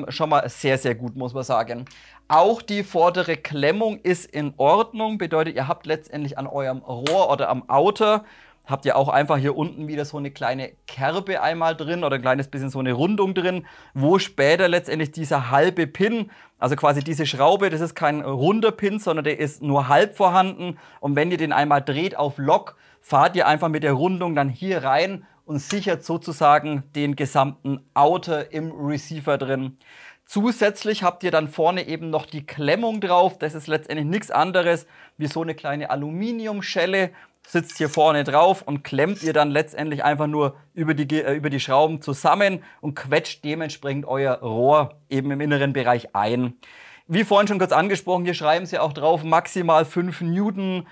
schon mal sehr, sehr gut, muss man sagen. Auch die vordere Klemmung ist in Ordnung, bedeutet, ihr habt letztendlich an eurem Rohr oder am Outer habt ihr auch einfach hier unten wieder so eine kleine Kerbe einmal drin oder ein kleines bisschen so eine Rundung drin, wo später letztendlich dieser halbe Pin, also quasi diese Schraube, das ist kein runder Pin, sondern der ist nur halb vorhanden. Und wenn ihr den einmal dreht auf Lock, fahrt ihr einfach mit der Rundung dann hier rein und sichert sozusagen den gesamten Outer im Receiver drin. Zusätzlich habt ihr dann vorne eben noch die Klemmung drauf. Das ist letztendlich nichts anderes wie so eine kleine Aluminiumschelle. Sitzt hier vorne drauf und klemmt ihr dann letztendlich einfach nur über die Schrauben zusammen und quetscht dementsprechend euer Rohr eben im inneren Bereich ein. Wie vorhin schon kurz angesprochen, hier schreiben sie auch drauf, maximal 5 Newton.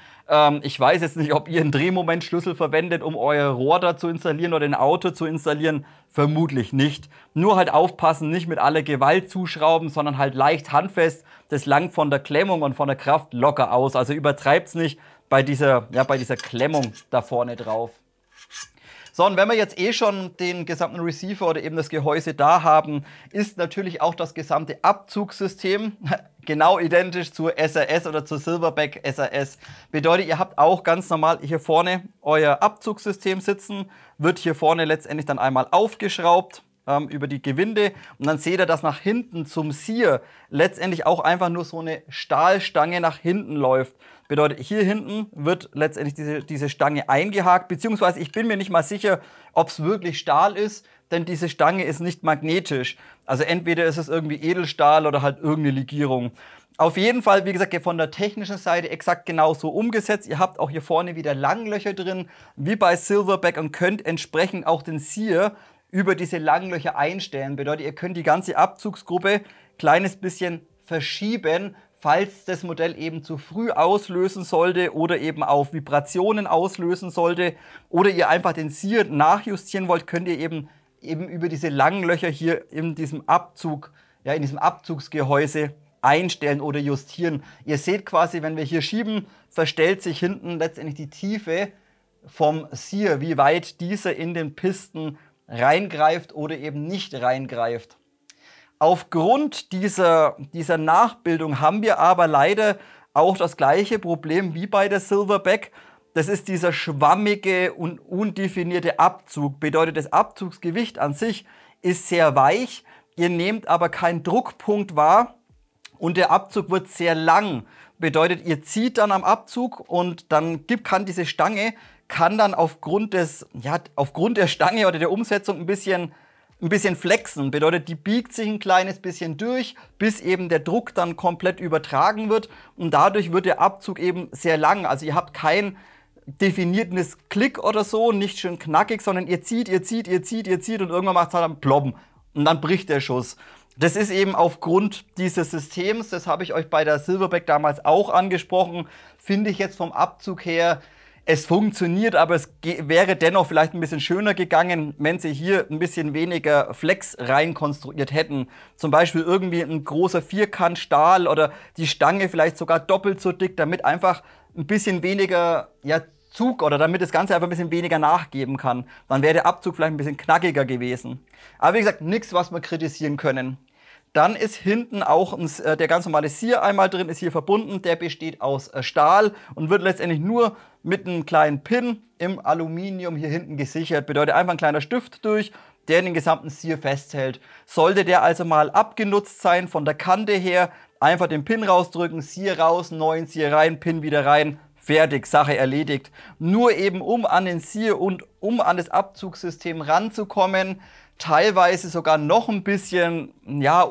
Ich weiß jetzt nicht, ob ihr einen Drehmomentschlüssel verwendet, um euer Rohr da zu installieren oder ein Auto zu installieren. Vermutlich nicht. Nur halt aufpassen, nicht mit aller Gewalt zuschrauben, sondern halt leicht handfest. Das langt von der Klemmung und von der Kraft locker aus. Also übertreibt's nicht bei dieser Klemmung da vorne drauf. So, und wenn wir jetzt schon den gesamten Receiver oder eben das Gehäuse da haben, ist natürlich auch das gesamte Abzugssystem genau identisch zur SRS oder zur Silverback SRS. Bedeutet, ihr habt auch ganz normal hier vorne euer Abzugssystem sitzen, wird hier vorne letztendlich dann einmal aufgeschraubt über die Gewinde und dann seht ihr, dass nach hinten zum Sear letztendlich auch einfach nur so eine Stahlstange nach hinten läuft. Bedeutet, hier hinten wird letztendlich diese Stange eingehakt, beziehungsweise ich bin mir nicht mal sicher, ob es wirklich Stahl ist, denn diese Stange ist nicht magnetisch. Also entweder ist es irgendwie Edelstahl oder halt irgendeine Legierung. Auf jeden Fall, wie gesagt, von der technischen Seite exakt genauso umgesetzt. Ihr habt auch hier vorne wieder Langlöcher drin, wie bei Silverback und könnt entsprechend auch den Sear über diese Langlöcher einstellen. Bedeutet, ihr könnt die ganze Abzugsgruppe kleines bisschen verschieben, falls das Modell eben zu früh auslösen sollte oder eben auf Vibrationen auslösen sollte oder ihr einfach den Sear nachjustieren wollt, könnt ihr eben über diese langen Löcher hier in diesem Abzugsgehäuse einstellen oder justieren. Ihr seht quasi, wenn wir hier schieben, verstellt sich hinten letztendlich die Tiefe vom Sear, wie weit dieser in den Pisten reingreift oder eben nicht reingreift. Aufgrund dieser Nachbildung haben wir aber leider auch das gleiche Problem wie bei der Silverback. Das ist dieser schwammige und undefinierte Abzug. Bedeutet, das Abzugsgewicht an sich ist sehr weich. Ihr nehmt aber keinen Druckpunkt wahr und der Abzug wird sehr lang. Bedeutet, ihr zieht dann am Abzug und dann kann diese Stange dann aufgrund der Stange oder der Umsetzung ein bisschen flexen. Bedeutet, die biegt sich ein kleines bisschen durch, bis eben der Druck dann komplett übertragen wird und dadurch wird der Abzug eben sehr lang. Also ihr habt kein definiertes Klick oder so, nicht schön knackig, sondern ihr zieht und irgendwann macht es halt dann ploppen und dann bricht der Schuss. Das ist eben aufgrund dieses Systems, das habe ich euch bei der Silverback damals auch angesprochen, finde ich jetzt vom Abzug her, es funktioniert, aber es wäre dennoch vielleicht ein bisschen schöner gegangen, wenn sie hier ein bisschen weniger Flex rein konstruiert hätten. Zum Beispiel irgendwie ein großer Vierkantstahl oder die Stange vielleicht sogar doppelt so dick, damit einfach ein bisschen weniger Zug oder damit das Ganze einfach ein bisschen weniger nachgeben kann. Dann wäre der Abzug vielleicht ein bisschen knackiger gewesen. Aber wie gesagt, nichts, was wir kritisieren können. Dann ist hinten auch der ganz normale Sear einmal drin, ist hier verbunden. Der besteht aus Stahl und wird letztendlich nur mit einem kleinen Pin im Aluminium hier hinten gesichert. Bedeutet einfach ein kleiner Stift durch, der den gesamten Sear festhält. Sollte der also mal abgenutzt sein von der Kante her, einfach den Pin rausdrücken, Sear raus, neuen Sear rein, Pin wieder rein. Fertig, Sache erledigt. Nur eben, um an den Sear und um an das Abzugssystem ranzukommen, teilweise sogar noch ein bisschen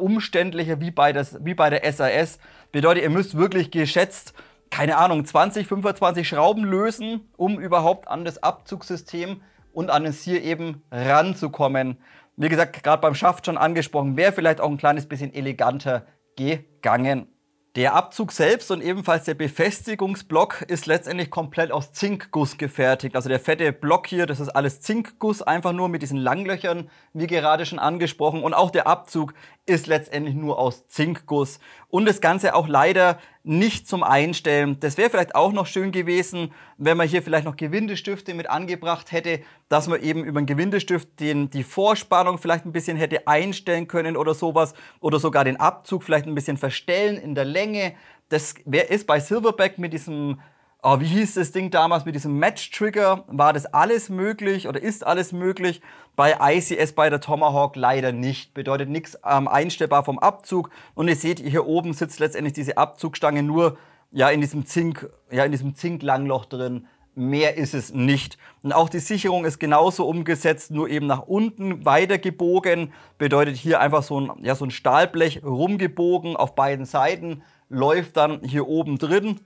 umständlicher wie bei der SAS. Bedeutet, ihr müsst wirklich geschätzt, keine Ahnung, 20, 25 Schrauben lösen, um überhaupt an das Abzugssystem und an den Sear eben ranzukommen. Wie gesagt, gerade beim Schaft schon angesprochen, wäre vielleicht auch ein kleines bisschen eleganter gegangen. Der Abzug selbst und ebenfalls der Befestigungsblock ist letztendlich komplett aus Zinkguss gefertigt. Also der fette Block hier, das ist alles Zinkguss, einfach nur mit diesen Langlöchern, wie gerade schon angesprochen. Und auch der Abzug ist letztendlich nur aus Zinkguss. Und das Ganze auch leider nicht zum Einstellen. Das wäre vielleicht auch noch schön gewesen, wenn man hier vielleicht noch Gewindestifte mit angebracht hätte, dass man eben über einen Gewindestift die Vorspannung vielleicht ein bisschen hätte einstellen können oder sowas. Oder sogar den Abzug vielleicht ein bisschen verstellen in der Länge. Das ist bei Silverback mit diesem, wie hieß das Ding damals, mit diesem Match-Trigger, war das alles möglich oder ist alles möglich. Bei ICS, bei der Tomahawk leider nicht. Bedeutet nichts einstellbar vom Abzug. Und ihr seht, hier oben sitzt letztendlich diese Abzugstange nur in diesem Zink-Langloch drin. Mehr ist es nicht. Und auch die Sicherung ist genauso umgesetzt, nur eben nach unten weiter gebogen. Bedeutet hier einfach so ein Stahlblech rumgebogen auf beiden Seiten. Läuft dann hier oben drin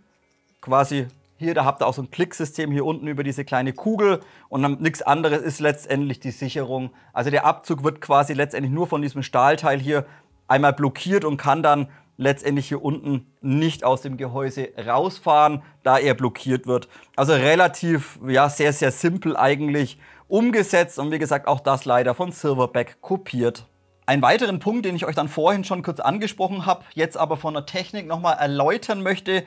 quasi. Hier, da habt ihr auch so ein Klicksystem hier unten über diese kleine Kugel und dann nichts anderes ist letztendlich die Sicherung. Also der Abzug wird quasi letztendlich nur von diesem Stahlteil hier einmal blockiert und kann dann letztendlich hier unten nicht aus dem Gehäuse rausfahren, da er blockiert wird. Also relativ, sehr, sehr simpel eigentlich umgesetzt und wie gesagt auch das leider von Silverback kopiert. Einen weiteren Punkt, den ich euch dann vorhin schon kurz angesprochen habe, jetzt aber von der Technik nochmal erläutern möchte.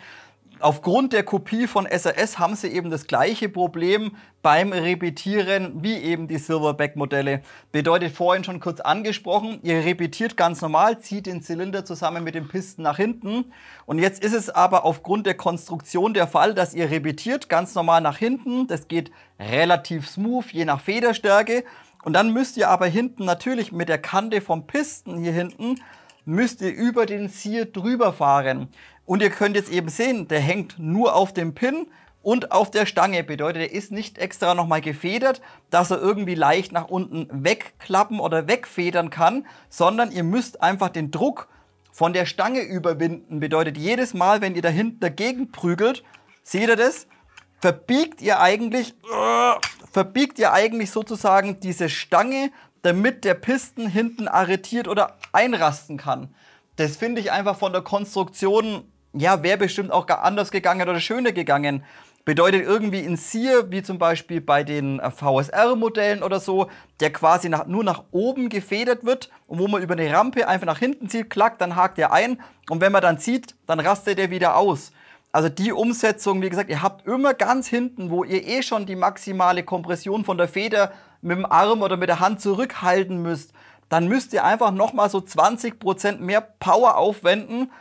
Aufgrund der Kopie von SAS haben sie eben das gleiche Problem beim Repetieren wie eben die Silverback-Modelle. Bedeutet vorhin schon kurz angesprochen, ihr repetiert ganz normal, zieht den Zylinder zusammen mit den Pisten nach hinten. Und jetzt ist es aber aufgrund der Konstruktion der Fall, dass ihr repetiert ganz normal nach hinten. Das geht relativ smooth, je nach Federstärke. Und dann müsst ihr aber hinten natürlich mit der Kante vom Pisten hier hinten, müsst ihr über den Sear drüber fahren. Und ihr könnt jetzt eben sehen, der hängt nur auf dem Pin und auf der Stange. Bedeutet, er ist nicht extra nochmal gefedert, dass er irgendwie leicht nach unten wegklappen oder wegfedern kann, sondern ihr müsst einfach den Druck von der Stange überwinden. Bedeutet, jedes Mal, wenn ihr da hinten dagegen prügelt, seht ihr das? Verbiegt ihr eigentlich sozusagen diese Stange, damit der Pisten hinten arretiert oder einrasten kann. Das finde ich einfach von der Konstruktion, wäre bestimmt auch gar anders gegangen oder schöner gegangen. Bedeutet irgendwie ein Sear, wie zum Beispiel bei den VSR-Modellen oder so, der quasi nur nach oben gefedert wird und wo man über eine Rampe einfach nach hinten zieht, klack, dann hakt er ein und wenn man dann zieht, dann rastet er wieder aus. Also die Umsetzung, wie gesagt, ihr habt immer ganz hinten, wo ihr eh schon die maximale Kompression von der Feder mit dem Arm oder mit der Hand zurückhalten müsst, dann müsst ihr einfach nochmal so 20% mehr Power aufwenden,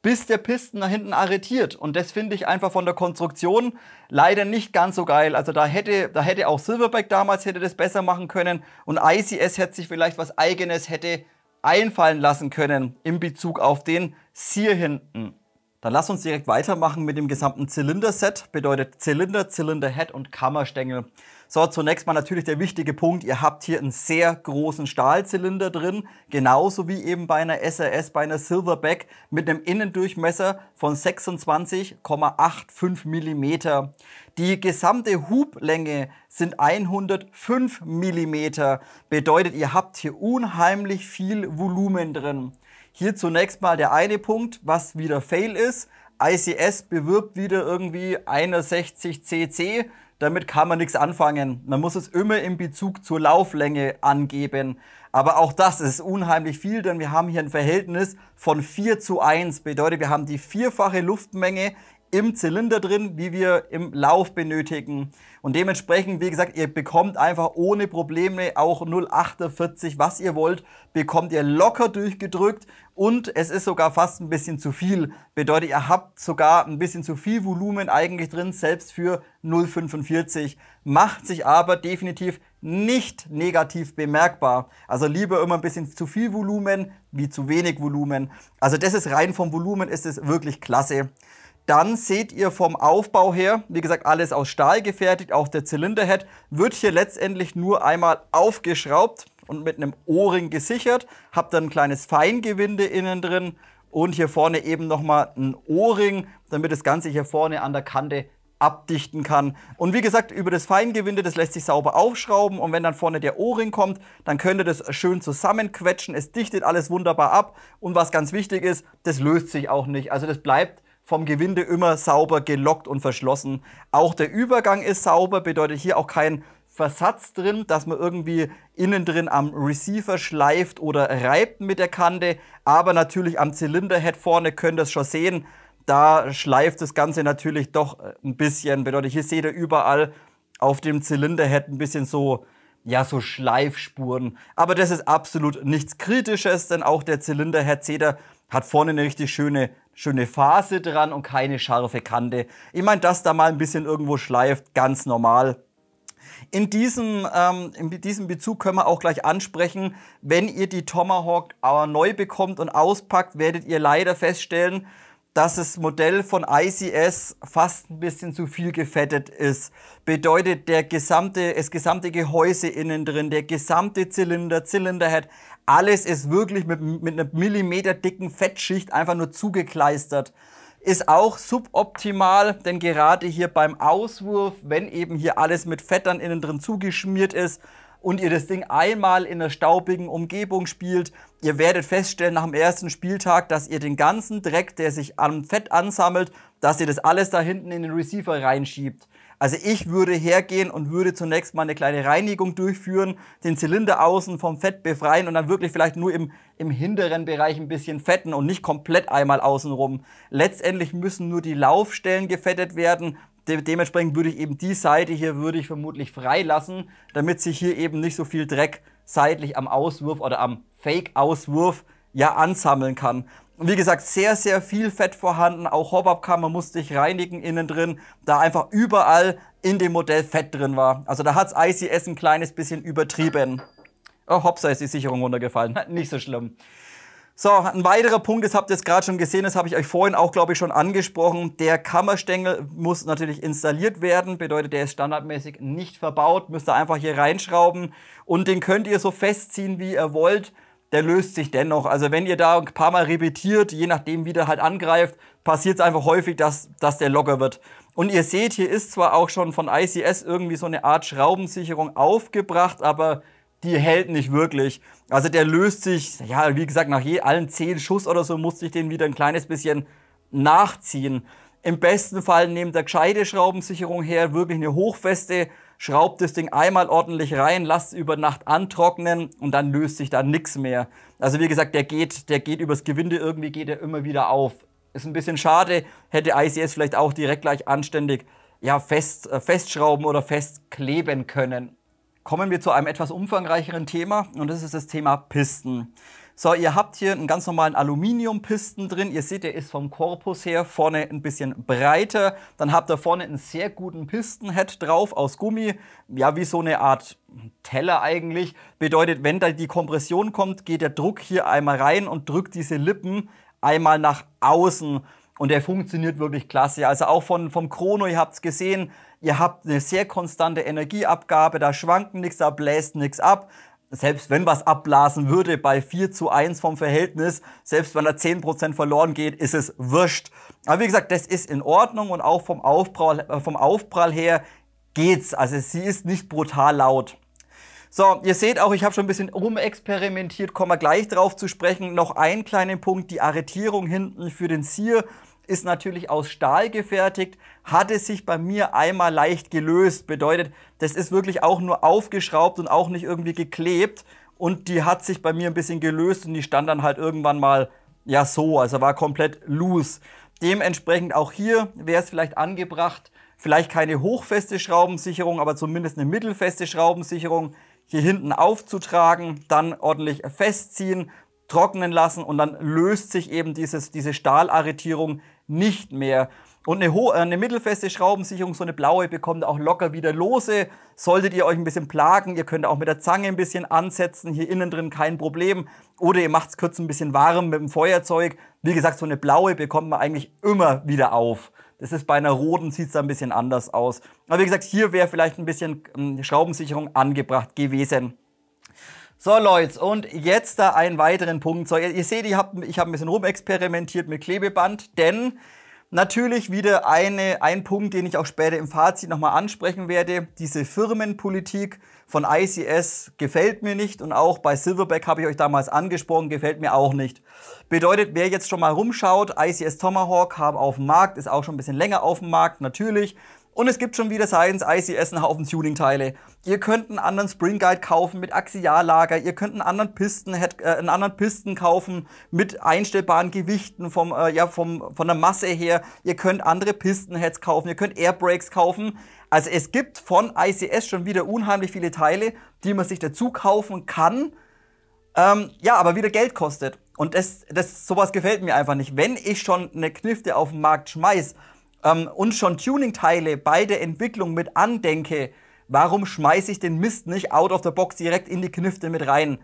bis der Piston nach hinten arretiert. Und das finde ich einfach von der Konstruktion leider nicht ganz so geil. Also da hätte auch Silverback damals hätte das besser machen können und ICS hätte sich vielleicht was Eigenes hätte einfallen lassen können in Bezug auf den Sear hinten. Dann lasst uns direkt weitermachen mit dem gesamten Zylinderset. Bedeutet Zylinder, Zylinderhead und Kammerstängel. So, zunächst mal natürlich der wichtige Punkt. Ihr habt hier einen sehr großen Stahlzylinder drin. Genauso wie eben bei einer SRS, bei einer Silverback mit einem Innendurchmesser von 26,85 mm. Die gesamte Hublänge sind 105 mm. Bedeutet, ihr habt hier unheimlich viel Volumen drin. Hier zunächst mal der eine Punkt, was wieder Fail ist. ICS bewirbt wieder irgendwie 61 cc. Damit kann man nichts anfangen. Man muss es immer in Bezug zur Lauflänge angeben. Aber auch das ist unheimlich viel, denn wir haben hier ein Verhältnis von 4:1. Bedeutet, wir haben die vierfache Luftmenge im Zylinder drin, wie wir im Lauf benötigen. Und dementsprechend, wie gesagt, ihr bekommt einfach ohne Probleme auch 0,48, was ihr wollt, bekommt ihr locker durchgedrückt und es ist sogar fast ein bisschen zu viel. Bedeutet, ihr habt sogar ein bisschen zu viel Volumen eigentlich drin, selbst für 0,45. Macht sich aber definitiv nicht negativ bemerkbar. Also lieber immer ein bisschen zu viel Volumen wie zu wenig Volumen. Also das ist rein vom Volumen, ist es wirklich klasse. Dann seht ihr vom Aufbau her, wie gesagt, alles aus Stahl gefertigt, auch der Zylinderhead wird hier letztendlich nur einmal aufgeschraubt und mit einem O-Ring gesichert. Habt dann ein kleines Feingewinde innen drin und hier vorne eben nochmal ein O-Ring, damit das Ganze hier vorne an der Kante abdichten kann. Und wie gesagt, über das Feingewinde, das lässt sich sauber aufschrauben und wenn dann vorne der O-Ring kommt, dann könnt ihr das schön zusammenquetschen. Es dichtet alles wunderbar ab und was ganz wichtig ist, das löst sich auch nicht. Also das bleibt vom Gewinde immer sauber gelockt und verschlossen. Auch der Übergang ist sauber, bedeutet hier auch kein Versatz drin, dass man irgendwie innen drin am Receiver schleift oder reibt mit der Kante. Aber natürlich am Zylinderhead vorne könnt ihr es schon sehen, da schleift das Ganze natürlich doch ein bisschen. Bedeutet, hier seht ihr überall auf dem Zylinderhead ein bisschen so, ja, so Schleifspuren. Aber das ist absolut nichts Kritisches, denn auch der Zylinderhead, seht ihr, hat vorne eine richtig schöne Phase dran und keine scharfe Kante. Ich meine, dass da mal ein bisschen irgendwo schleift, ganz normal. In diesem Bezug können wir auch gleich ansprechen, wenn ihr die Tomahawk neu bekommt und auspackt, werdet ihr leider feststellen, dass das Modell von ICS fast ein bisschen zu viel gefettet ist. Bedeutet, das gesamte Gehäuse innen drin, der gesamte Zylinderhead, alles ist wirklich mit einer millimeterdicken Fettschicht einfach nur zugekleistert. Ist auch suboptimal, denn gerade hier beim Auswurf, wenn eben hier alles mit Fett dann innen drin zugeschmiert ist und ihr das Ding einmal in einer staubigen Umgebung spielt, ihr werdet feststellen nach dem ersten Spieltag, dass ihr den ganzen Dreck, der sich am Fett ansammelt, dass ihr das alles da hinten in den Receiver reinschiebt. Also ich würde hergehen und würde zunächst mal eine kleine Reinigung durchführen, den Zylinder außen vom Fett befreien und dann wirklich vielleicht nur im hinteren Bereich ein bisschen fetten und nicht komplett einmal außenrum. Letztendlich müssen nur die Laufstellen gefettet werden. Dementsprechend würde ich eben die Seite hier vermutlich freilassen, damit sich hier eben nicht so viel Dreck seitlich am Auswurf oder am Fake-Auswurf ja ansammeln kann. Und wie gesagt, sehr, sehr viel Fett vorhanden. Auch Hop-Up-Kammer musste ich reinigen innen drin, da einfach überall in dem Modell Fett drin war. Also da hat's ICS ein kleines bisschen übertrieben. Oh, hops, da ist die Sicherung runtergefallen. Nicht so schlimm. So, ein weiterer Punkt, das habt ihr jetzt gerade schon gesehen, das habe ich euch vorhin auch, glaube ich, schon angesprochen. Der Kammerstängel muss natürlich installiert werden, bedeutet, der ist standardmäßig nicht verbaut. Müsst ihr einfach hier reinschrauben und den könnt ihr so festziehen, wie ihr wollt. Der löst sich dennoch. Also wenn ihr da ein paar Mal repetiert, je nachdem wie der halt angreift, passiert es einfach häufig, dass der locker wird. Und ihr seht, hier ist zwar auch schon von ICS irgendwie so eine Art Schraubensicherung aufgebracht, aber die hält nicht wirklich. Also der löst sich, ja wie gesagt, nach allen 10 Schuss oder so musste ich den wieder ein kleines bisschen nachziehen. Im besten Fall nehmt ihr gescheite Schraubensicherung her, wirklich eine hochfeste, schraubt das Ding einmal ordentlich rein, lasst es über Nacht antrocknen und dann löst sich da nichts mehr. Also wie gesagt, der geht übers Gewinde, irgendwie geht er immer wieder auf. Ist ein bisschen schade, hätte ICS vielleicht auch direkt gleich anständig ja, festschrauben oder festkleben können. Kommen wir zu einem etwas umfangreicheren Thema und das ist das Thema Pisten. So, ihr habt hier einen ganz normalen Aluminiumpisten drin. Ihr seht, der ist vom Korpus her vorne ein bisschen breiter. Dann habt ihr vorne einen sehr guten Pistenhead drauf aus Gummi. Ja, wie so eine Art Teller eigentlich. Bedeutet, wenn da die Kompression kommt, geht der Druck hier einmal rein und drückt diese Lippen einmal nach außen. Und der funktioniert wirklich klasse. Also auch vom Chrono, ihr habt es gesehen, ihr habt eine sehr konstante Energieabgabe, da schwankt nichts, da bläst nichts ab. Selbst wenn was abblasen würde bei 4:1 vom Verhältnis, selbst wenn da 10% verloren geht, ist es wurscht. Aber wie gesagt, das ist in Ordnung und auch vom Aufprall her geht's. Also sie ist nicht brutal laut. So, ihr seht auch, ich habe schon ein bisschen rumexperimentiert, kommen wir gleich drauf zu sprechen. Noch einen kleinen Punkt, die Arretierung hinten für den Sear ist natürlich aus Stahl gefertigt, hatte sich bei mir einmal leicht gelöst. Bedeutet, das ist wirklich auch nur aufgeschraubt und auch nicht irgendwie geklebt. Und die hat sich bei mir ein bisschen gelöst und die stand dann halt irgendwann mal, ja so, also war komplett loose. Dementsprechend auch hier wäre es vielleicht angebracht, vielleicht keine hochfeste Schraubensicherung, aber zumindest eine mittelfeste Schraubensicherung hier hinten aufzutragen, dann ordentlich festziehen, trocknen lassen und dann löst sich eben diese Stahlarretierung nicht mehr. Und eine mittelfeste Schraubensicherung, so eine blaue, bekommt ihr auch locker wieder lose. Solltet ihr euch ein bisschen plagen, ihr könnt auch mit der Zange ein bisschen ansetzen, hier innen drin kein Problem. Oder ihr macht es kurz ein bisschen warm mit dem Feuerzeug. Wie gesagt, so eine blaue bekommt man eigentlich immer wieder auf. Das ist bei einer roten, sieht es da ein bisschen anders aus. Aber wie gesagt, hier wäre vielleicht ein bisschen Schraubensicherung angebracht gewesen. So Leute, und jetzt da einen weiteren Punkt. So, ihr seht, ich habe ein bisschen rumexperimentiert mit Klebeband, denn natürlich wieder ein Punkt, den ich auch später im Fazit nochmal ansprechen werde. Diese Firmenpolitik von ICS gefällt mir nicht und auch bei Silverback habe ich euch damals angesprochen, gefällt mir auch nicht. Bedeutet, wer jetzt schon mal rumschaut, ICS Tomahawk haben auf dem Markt, ist auch schon ein bisschen länger auf dem Markt, natürlich. Und es gibt schon wieder seitens ICS einen Haufen Tuning-Teile. Ihr könnt einen anderen Spring Guide kaufen mit Axiallager, ihr könnt einen anderen Pisten kaufen mit einstellbaren Gewichten von der Masse her. Ihr könnt andere Pistenheads kaufen, ihr könnt Airbrakes kaufen. Also es gibt von ICS schon wieder unheimlich viele Teile, die man sich dazu kaufen kann, ja, aber wieder Geld kostet. Und sowas gefällt mir einfach nicht. Wenn ich schon eine Knifte auf den Markt schmeiß, und schon Tuning-Teile bei der Entwicklung mit andenke, warum schmeiße ich den Mist nicht out of the box direkt in die Knifte mit rein?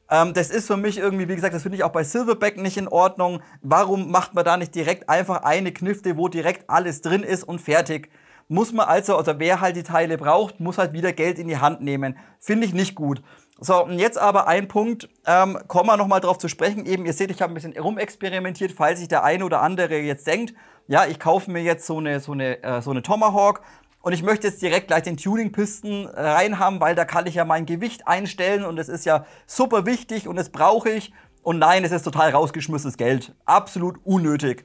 Das ist für mich irgendwie, wie gesagt, das finde ich auch bei Silverback nicht in Ordnung. Warum macht man da nicht direkt einfach eine Knifte, wo direkt alles drin ist und fertig? Muss man also wer halt die Teile braucht, muss halt wieder Geld in die Hand nehmen. Finde ich nicht gut. So, und jetzt aber ein Punkt, kommen wir nochmal drauf zu sprechen. Eben, ihr seht, ich habe ein bisschen rumexperimentiert, falls sich der eine oder andere jetzt denkt, ja, ich kaufe mir jetzt so eine Tomahawk und ich möchte jetzt direkt gleich den Tuning-Pisten reinhaben, weil da kann ich ja mein Gewicht einstellen und das ist ja super wichtig und das brauche ich. Und nein, es ist total rausgeschmissenes Geld. Absolut unnötig.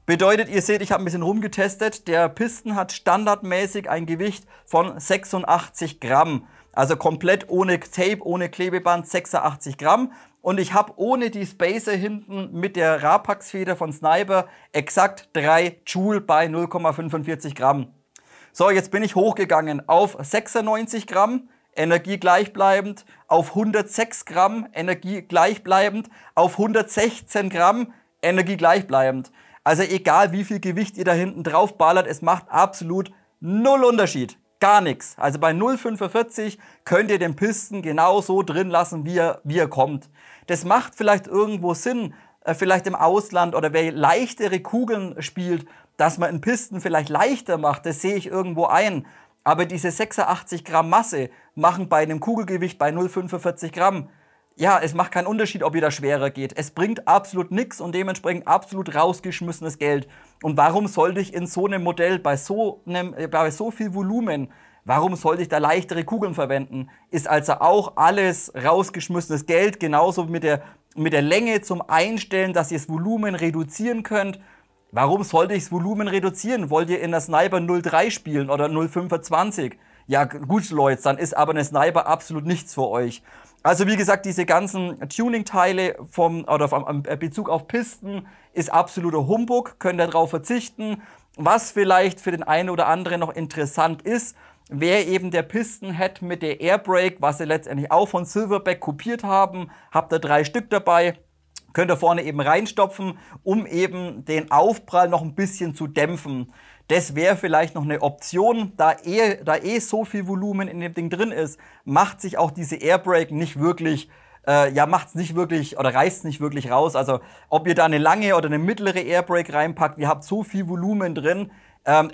Bedeutet, ihr seht, ich habe ein bisschen rumgetestet. Der Pisten hat standardmäßig ein Gewicht von 86 Gramm. Also komplett ohne Tape, ohne Klebeband, 86 Gramm. Und ich habe ohne die Spacer hinten mit der Rapax-Feder von Sniper exakt 3 Joule bei 0,45 Gramm. So, jetzt bin ich hochgegangen auf 96 Gramm, Energie gleichbleibend, auf 106 Gramm, Energie gleichbleibend, auf 116 Gramm, Energie gleichbleibend. Also egal wie viel Gewicht ihr da hinten drauf ballert, es macht absolut null Unterschied. Gar nichts. Also bei 0,45 könnt ihr den Pisten genauso drin lassen, wie er kommt. Das macht vielleicht irgendwo Sinn, vielleicht im Ausland oder wer leichtere Kugeln spielt, dass man einen Pisten vielleicht leichter macht, das sehe ich irgendwo ein. Aber diese 86 Gramm Masse machen bei einem Kugelgewicht bei 0,45 Gramm, ja, es macht keinen Unterschied, ob ihr da schwerer geht. Es bringt absolut nichts und dementsprechend absolut rausgeschmissenes Geld. Und warum sollte ich in so einem Modell bei so viel Volumen, warum sollte ich da leichtere Kugeln verwenden? Ist also auch alles rausgeschmissenes Geld, genauso mit der Länge zum Einstellen, dass ihr das Volumen reduzieren könnt. Warum sollte ich das Volumen reduzieren? Wollt ihr in der Sniper 0,3 spielen oder 0,25? Ja gut, Leute, dann ist aber eine Sniper absolut nichts für euch. Also wie gesagt, diese ganzen Tuning-Teile vom Bezug auf Pisten ist absoluter Humbug, könnt ihr darauf verzichten. Was vielleicht für den einen oder anderen noch interessant ist, wäre eben der Pistonhead mit der Airbrake, was sie letztendlich auch von Silverback kopiert haben. Habt ihr 3 Stück dabei. Könnt ihr vorne eben reinstopfen, um eben den Aufprall noch ein bisschen zu dämpfen. Das wäre vielleicht noch eine Option, da so viel Volumen in dem Ding drin ist, macht sich auch diese Airbrake nicht wirklich, macht's nicht wirklich oder reißt nicht wirklich raus. Also ob ihr da eine lange oder eine mittlere Airbrake reinpackt, ihr habt so viel Volumen drin,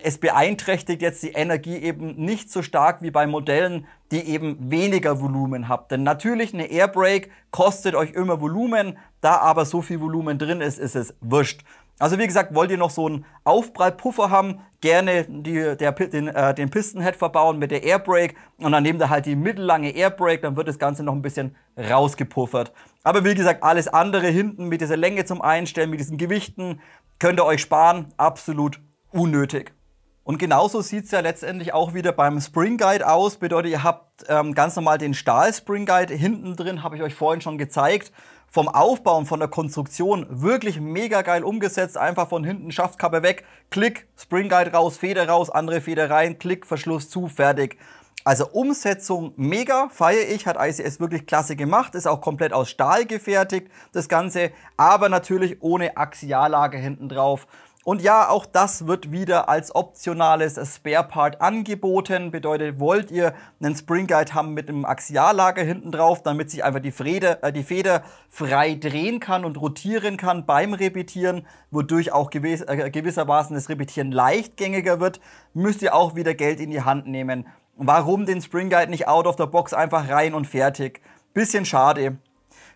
es beeinträchtigt jetzt die Energie eben nicht so stark wie bei Modellen, die eben weniger Volumen habt. Denn natürlich eine Airbrake kostet euch immer Volumen, da aber so viel Volumen drin ist, ist es wurscht. Also wie gesagt, wollt ihr noch so einen Aufprallpuffer haben, gerne den Pistonhead verbauen mit der Airbrake und dann nehmt ihr halt die mittellange Airbrake, dann wird das Ganze noch ein bisschen rausgepuffert. Aber wie gesagt, alles andere hinten mit dieser Länge zum Einstellen, mit diesen Gewichten, könnt ihr euch sparen, absolut unnötig. Und genauso sieht es ja letztendlich auch wieder beim Spring Guide aus. Bedeutet, ihr habt ganz normal den Stahl Spring Guide hinten drin, habe ich euch vorhin schon gezeigt. Vom Aufbau und von der Konstruktion wirklich mega geil umgesetzt. Einfach von hinten Schaftkappe weg, Klick, Spring Guide raus, Feder raus, andere Feder rein, Klick, Verschluss zu, fertig. Also Umsetzung mega, feiere ich, hat ICS wirklich klasse gemacht. Ist auch komplett aus Stahl gefertigt, das Ganze. Aber natürlich ohne Axiallager hinten drauf. Und ja, auch das wird wieder als optionales Spare-Part angeboten. Bedeutet, wollt ihr einen Spring Guide haben mit einem Axiallager hinten drauf, damit sich einfach die Feder frei drehen kann und rotieren kann beim Repetieren, wodurch auch gewissermaßen das Repetieren leichtgängiger wird, müsst ihr auch wieder Geld in die Hand nehmen. Warum den Spring Guide nicht out of the box einfach rein und fertig? Bisschen schade.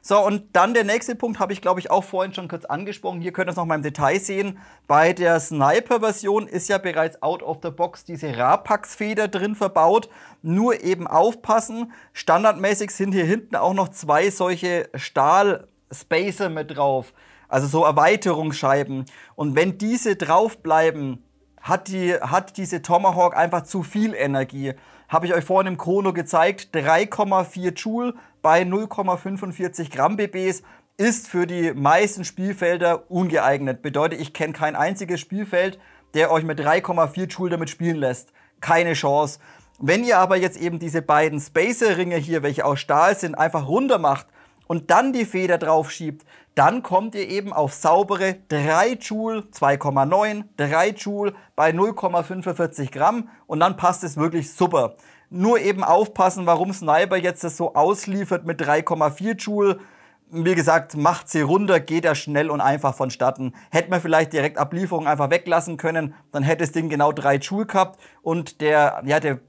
So, und dann der nächste Punkt habe ich, glaube ich, auch vorhin schon kurz angesprochen. Hier könnt ihr es noch mal im Detail sehen. Bei der Sniper-Version ist ja bereits out of the box diese Rapax-Feder drin verbaut. Nur eben aufpassen. Standardmäßig sind hier hinten auch noch 2 solche Stahl-Spacer mit drauf. Also so Erweiterungsscheiben. Und wenn diese drauf bleiben, hat diese Tomahawk einfach zu viel Energie. Habe ich euch vorhin im Chrono gezeigt, 3,4 Joule bei 0,45 Gramm BBs ist für die meisten Spielfelder ungeeignet. Bedeutet, ich kenne kein einziges Spielfeld, der euch mit 3,4 Joule damit spielen lässt. Keine Chance. Wenn ihr aber jetzt eben diese beiden Spacer-Ringe hier, welche aus Stahl sind, einfach runter macht und dann die Feder drauf schiebt, dann kommt ihr eben auf saubere 3 Joule, 2,9, 3 Joule bei 0,45 Gramm und dann passt es wirklich super. Nur eben aufpassen, warum Sniper jetzt das so ausliefert mit 3,4 Joule. Wie gesagt, macht sie runter, geht er schnell und einfach vonstatten. Hätte man vielleicht direkt Ablieferung einfach weglassen können, dann hätte das Ding genau 3 Joule gehabt und der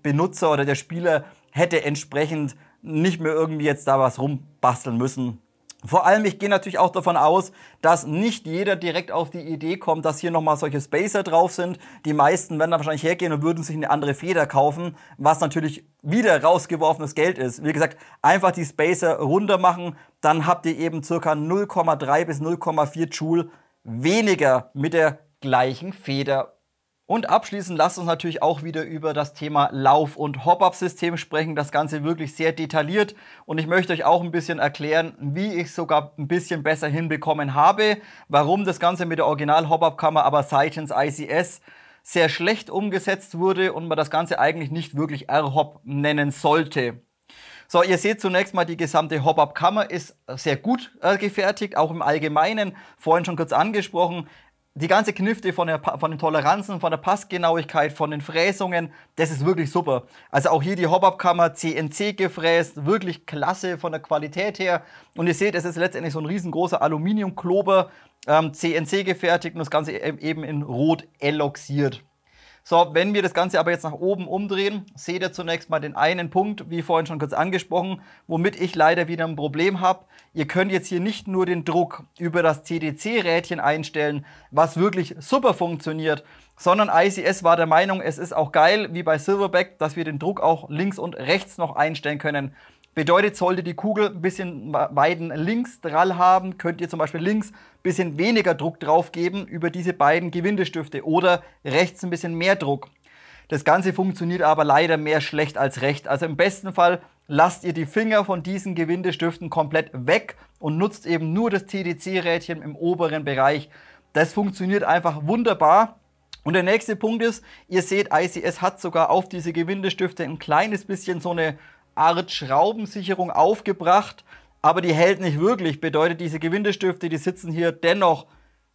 Benutzer oder der Spieler hätte entsprechend nicht mehr irgendwie jetzt da was rumbasteln müssen. Vor allem, ich gehe natürlich auch davon aus, dass nicht jeder direkt auf die Idee kommt, dass hier nochmal solche Spacer drauf sind. Die meisten werden da wahrscheinlich hergehen und würden sich eine andere Feder kaufen, was natürlich wieder rausgeworfenes Geld ist. Wie gesagt, einfach die Spacer runter machen, dann habt ihr eben ca. 0,3 bis 0,4 Joule weniger mit der gleichen Feder. Und abschließend lasst uns natürlich auch wieder über das Thema Lauf- und Hop-Up-System sprechen. Das Ganze wirklich sehr detailliert. Und ich möchte euch auch ein bisschen erklären, wie ich es sogar ein bisschen besser hinbekommen habe. Warum das Ganze mit der Original-Hop-Up-Kammer aber seitens ICS sehr schlecht umgesetzt wurde und man das Ganze eigentlich nicht wirklich R-Hop nennen sollte. So, ihr seht zunächst mal, die gesamte Hop-Up-Kammer ist sehr gut gefertigt, auch im Allgemeinen. Vorhin schon kurz angesprochen. Die ganze Knifte von den Toleranzen, von der Passgenauigkeit, von den Fräsungen, das ist wirklich super. Also auch hier die Hop-Up-Kammer CNC gefräst, wirklich klasse von der Qualität her. Und ihr seht, es ist letztendlich so ein riesengroßer Aluminiumklober, CNC gefertigt und das Ganze eben in Rot eloxiert. So, wenn wir das Ganze aber jetzt nach oben umdrehen, seht ihr zunächst mal den einen Punkt, wie vorhin schon kurz angesprochen, womit ich leider wieder ein Problem habe. Ihr könnt jetzt hier nicht nur den Druck über das CDC-Rädchen einstellen, was wirklich super funktioniert, sondern ICS war der Meinung, es ist auch geil, wie bei Silverback, dass wir den Druck auch links und rechts noch einstellen können. Bedeutet, sollte die Kugel ein bisschen weiten Linksdrall haben, könnt ihr zum Beispiel links ein bisschen weniger Druck drauf geben über diese beiden Gewindestifte oder rechts ein bisschen mehr Druck. Das Ganze funktioniert aber leider mehr schlecht als recht. Also im besten Fall lasst ihr die Finger von diesen Gewindestiften komplett weg und nutzt eben nur das TDC-Rädchen im oberen Bereich. Das funktioniert einfach wunderbar. Und der nächste Punkt ist, ihr seht, ICS hat sogar auf diese Gewindestifte ein kleines bisschen so eine Art Schraubensicherung aufgebracht, aber die hält nicht wirklich. Bedeutet, diese Gewindestifte, die sitzen hier dennoch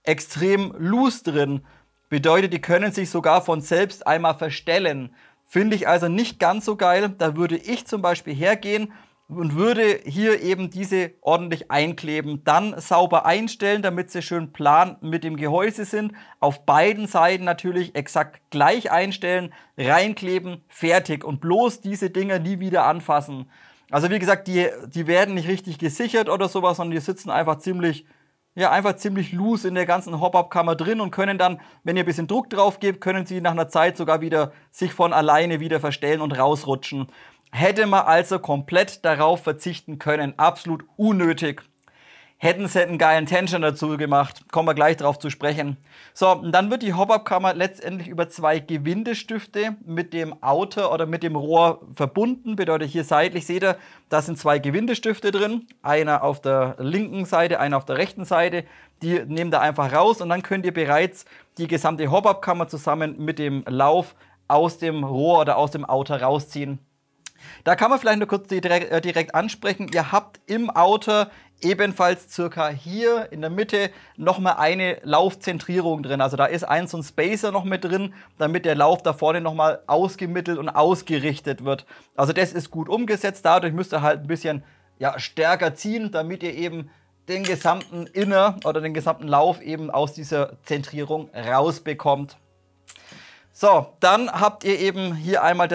extrem loose drin. Bedeutet, die können sich sogar von selbst einmal verstellen. Finde ich also nicht ganz so geil. Da würde ich zum Beispiel hergehen und würde hier eben diese ordentlich einkleben. Dann sauber einstellen, damit sie schön plan mit dem Gehäuse sind. Auf beiden Seiten natürlich exakt gleich einstellen, reinkleben, fertig. Und bloß diese Dinger nie wieder anfassen. Also wie gesagt, die werden nicht richtig gesichert oder sowas, sondern die sitzen einfach ziemlich loose in der ganzen Hop-Up-Kammer drin und können dann, wenn ihr ein bisschen Druck drauf gebt, können sie nach einer Zeit sogar wieder sich von alleine wieder verstellen und rausrutschen. Hätte man also komplett darauf verzichten können. Absolut unnötig. Hätten sie einen geilen Tension dazu gemacht. Kommen wir gleich drauf zu sprechen. So, und dann wird die Hop-Up-Kammer letztendlich über zwei Gewindestifte mit dem Outer oder mit dem Rohr verbunden. Bedeutet, hier seitlich seht ihr, da sind zwei Gewindestifte drin. Einer auf der linken Seite, einer auf der rechten Seite. Die nehmt ihr einfach raus und dann könnt ihr bereits die gesamte Hop-Up-Kammer zusammen mit dem Lauf aus dem Rohr oder aus dem Outer rausziehen. Da kann man vielleicht nur kurz direkt ansprechen. Ihr habt im Outer ebenfalls circa hier in der Mitte nochmal eine Laufzentrierung drin. Also da ist so ein Spacer noch mit drin, damit der Lauf da vorne nochmal ausgemittelt und ausgerichtet wird. Also das ist gut umgesetzt. Dadurch müsst ihr halt ein bisschen stärker ziehen, damit ihr eben den gesamten Inner oder den gesamten Lauf eben aus dieser Zentrierung rausbekommt. So, dann habt ihr eben hier einmal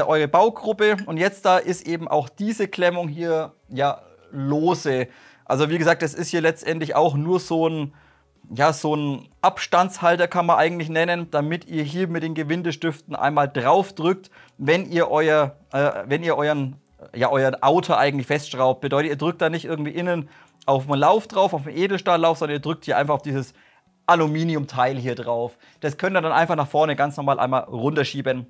eure Baugruppe und jetzt da ist eben auch diese Klemmung hier lose. Also wie gesagt, das ist hier letztendlich auch nur so ein Abstandshalter kann man eigentlich nennen, damit ihr hier mit den Gewindestiften einmal drauf drückt, wenn ihr euren Outer eigentlich festschraubt. Bedeutet, ihr drückt da nicht irgendwie innen auf den Lauf drauf, auf den Edelstahllauf, sondern ihr drückt hier einfach auf dieses Aluminiumteil hier drauf. Das könnt ihr dann einfach nach vorne ganz normal einmal runterschieben.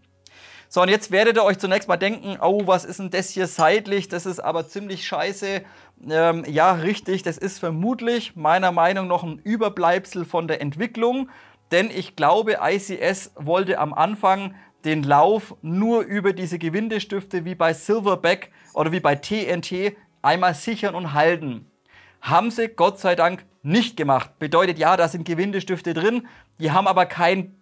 So, und jetzt werdet ihr euch zunächst mal denken, oh, was ist denn das hier seitlich? Das ist aber ziemlich scheiße. Ja, richtig, das ist vermutlich meiner Meinung nach ein Überbleibsel von der Entwicklung. Denn ich glaube, ICS wollte am Anfang den Lauf nur über diese Gewindestifte wie bei Silverback oder wie bei TNT einmal sichern und halten. Haben sie Gott sei Dank nicht gemacht. Bedeutet, ja, da sind Gewindestifte drin, die haben aber keinen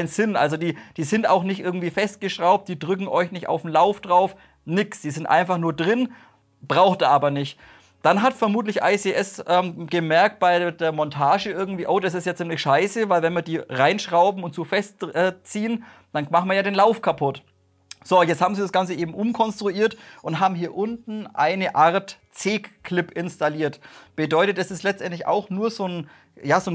Sinn. Also die sind auch nicht irgendwie festgeschraubt, die drücken euch nicht auf den Lauf drauf, nix. Die sind einfach nur drin, braucht ihr aber nicht. Dann hat vermutlich ICS gemerkt bei der Montage irgendwie, oh, das ist ja ziemlich scheiße, weil wenn wir die reinschrauben und zu fest ziehen, dann machen wir ja den Lauf kaputt. So, jetzt haben sie das Ganze eben umkonstruiert und haben hier unten eine Art C-Clip installiert. Bedeutet, das ist letztendlich auch nur so ein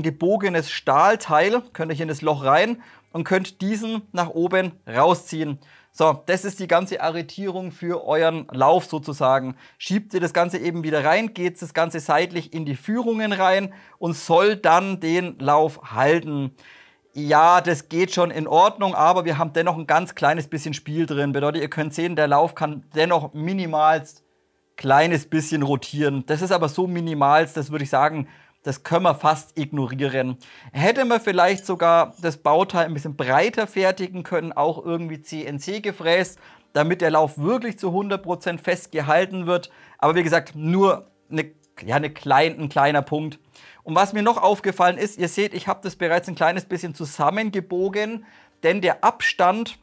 gebogenes Stahlteil. Könnt ihr hier in das Loch rein und könnt diesen nach oben rausziehen. So, das ist die ganze Arretierung für euren Lauf sozusagen. Schiebt ihr das Ganze eben wieder rein, geht das Ganze seitlich in die Führungen rein und soll dann den Lauf halten. Ja, das geht schon in Ordnung, aber wir haben dennoch ein ganz kleines bisschen Spiel drin. Bedeutet, ihr könnt sehen, der Lauf kann dennoch minimalst kleines bisschen rotieren. Das ist aber so minimalst, das würde ich sagen, das können wir fast ignorieren. Hätte man vielleicht sogar das Bauteil ein bisschen breiter fertigen können, auch irgendwie CNC gefräst, damit der Lauf wirklich zu 100% fest gehalten wird. Aber wie gesagt, nur ein kleiner Punkt. Und was mir noch aufgefallen ist, ihr seht, ich habe das bereits ein kleines bisschen zusammengebogen, denn der Abstand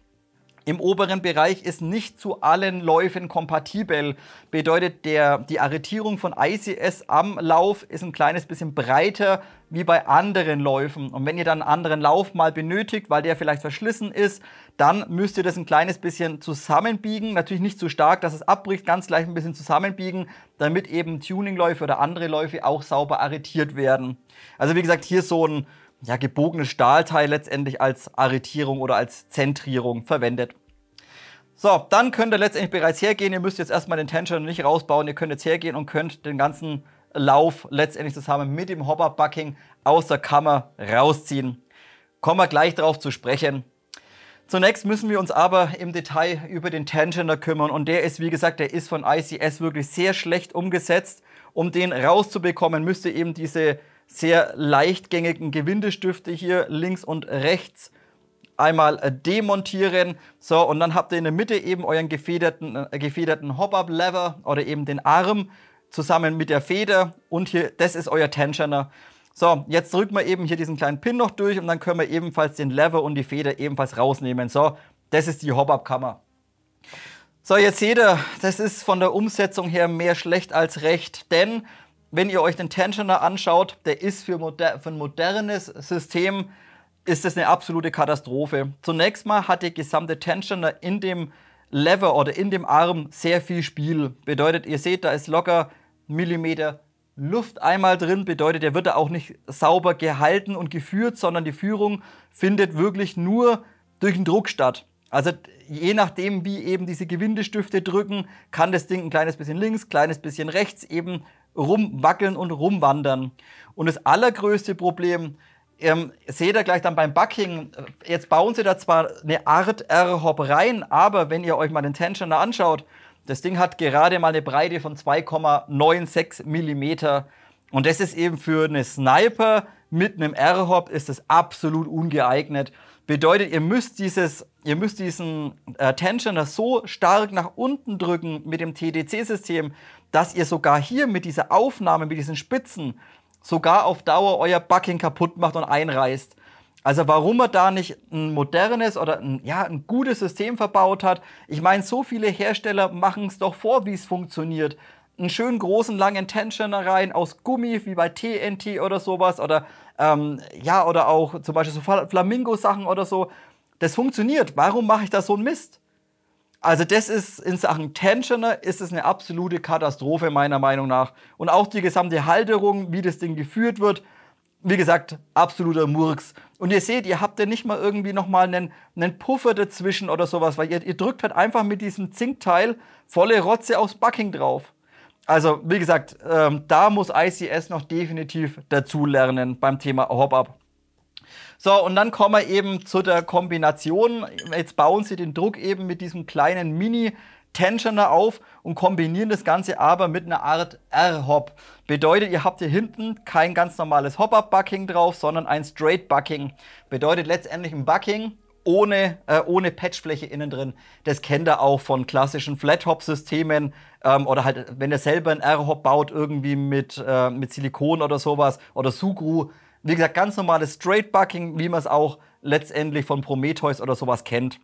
im oberen Bereich ist nicht zu allen Läufen kompatibel. Bedeutet, die Arretierung von ICS am Lauf ist ein kleines bisschen breiter wie bei anderen Läufen. Und wenn ihr dann einen anderen Lauf mal benötigt, weil der vielleicht verschlissen ist, dann müsst ihr das ein kleines bisschen zusammenbiegen. Natürlich nicht zu stark, dass es abbricht, ganz leicht ein bisschen zusammenbiegen, damit eben Tuningläufe oder andere Läufe auch sauber arretiert werden. Also wie gesagt, hier so ein gebogenes Stahlteil letztendlich als Arretierung oder als Zentrierung verwendet. So, dann könnt ihr letztendlich bereits hergehen. Ihr müsst jetzt erstmal den Tensioner nicht rausbauen. Ihr könnt jetzt hergehen und könnt den ganzen Lauf letztendlich zusammen mit dem Hop-Up-Bucking aus der Kammer rausziehen. Kommen wir gleich darauf zu sprechen. Zunächst müssen wir uns aber im Detail über den Tensioner kümmern. Und der ist, wie gesagt, der ist von ICS wirklich sehr schlecht umgesetzt. Um den rauszubekommen, müsst ihr eben diese sehr leichtgängigen Gewindestifte hier links und rechts einmal demontieren. So, und dann habt ihr in der Mitte eben euren gefederten Hop-Up-Lever oder eben den Arm zusammen mit der Feder. Und hier, das ist euer Tensioner. So, jetzt drücken wir eben hier diesen kleinen Pin noch durch und dann können wir ebenfalls den Lever und die Feder ebenfalls rausnehmen. So, das ist die Hop-Up-Kammer. So, jetzt seht ihr, das ist von der Umsetzung her mehr schlecht als recht, denn wenn ihr euch den Tensioner anschaut, der ist für ein modernes System, ist das eine absolute Katastrophe. Zunächst mal hat der gesamte Tensioner in dem Lever oder in dem Arm sehr viel Spiel. Bedeutet, ihr seht, da ist locker Millimeter Luft einmal drin, bedeutet, der wird da auch nicht sauber gehalten und geführt, sondern die Führung findet wirklich nur durch den Druck statt. Also je nachdem, wie eben diese Gewindestifte drücken, kann das Ding ein kleines bisschen links, kleines bisschen rechts eben rumwackeln und rumwandern. Und das allergrößte Problem, seht ihr gleich dann beim Bucking, jetzt bauen sie da zwar eine Art R-Hop rein, aber wenn ihr euch mal den Tensioner anschaut, das Ding hat gerade mal eine Breite von 2,96 mm. Und das ist eben für eine Sniper mit einem R-Hop ist das absolut ungeeignet. Bedeutet, ihr müsst diesen Tensioner so stark nach unten drücken mit dem TDC-System, dass ihr sogar hier mit dieser Aufnahme, mit diesen Spitzen, sogar auf Dauer euer Bucking kaputt macht und einreißt. Also warum man da nicht ein modernes oder ein gutes System verbaut hat. Ich meine, so viele Hersteller machen es doch vor, wie es funktioniert. Einen schönen großen, langen Tensioner rein aus Gummi, wie bei TNT oder sowas. Oder oder auch zum Beispiel so Flamingo-Sachen oder so. Das funktioniert. Warum mache ich da so einen Mist? Also das ist in Sachen Tensioner ist es eine absolute Katastrophe meiner Meinung nach. Und auch die gesamte Halterung, wie das Ding geführt wird, wie gesagt, absoluter Murks. Und ihr seht, ihr habt ja nicht mal irgendwie nochmal einen Puffer dazwischen oder sowas, weil ihr drückt halt einfach mit diesem Zinkteil volle Rotze aufs Bucking drauf. Also, wie gesagt, da muss ICS noch definitiv dazulernen beim Thema Hop-Up. So, und dann kommen wir eben zu der Kombination. Jetzt bauen sie den Druck eben mit diesem kleinen Mini-Tensioner auf und kombinieren das Ganze aber mit einer Art R-Hop. Bedeutet, ihr habt hier hinten kein ganz normales Hop-Up-Bucking drauf, sondern ein Straight-Bucking. Bedeutet letztendlich ein Bucking ohne Patchfläche innen drin. Das kennt ihr auch von klassischen Flat-Hop-Systemen oder halt, wenn ihr selber ein R-Hop baut, irgendwie mit Silikon oder sowas oder Sugru. Wie gesagt, ganz normales Straight-Bucking, wie man es auch letztendlich von Prometheus oder sowas kennt.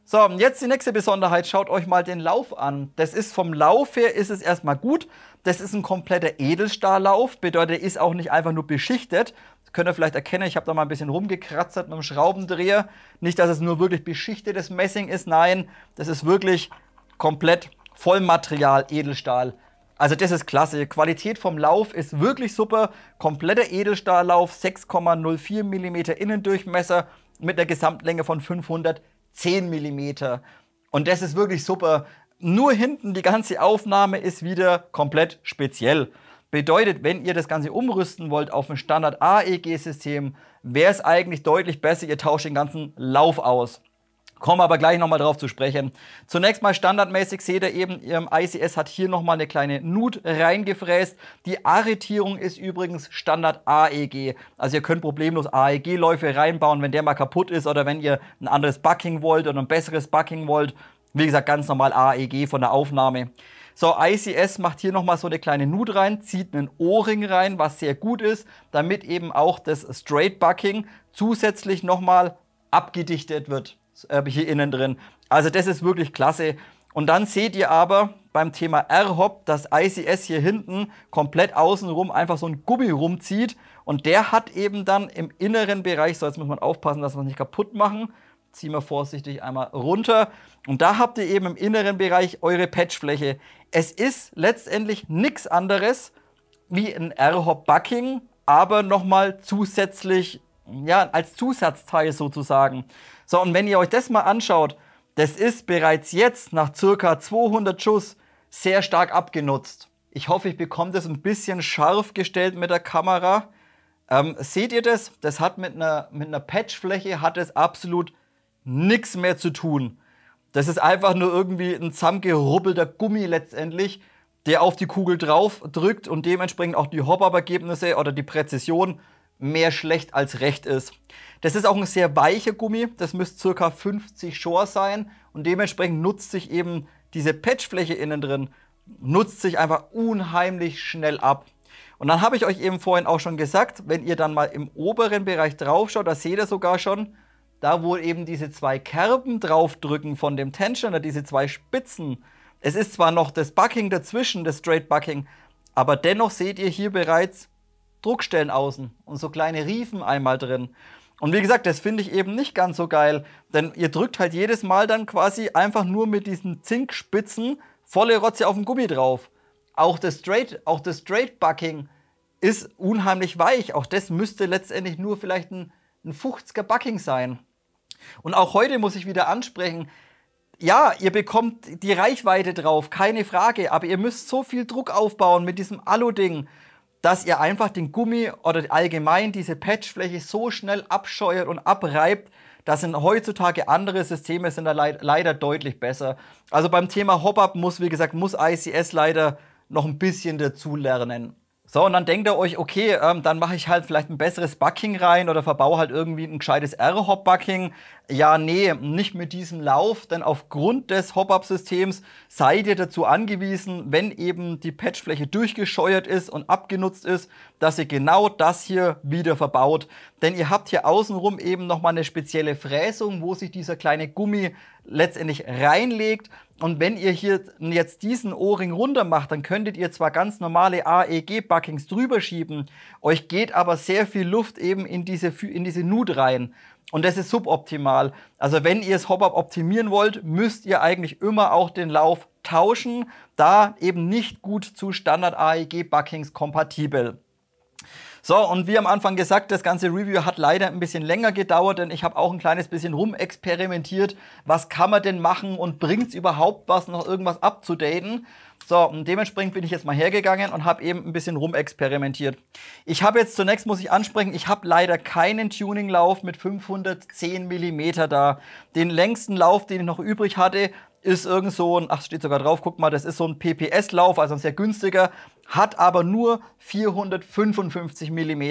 So, und jetzt die nächste Besonderheit. Schaut euch mal den Lauf an. Das ist vom Lauf her ist es erstmal gut. Das ist ein kompletter Edelstahllauf. Bedeutet, er ist auch nicht einfach nur beschichtet. Das könnt ihr vielleicht erkennen. Ich habe da mal ein bisschen rumgekratzt mit einem Schraubendreher. Nicht, dass es nur wirklich beschichtetes Messing ist. Nein, das ist wirklich komplett Vollmaterial Edelstahl. Also das ist klasse. Qualität vom Lauf ist wirklich super. Kompletter Edelstahllauf, 6,04 mm Innendurchmesser mit einer Gesamtlänge von 510 mm. Und das ist wirklich super. Nur hinten die ganze Aufnahme ist wieder komplett speziell. Bedeutet, wenn ihr das Ganze umrüsten wollt auf ein Standard AEG-System, wäre es eigentlich deutlich besser, ihr tauscht den ganzen Lauf aus. Kommen wir aber gleich nochmal drauf zu sprechen. Zunächst mal standardmäßig seht ihr eben, ICS hat hier nochmal eine kleine Nut reingefräst. Die Arretierung ist übrigens Standard AEG. Also ihr könnt problemlos AEG-Läufe reinbauen, wenn der mal kaputt ist oder wenn ihr ein anderes Bucking wollt oder ein besseres Bucking wollt. Wie gesagt, ganz normal AEG von der Aufnahme. So, ICS macht hier nochmal so eine kleine Nut rein, zieht einen O-Ring rein, was sehr gut ist, damit eben auch das Straight Bucking zusätzlich nochmal abgedichtet wird. Hier innen drin. Also das ist wirklich klasse. Und dann seht ihr aber beim Thema R-Hop, dass ICS hier hinten komplett außenrum einfach so ein Gummi rumzieht. Und der hat eben dann im inneren Bereich, so jetzt muss man aufpassen, dass wir es nicht kaputt machen. Ziehen wir vorsichtig einmal runter. Und da habt ihr eben im inneren Bereich eure Patchfläche. Es ist letztendlich nichts anderes wie ein R-Hop-Bucking, aber nochmal zusätzlich, ja, als Zusatzteil sozusagen. So, und wenn ihr euch das mal anschaut, das ist bereits jetzt nach circa 200 Schuss sehr stark abgenutzt. Ich hoffe, ich bekomme das ein bisschen scharf gestellt mit der Kamera. Seht ihr das? Das hat mit einer Patchfläche hat es absolut nichts mehr zu tun. Das ist einfach nur irgendwie ein zusammengerubbelter Gummi letztendlich, der auf die Kugel drauf drückt und dementsprechend auch die Hop-Up-Ergebnisse oder die Präzision mehr schlecht als recht ist. Das ist auch ein sehr weicher Gummi, das müsste ca. 50 Shore sein und dementsprechend nutzt sich eben diese Patchfläche innen drin, nutzt sich einfach unheimlich schnell ab. Und dann habe ich euch eben vorhin auch schon gesagt, wenn ihr dann mal im oberen Bereich drauf schaut, da seht ihr sogar schon, da wo eben diese zwei Kerben draufdrücken von dem Tensioner, diese zwei Spitzen. Es ist zwar noch das Bucking dazwischen, das Straight Bucking, aber dennoch seht ihr hier bereits Druckstellen außen und so kleine Riefen einmal drin. Und wie gesagt, das finde ich eben nicht ganz so geil, denn ihr drückt halt jedes Mal dann quasi einfach nur mit diesen Zinkspitzen volle Rotze auf dem Gummi drauf. Auch das Straight Bucking ist unheimlich weich. Auch das müsste letztendlich nur vielleicht ein 50er Bucking sein. Und auch heute muss ich wieder ansprechen, ja, ihr bekommt die Reichweite drauf, keine Frage, aber ihr müsst so viel Druck aufbauen mit diesem Alu-Ding, dass ihr einfach den Gummi oder allgemein diese Patchfläche so schnell abscheuert und abreibt. Das sind heutzutage andere Systeme, sind da leider deutlich besser. Also beim Thema Hop-Up muss ICS leider noch ein bisschen dazulernen. So, und dann denkt ihr euch, okay, dann mache ich halt vielleicht ein besseres Bucking rein oder verbaue halt irgendwie ein gescheites R-Hop-Bucking. Ja, nee, nicht mit diesem Lauf, denn aufgrund des Hop-Up-Systems seid ihr dazu angewiesen, wenn eben die Patchfläche durchgescheuert ist und abgenutzt ist, dass ihr genau das hier wieder verbaut. Denn ihr habt hier außenrum eben nochmal eine spezielle Fräsung, wo sich dieser kleine Gummi letztendlich reinlegt. Und wenn ihr hier jetzt diesen O-Ring runter macht, dann könntet ihr zwar ganz normale AEG-Buckings drüber schieben, euch geht aber sehr viel Luft eben in diese Nut rein. Und das ist suboptimal. Also wenn ihr das Hop-Up optimieren wollt, müsst ihr eigentlich immer auch den Lauf tauschen, da eben nicht gut zu Standard-AEG-Buckings kompatibel. So, und wie am Anfang gesagt, das ganze Review hat leider ein bisschen länger gedauert, denn ich habe auch ein kleines bisschen rumexperimentiert. Was kann man denn machen und bringt es überhaupt was, noch irgendwas abzudaten? So, und dementsprechend bin ich jetzt mal hergegangen und habe eben ein bisschen rumexperimentiert. Ich habe jetzt zunächst, muss ich ansprechen, ich habe leider keinen Tuninglauf mit 510 mm da. Den längsten Lauf, den ich noch übrig hatte, ist irgend so ein, ach, steht sogar drauf, guck mal, das ist so ein PPS-Lauf, also ein sehr günstiger, hat aber nur 455 mm.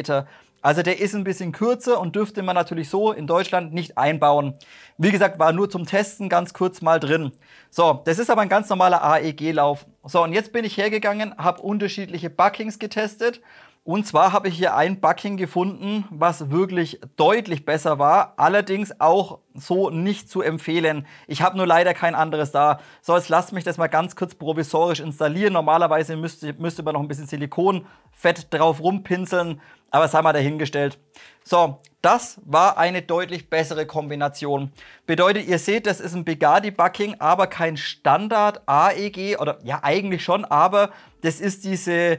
Also der ist ein bisschen kürzer und dürfte man natürlich so in Deutschland nicht einbauen. Wie gesagt, war nur zum Testen ganz kurz mal drin. So, das ist aber ein ganz normaler AEG-Lauf. So, und jetzt bin ich hergegangen, habe unterschiedliche Buckings getestet. Und zwar habe ich hier ein Bucking gefunden, was wirklich deutlich besser war, allerdings auch so nicht zu empfehlen. Ich habe nur leider kein anderes da. So, jetzt lasst mich das mal ganz kurz provisorisch installieren. Normalerweise müsste man noch ein bisschen Silikonfett drauf rumpinseln, aber sei mal dahingestellt. So, das war eine deutlich bessere Kombination. Bedeutet, ihr seht, das ist ein Bugatti Bucking, aber kein Standard AEG, oder ja eigentlich schon, aber das ist diese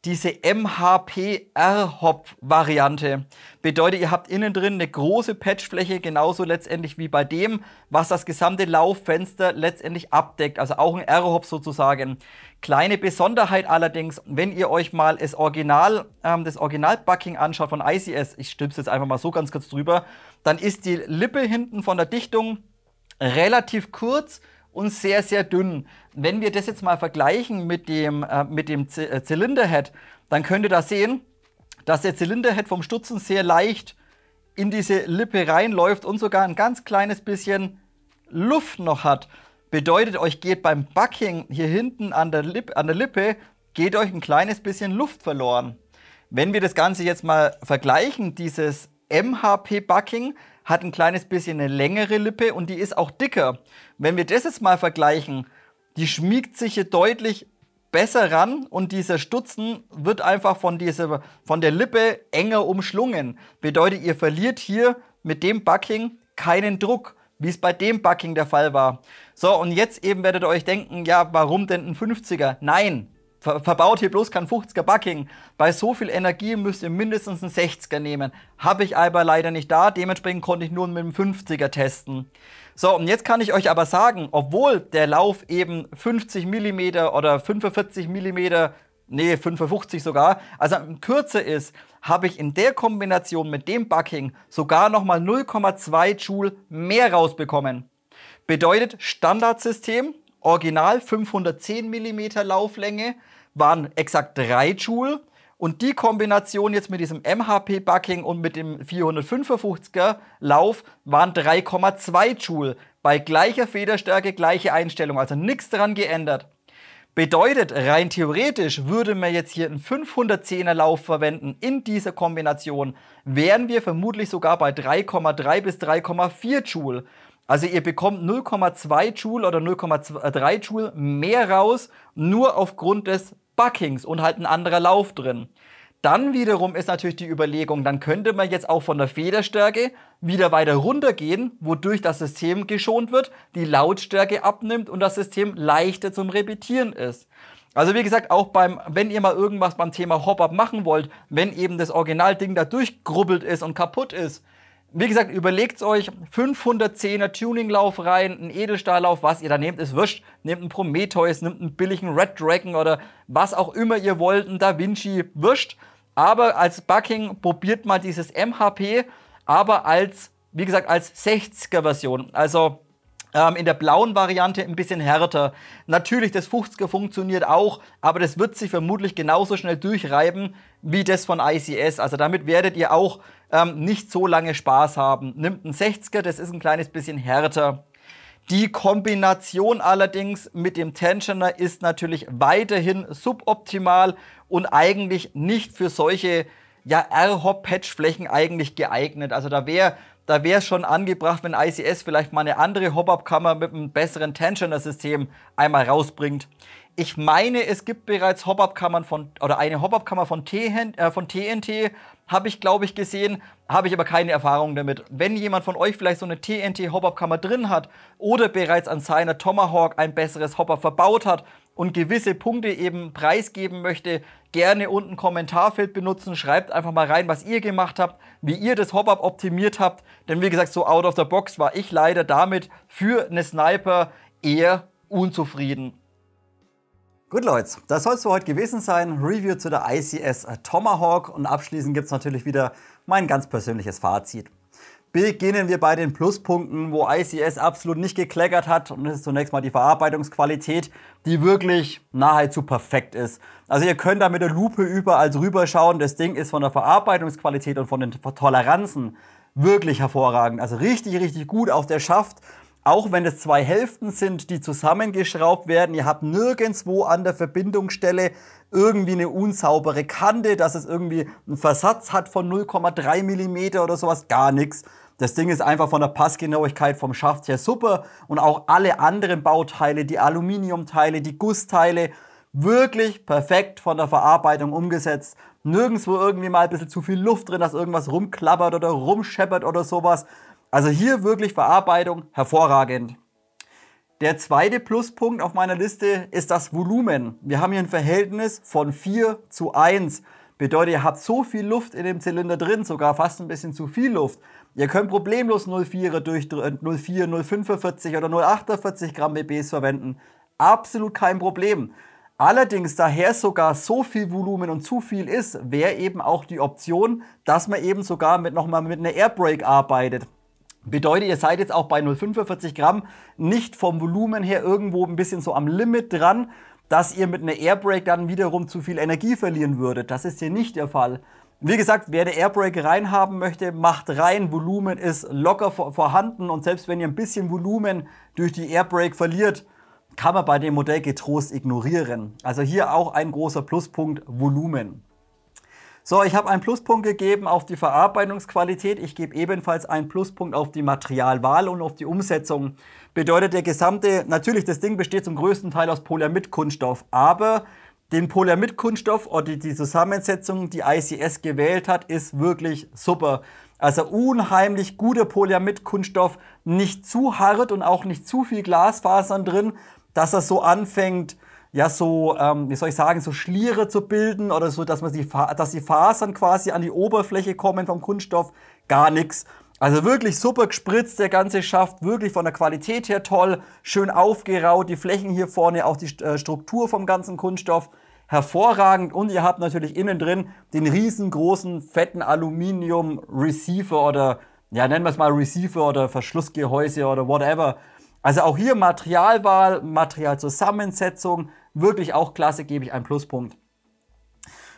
MHP-R-Hop-Variante. Bedeutet, ihr habt innen drin eine große Patchfläche, genauso letztendlich wie bei dem, was das gesamte Lauffenster letztendlich abdeckt. Also auch ein R-Hop sozusagen. Kleine Besonderheit allerdings, wenn ihr euch mal das Original-Bucking anschaut von ICS, ich stülp's jetzt einfach mal so ganz kurz drüber, dann ist die Lippe hinten von der Dichtung relativ kurz und sehr, sehr dünn. Wenn wir das jetzt mal vergleichen mit dem Zylinderhead, dann könnt ihr da sehen, dass der Zylinderhead vom Stutzen sehr leicht in diese Lippe reinläuft und sogar ein ganz kleines bisschen Luft noch hat. Bedeutet, euch geht beim Bucking hier hinten an der Lippe, geht euch ein kleines bisschen Luft verloren. Wenn wir das Ganze jetzt mal vergleichen, dieses MHP-Bucking hat ein kleines bisschen eine längere Lippe und die ist auch dicker. Wenn wir das jetzt mal vergleichen, die schmiegt sich hier deutlich besser ran und dieser Stutzen wird einfach von der Lippe enger umschlungen. Bedeutet, ihr verliert hier mit dem Bucking keinen Druck, wie es bei dem Bucking der Fall war. So, und jetzt eben werdet ihr euch denken, ja, warum denn ein 50er? Nein, verbaut hier bloß kein 50er Bucking. Bei so viel Energie müsst ihr mindestens einen 60er nehmen. Habe ich aber leider nicht da, dementsprechend konnte ich nur mit dem 50er testen. So, und jetzt kann ich euch aber sagen, obwohl der Lauf eben 50 mm oder 45 mm, nee, 55 sogar, also kürzer ist, habe ich in der Kombination mit dem Bucking sogar nochmal 0,2 Joule mehr rausbekommen. Bedeutet, Standardsystem, original 510 mm Lauflänge, waren exakt 3 Joule. Und die Kombination jetzt mit diesem MHP-Bucking und mit dem 455er Lauf waren 3,2 Joule. Bei gleicher Federstärke, gleiche Einstellung, also nichts daran geändert. Bedeutet, rein theoretisch würde man jetzt hier einen 510er Lauf verwenden in dieser Kombination, wären wir vermutlich sogar bei 3,3 bis 3,4 Joule. Also ihr bekommt 0,2 Joule oder 0,3 Joule mehr raus, nur aufgrund des Buckings und halt ein anderer Lauf drin. Dann wiederum ist natürlich die Überlegung, dann könnte man jetzt auch von der Federstärke wieder weiter runtergehen, wodurch das System geschont wird, die Lautstärke abnimmt und das System leichter zum Repetieren ist. Also wie gesagt, auch wenn ihr mal irgendwas beim Thema Hop-Up machen wollt, wenn eben das Originalding da durchgrubbelt ist und kaputt ist, wie gesagt, überlegt euch, 510er Tuninglauf rein, einen Edelstahllauf, was ihr da nehmt, ist wurscht. Nehmt einen Prometheus, nehmt einen billigen Red Dragon oder was auch immer ihr wollt, einen Da Vinci, wurscht. Aber als Bucking probiert mal dieses MHP, aber als, wie gesagt, als 60er Version. Also in der blauen Variante ein bisschen härter. Natürlich, das 50er funktioniert auch, aber das wird sich vermutlich genauso schnell durchreiben wie das von ICS. Also damit werdet ihr auch nicht so lange Spaß haben. Nimmt einen 60er, das ist ein kleines bisschen härter. Die Kombination allerdings mit dem Tensioner ist natürlich weiterhin suboptimal und eigentlich nicht für solche R-Hop-Patch-Flächen eigentlich geeignet. Also da wäre es schon angebracht, wenn ICS vielleicht mal eine andere Hop-Up-Kammer mit einem besseren Tensioner-System einmal rausbringt. Ich meine, es gibt bereits Hop-Up-Kammern eine Hop-Up-Kammer von TNT, habe ich, glaube ich, gesehen, habe ich aber keine Erfahrung damit. Wenn jemand von euch vielleicht so eine TNT-Hop-Up-Kammer drin hat oder bereits an seiner Tomahawk ein besseres Hop-Up verbaut hat und gewisse Punkte eben preisgeben möchte, gerne unten Kommentarfeld benutzen, schreibt einfach mal rein, was ihr gemacht habt, wie ihr das Hop-Up optimiert habt, denn wie gesagt, so out of the box war ich leider damit für eine Sniper eher unzufrieden. Gut Leute, das soll es für heute gewesen sein. Review zu der ICS Tomahawk und abschließend gibt es natürlich wieder mein ganz persönliches Fazit. Beginnen wir bei den Pluspunkten, wo ICS absolut nicht gekleckert hat, und das ist zunächst mal die Verarbeitungsqualität, die wirklich nahezu perfekt ist. Also ihr könnt da mit der Lupe überall drüber schauen, das Ding ist von der Verarbeitungsqualität und von den Toleranzen wirklich hervorragend. Also richtig, richtig gut auf der Schaft. Auch wenn es zwei Hälften sind, die zusammengeschraubt werden, ihr habt nirgendwo an der Verbindungsstelle irgendwie eine unsaubere Kante, dass es irgendwie einen Versatz hat von 0,3 mm oder sowas, gar nichts. Das Ding ist einfach von der Passgenauigkeit vom Schaft her super und auch alle anderen Bauteile, die Aluminiumteile, die Gussteile, wirklich perfekt von der Verarbeitung umgesetzt. Nirgendwo irgendwie mal ein bisschen zu viel Luft drin, dass irgendwas rumklappert oder rumscheppert oder sowas. Also hier wirklich Verarbeitung hervorragend. Der zweite Pluspunkt auf meiner Liste ist das Volumen. Wir haben hier ein Verhältnis von 4:1. Bedeutet, ihr habt so viel Luft in dem Zylinder drin, sogar fast ein bisschen zu viel Luft. Ihr könnt problemlos 0,4 durch 0,4, 0,45 oder 0,48 Gramm BBs verwenden. Absolut kein Problem. Allerdings, daher sogar so viel Volumen und zu viel ist, wäre eben auch die Option, dass man eben sogar nochmal mit einer Airbrake arbeitet. Bedeutet, ihr seid jetzt auch bei 0,45 Gramm nicht vom Volumen her irgendwo ein bisschen so am Limit dran, dass ihr mit einer Airbrake dann wiederum zu viel Energie verlieren würdet. Das ist hier nicht der Fall. Wie gesagt, wer eine Airbrake reinhaben möchte, macht rein. Volumen ist locker vorhanden und selbst wenn ihr ein bisschen Volumen durch die Airbrake verliert, kann man bei dem Modell getrost ignorieren. Also hier auch ein großer Pluspunkt, Volumen. So, ich habe einen Pluspunkt gegeben auf die Verarbeitungsqualität. Ich gebe ebenfalls einen Pluspunkt auf die Materialwahl und auf die Umsetzung. Bedeutet der gesamte, natürlich das Ding besteht zum größten Teil aus Polyamid-Kunststoff, aber den Polyamid-Kunststoff oder die Zusammensetzung, die ICS gewählt hat, ist wirklich super. Also unheimlich guter Polyamid-Kunststoff, nicht zu hart und auch nicht zu viel Glasfasern drin, dass er so anfängt, ja, so, wie soll ich sagen, so Schliere zu bilden oder so, dass die Fasern quasi an die Oberfläche kommen vom Kunststoff. Gar nichts. Also wirklich super gespritzt, der ganze Schaft, wirklich von der Qualität her toll, schön aufgeraut, die Flächen hier vorne, auch die Struktur vom ganzen Kunststoff, hervorragend. Und ihr habt natürlich innen drin den riesengroßen, fetten Aluminium-Receiver oder, ja, nennen wir es mal Receiver oder Verschlussgehäuse oder whatever. Also auch hier Materialwahl, Materialzusammensetzung, wirklich auch klasse, gebe ich einen Pluspunkt.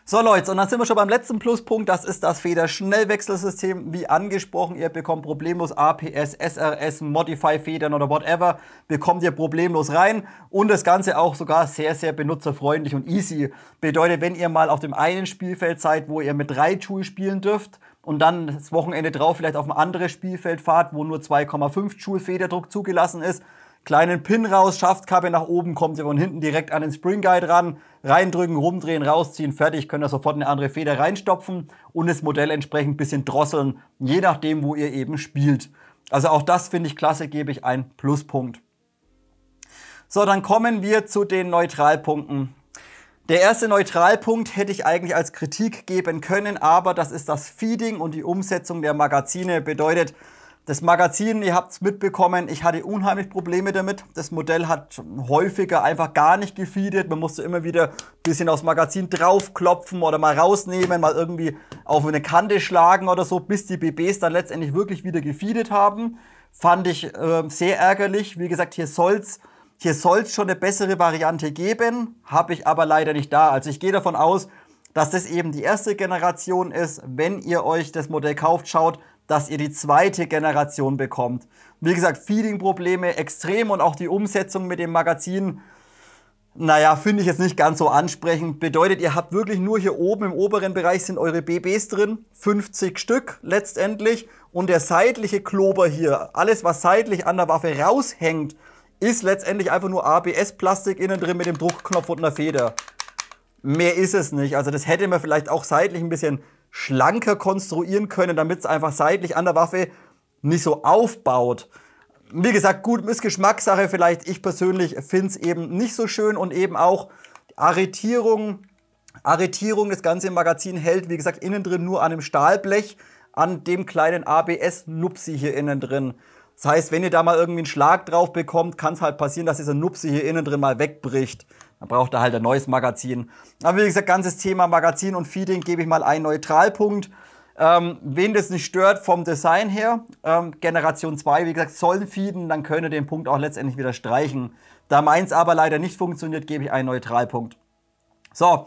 So Leute, und dann sind wir schon beim letzten Pluspunkt, das ist das Federschnellwechselsystem, wie angesprochen, ihr bekommt problemlos APS, SRS, Modify-Federn oder whatever, bekommt ihr problemlos rein und das Ganze auch sogar sehr, sehr benutzerfreundlich und easy. Bedeutet, wenn ihr mal auf dem einen Spielfeld seid, wo ihr mit 3 Joule spielen dürft und dann das Wochenende drauf vielleicht auf ein anderes Spielfeld fahrt, wo nur 2,5 Joule Federdruck zugelassen ist, kleinen Pin raus, Schaftkappe nach oben, kommt ihr von hinten direkt an den Spring Guide ran, reindrücken, rumdrehen, rausziehen, fertig, könnt ihr sofort eine andere Feder reinstopfen und das Modell entsprechend ein bisschen drosseln, je nachdem, wo ihr eben spielt. Also auch das finde ich klasse, gebe ich einen Pluspunkt. So, dann kommen wir zu den Neutralpunkten. Der erste Neutralpunkt hätte ich eigentlich als Kritik geben können, aber das ist das Feeding und die Umsetzung der Magazine. Bedeutet, das Magazin, ihr habt es mitbekommen, ich hatte unheimlich Probleme damit. Das Modell hat häufiger einfach gar nicht gefeedet. Man musste immer wieder ein bisschen aufs Magazin draufklopfen oder mal rausnehmen, mal irgendwie auf eine Kante schlagen oder so, bis die BBs dann letztendlich wirklich wieder gefeedet haben. Fand ich sehr ärgerlich. Wie gesagt, hier soll's schon eine bessere Variante geben, habe ich aber leider nicht da. Also ich gehe davon aus, dass das eben die erste Generation ist. Wenn ihr euch das Modell kauft, schaut, dass ihr die zweite Generation bekommt. Wie gesagt, Feeding-Probleme extrem und auch die Umsetzung mit dem Magazin, naja, finde ich jetzt nicht ganz so ansprechend. Bedeutet, ihr habt wirklich nur hier oben im oberen Bereich sind eure BBs drin, 50 Stück letztendlich. Und der seitliche Klober hier, alles was seitlich an der Waffe raushängt, ist letztendlich einfach nur ABS-Plastik innen drin mit dem Druckknopf und einer Feder. Mehr ist es nicht. Also das hätte man vielleicht auch seitlich ein bisschen schlanker konstruieren können, damit es einfach seitlich an der Waffe nicht so aufbaut. Wie gesagt, gut, ist Geschmackssache vielleicht. Ich persönlich finde es eben nicht so schön und eben auch Arretierung, das ganze Magazin hält, wie gesagt, innen drin nur an dem Stahlblech, an dem kleinen ABS-Nupsi hier innen drin. Das heißt, wenn ihr da mal irgendwie einen Schlag drauf bekommt, kann es halt passieren, dass dieser Nupsi hier innen drin mal wegbricht. Dann braucht er halt ein neues Magazin. Aber wie gesagt, ganzes Thema Magazin und Feeding gebe ich mal einen Neutralpunkt. Wen das nicht stört vom Design her, Generation 2, wie gesagt, sollen feeden, dann könnt ihr den Punkt auch letztendlich wieder streichen. Da meins aber leider nicht funktioniert, gebe ich einen Neutralpunkt. So,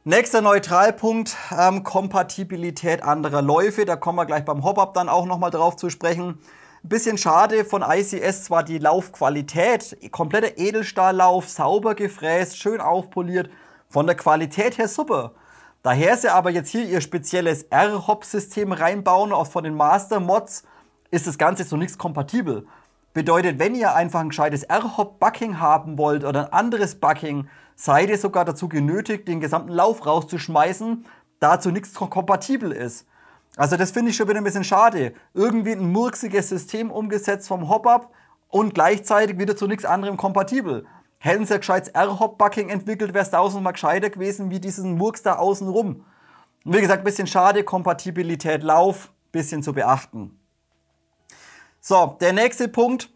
nächster Neutralpunkt, Kompatibilität anderer Läufe. Da kommen wir gleich beim Hop-Up dann auch nochmal drauf zu sprechen. Bisschen schade von ICS, zwar die Laufqualität, kompletter Edelstahllauf, sauber gefräst, schön aufpoliert, von der Qualität her super. Daher sie aber jetzt hier ihr spezielles R-Hop-System reinbauen, auch von den Master-Mods, ist das Ganze so nichts kompatibel. Bedeutet, wenn ihr einfach ein gescheites R-Hop-Bucking haben wollt oder ein anderes Bucking, seid ihr sogar dazu genötigt, den gesamten Lauf rauszuschmeißen, da zu nichts kompatibel ist. Also das finde ich schon wieder ein bisschen schade. Irgendwie ein murksiges System umgesetzt vom Hop-Up und gleichzeitig wieder zu nichts anderem kompatibel. Hätten sie ein gescheites R-Hop-Bucking entwickelt, wäre es tausendmal gescheiter gewesen wie diesen Murks da außen rum. Und wie gesagt, ein bisschen schade, Kompatibilität Lauf, bisschen zu beachten. So, der nächste Punkt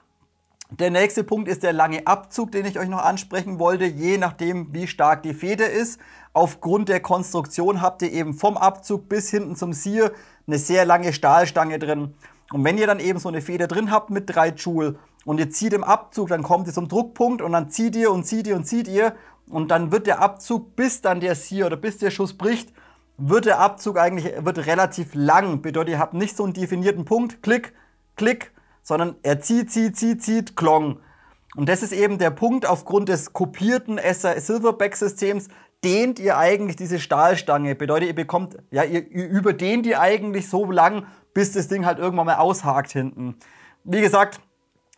ist der lange Abzug, den ich euch noch ansprechen wollte, je nachdem wie stark die Feder ist. Aufgrund der Konstruktion habt ihr eben vom Abzug bis hinten zum Sear eine sehr lange Stahlstange drin. Und wenn ihr dann eben so eine Feder drin habt mit 3 Joule und ihr zieht im Abzug, dann kommt ihr zum Druckpunkt und dann zieht ihr und zieht ihr und zieht ihr und dann wird der Abzug, bis dann der Sear oder bis der Schuss bricht, wird der Abzug eigentlich relativ lang. Bedeutet, ihr habt nicht so einen definierten Punkt, Klick, Klick, sondern er zieht, klong. Und das ist eben der Punkt, aufgrund des kopierten Silverback-Systems dehnt ihr eigentlich diese Stahlstange. Bedeutet, ihr bekommt, ja, ihr überdehnt die eigentlich so lang, bis das Ding halt irgendwann mal aushakt hinten. Wie gesagt,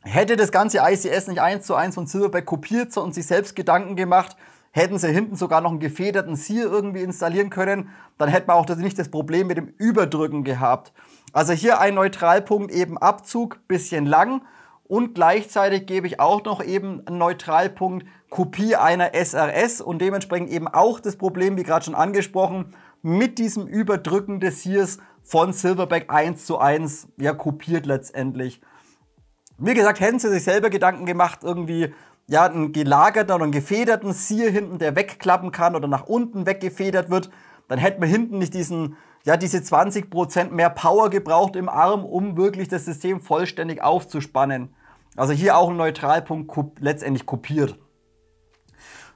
hätte das ganze ICS nicht 1:1 von Silverback kopiert und sich selbst Gedanken gemacht, hätten sie hinten sogar noch einen gefederten Sear irgendwie installieren können, dann hätte man auch nicht das Problem mit dem Überdrücken gehabt. Also hier ein Neutralpunkt, eben Abzug, bisschen lang. Und gleichzeitig gebe ich auch noch eben einen Neutralpunkt, Kopie einer SRS und dementsprechend eben auch das Problem, wie gerade schon angesprochen, mit diesem Überdrücken des Sears von Silverback 1:1 ja, kopiert letztendlich. Wie gesagt, hätten sie sich selber Gedanken gemacht, irgendwie ja, einen gelagerten oder einen gefederten Sear hinten, der wegklappen kann oder nach unten weggefedert wird, dann hätten wir hinten nicht diese 20% mehr Power gebraucht im Arm, um wirklich das System vollständig aufzuspannen. Also hier auch ein Neutralpunkt letztendlich kopiert.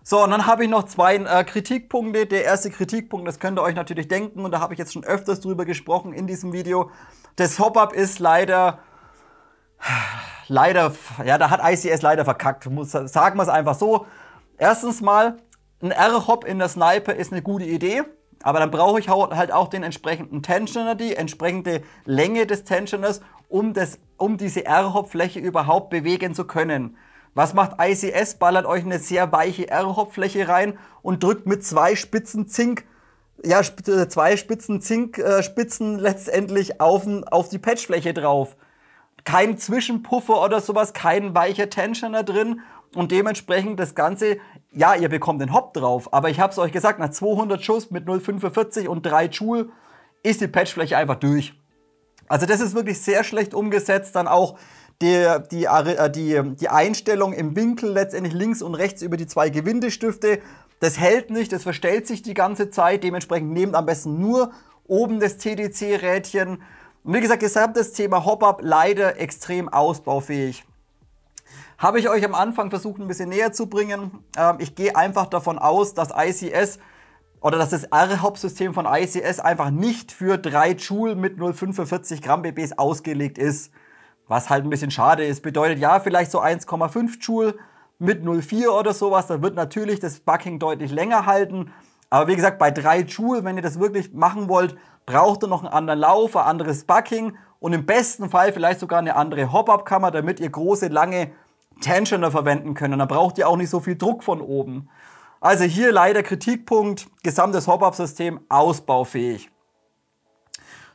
So, und dann habe ich noch zwei Kritikpunkte. Der erste Kritikpunkt, das könnt ihr euch natürlich denken, und da habe ich jetzt schon öfters drüber gesprochen in diesem Video. Das Hop-Up ist leider, ja, da hat ICS leider verkackt. Sagen wir es einfach so. Erstens mal, ein R-Hop in der Sniper ist eine gute Idee, aber dann brauche ich halt auch den entsprechenden Tensioner, die entsprechende Länge des Tensioners, um diese R-Hop-Fläche überhaupt bewegen zu können. Was macht ICS? Ballert euch eine sehr weiche R-Hop-Fläche rein und drückt mit zwei spitzen Zinkspitzen letztendlich auf die Patchfläche drauf. Kein Zwischenpuffer oder sowas, kein weicher Tensioner drin und dementsprechend das Ganze, ja, ihr bekommt den Hop drauf, aber ich habe es euch gesagt, nach 200 Schuss mit 0,45 und 3 Joule ist die Patchfläche einfach durch. Also das ist wirklich sehr schlecht umgesetzt, dann auch die Einstellung im Winkel letztendlich links und rechts über die zwei Gewindestifte, das hält nicht, das verstellt sich die ganze Zeit, dementsprechend nehmt am besten nur oben das TDC-Rädchen. Und wie gesagt, gesamtes Thema Hop-Up leider extrem ausbaufähig. Habe ich euch am Anfang versucht ein bisschen näher zu bringen. Ich gehe einfach davon aus, dass ICS oder dass das R-Hop-System von ICS einfach nicht für 3 Joule mit 0,45 Gramm BBs ausgelegt ist. Was halt ein bisschen schade ist. Bedeutet ja vielleicht so 1,5 Joule mit 0,4 oder sowas. Da wird natürlich das Bucking deutlich länger halten. Aber wie gesagt, bei 3 Joule, wenn ihr das wirklich machen wollt, braucht ihr noch einen anderen Lauf, ein anderes Bucking und im besten Fall vielleicht sogar eine andere Hop-Up-Kammer, damit ihr große, lange Tensioner verwenden könnt. Und dann braucht ihr auch nicht so viel Druck von oben. Also hier leider Kritikpunkt, gesamtes Hop-Up-System ausbaufähig.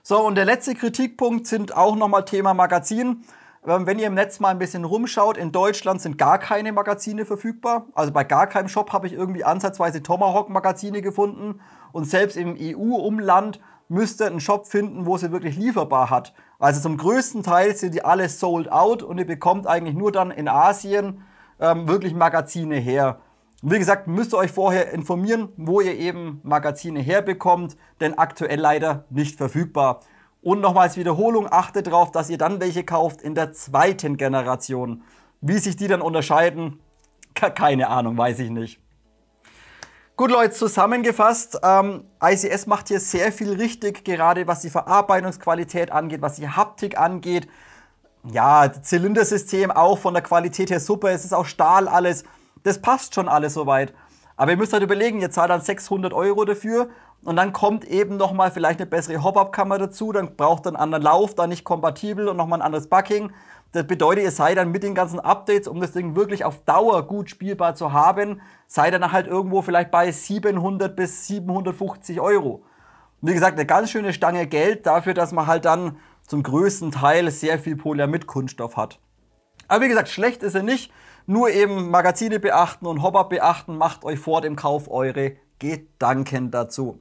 So, und der letzte Kritikpunkt sind auch nochmal Thema Magazin. Wenn ihr im Netz mal ein bisschen rumschaut, in Deutschland sind gar keine Magazine verfügbar. Also bei gar keinem Shop habe ich irgendwie ansatzweise Tomahawk-Magazine gefunden. Und selbst im EU-Umland müsst ihr einen Shop finden, wo sie wirklich lieferbar hat. Also zum größten Teil sind die alle sold out und ihr bekommt eigentlich nur dann in Asien wirklich Magazine her. Und wie gesagt, müsst ihr euch vorher informieren, wo ihr eben Magazine herbekommt, denn aktuell leider nicht verfügbar. Und nochmals Wiederholung, achtet darauf, dass ihr dann welche kauft in der zweiten Generation. Wie sich die dann unterscheiden, keine Ahnung, weiß ich nicht. Gut Leute, zusammengefasst, ICS macht hier sehr viel richtig, gerade was die Verarbeitungsqualität angeht, was die Haptik angeht. Ja, das Zylindersystem auch von der Qualität her super, es ist auch Stahl alles, das passt schon alles soweit. Aber ihr müsst halt überlegen, ihr zahlt dann 600 € dafür und dann kommt eben nochmal vielleicht eine bessere Hop-Up-Kammer dazu, dann braucht ihr einen anderen Lauf, dann nicht kompatibel und nochmal ein anderes Bucking. Das bedeutet, ihr seid dann mit den ganzen Updates, um das Ding wirklich auf Dauer gut spielbar zu haben, seid ihr dann halt irgendwo vielleicht bei 700 bis 750 €. Wie gesagt, eine ganz schöne Stange Geld dafür, dass man halt dann zum größten Teil sehr viel Polyamid-Kunststoff hat. Aber wie gesagt, schlecht ist er nicht. Nur eben Magazine beachten und Hop-Up beachten. Macht euch vor dem Kauf eure Gedanken dazu.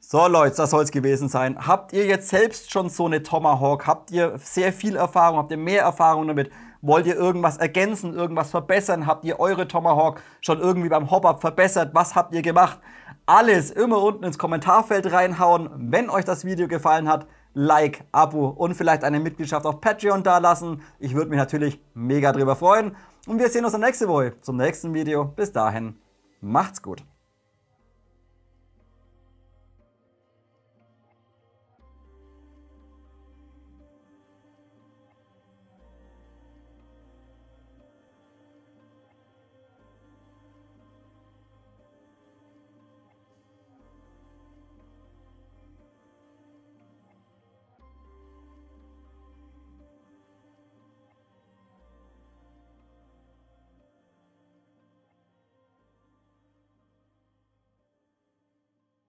So Leute, das soll es gewesen sein. Habt ihr jetzt selbst schon so eine Tomahawk? Habt ihr sehr viel Erfahrung? Habt ihr mehr Erfahrung damit? Wollt ihr irgendwas ergänzen, irgendwas verbessern? Habt ihr eure Tomahawk schon irgendwie beim Hop-Up verbessert? Was habt ihr gemacht? Alles immer unten ins Kommentarfeld reinhauen. Wenn euch das Video gefallen hat, Like, Abo und vielleicht eine Mitgliedschaft auf Patreon dalassen. Ich würde mich natürlich mega drüber freuen. Und wir sehen uns nächste Woche zum nächsten Video. Bis dahin, macht's gut.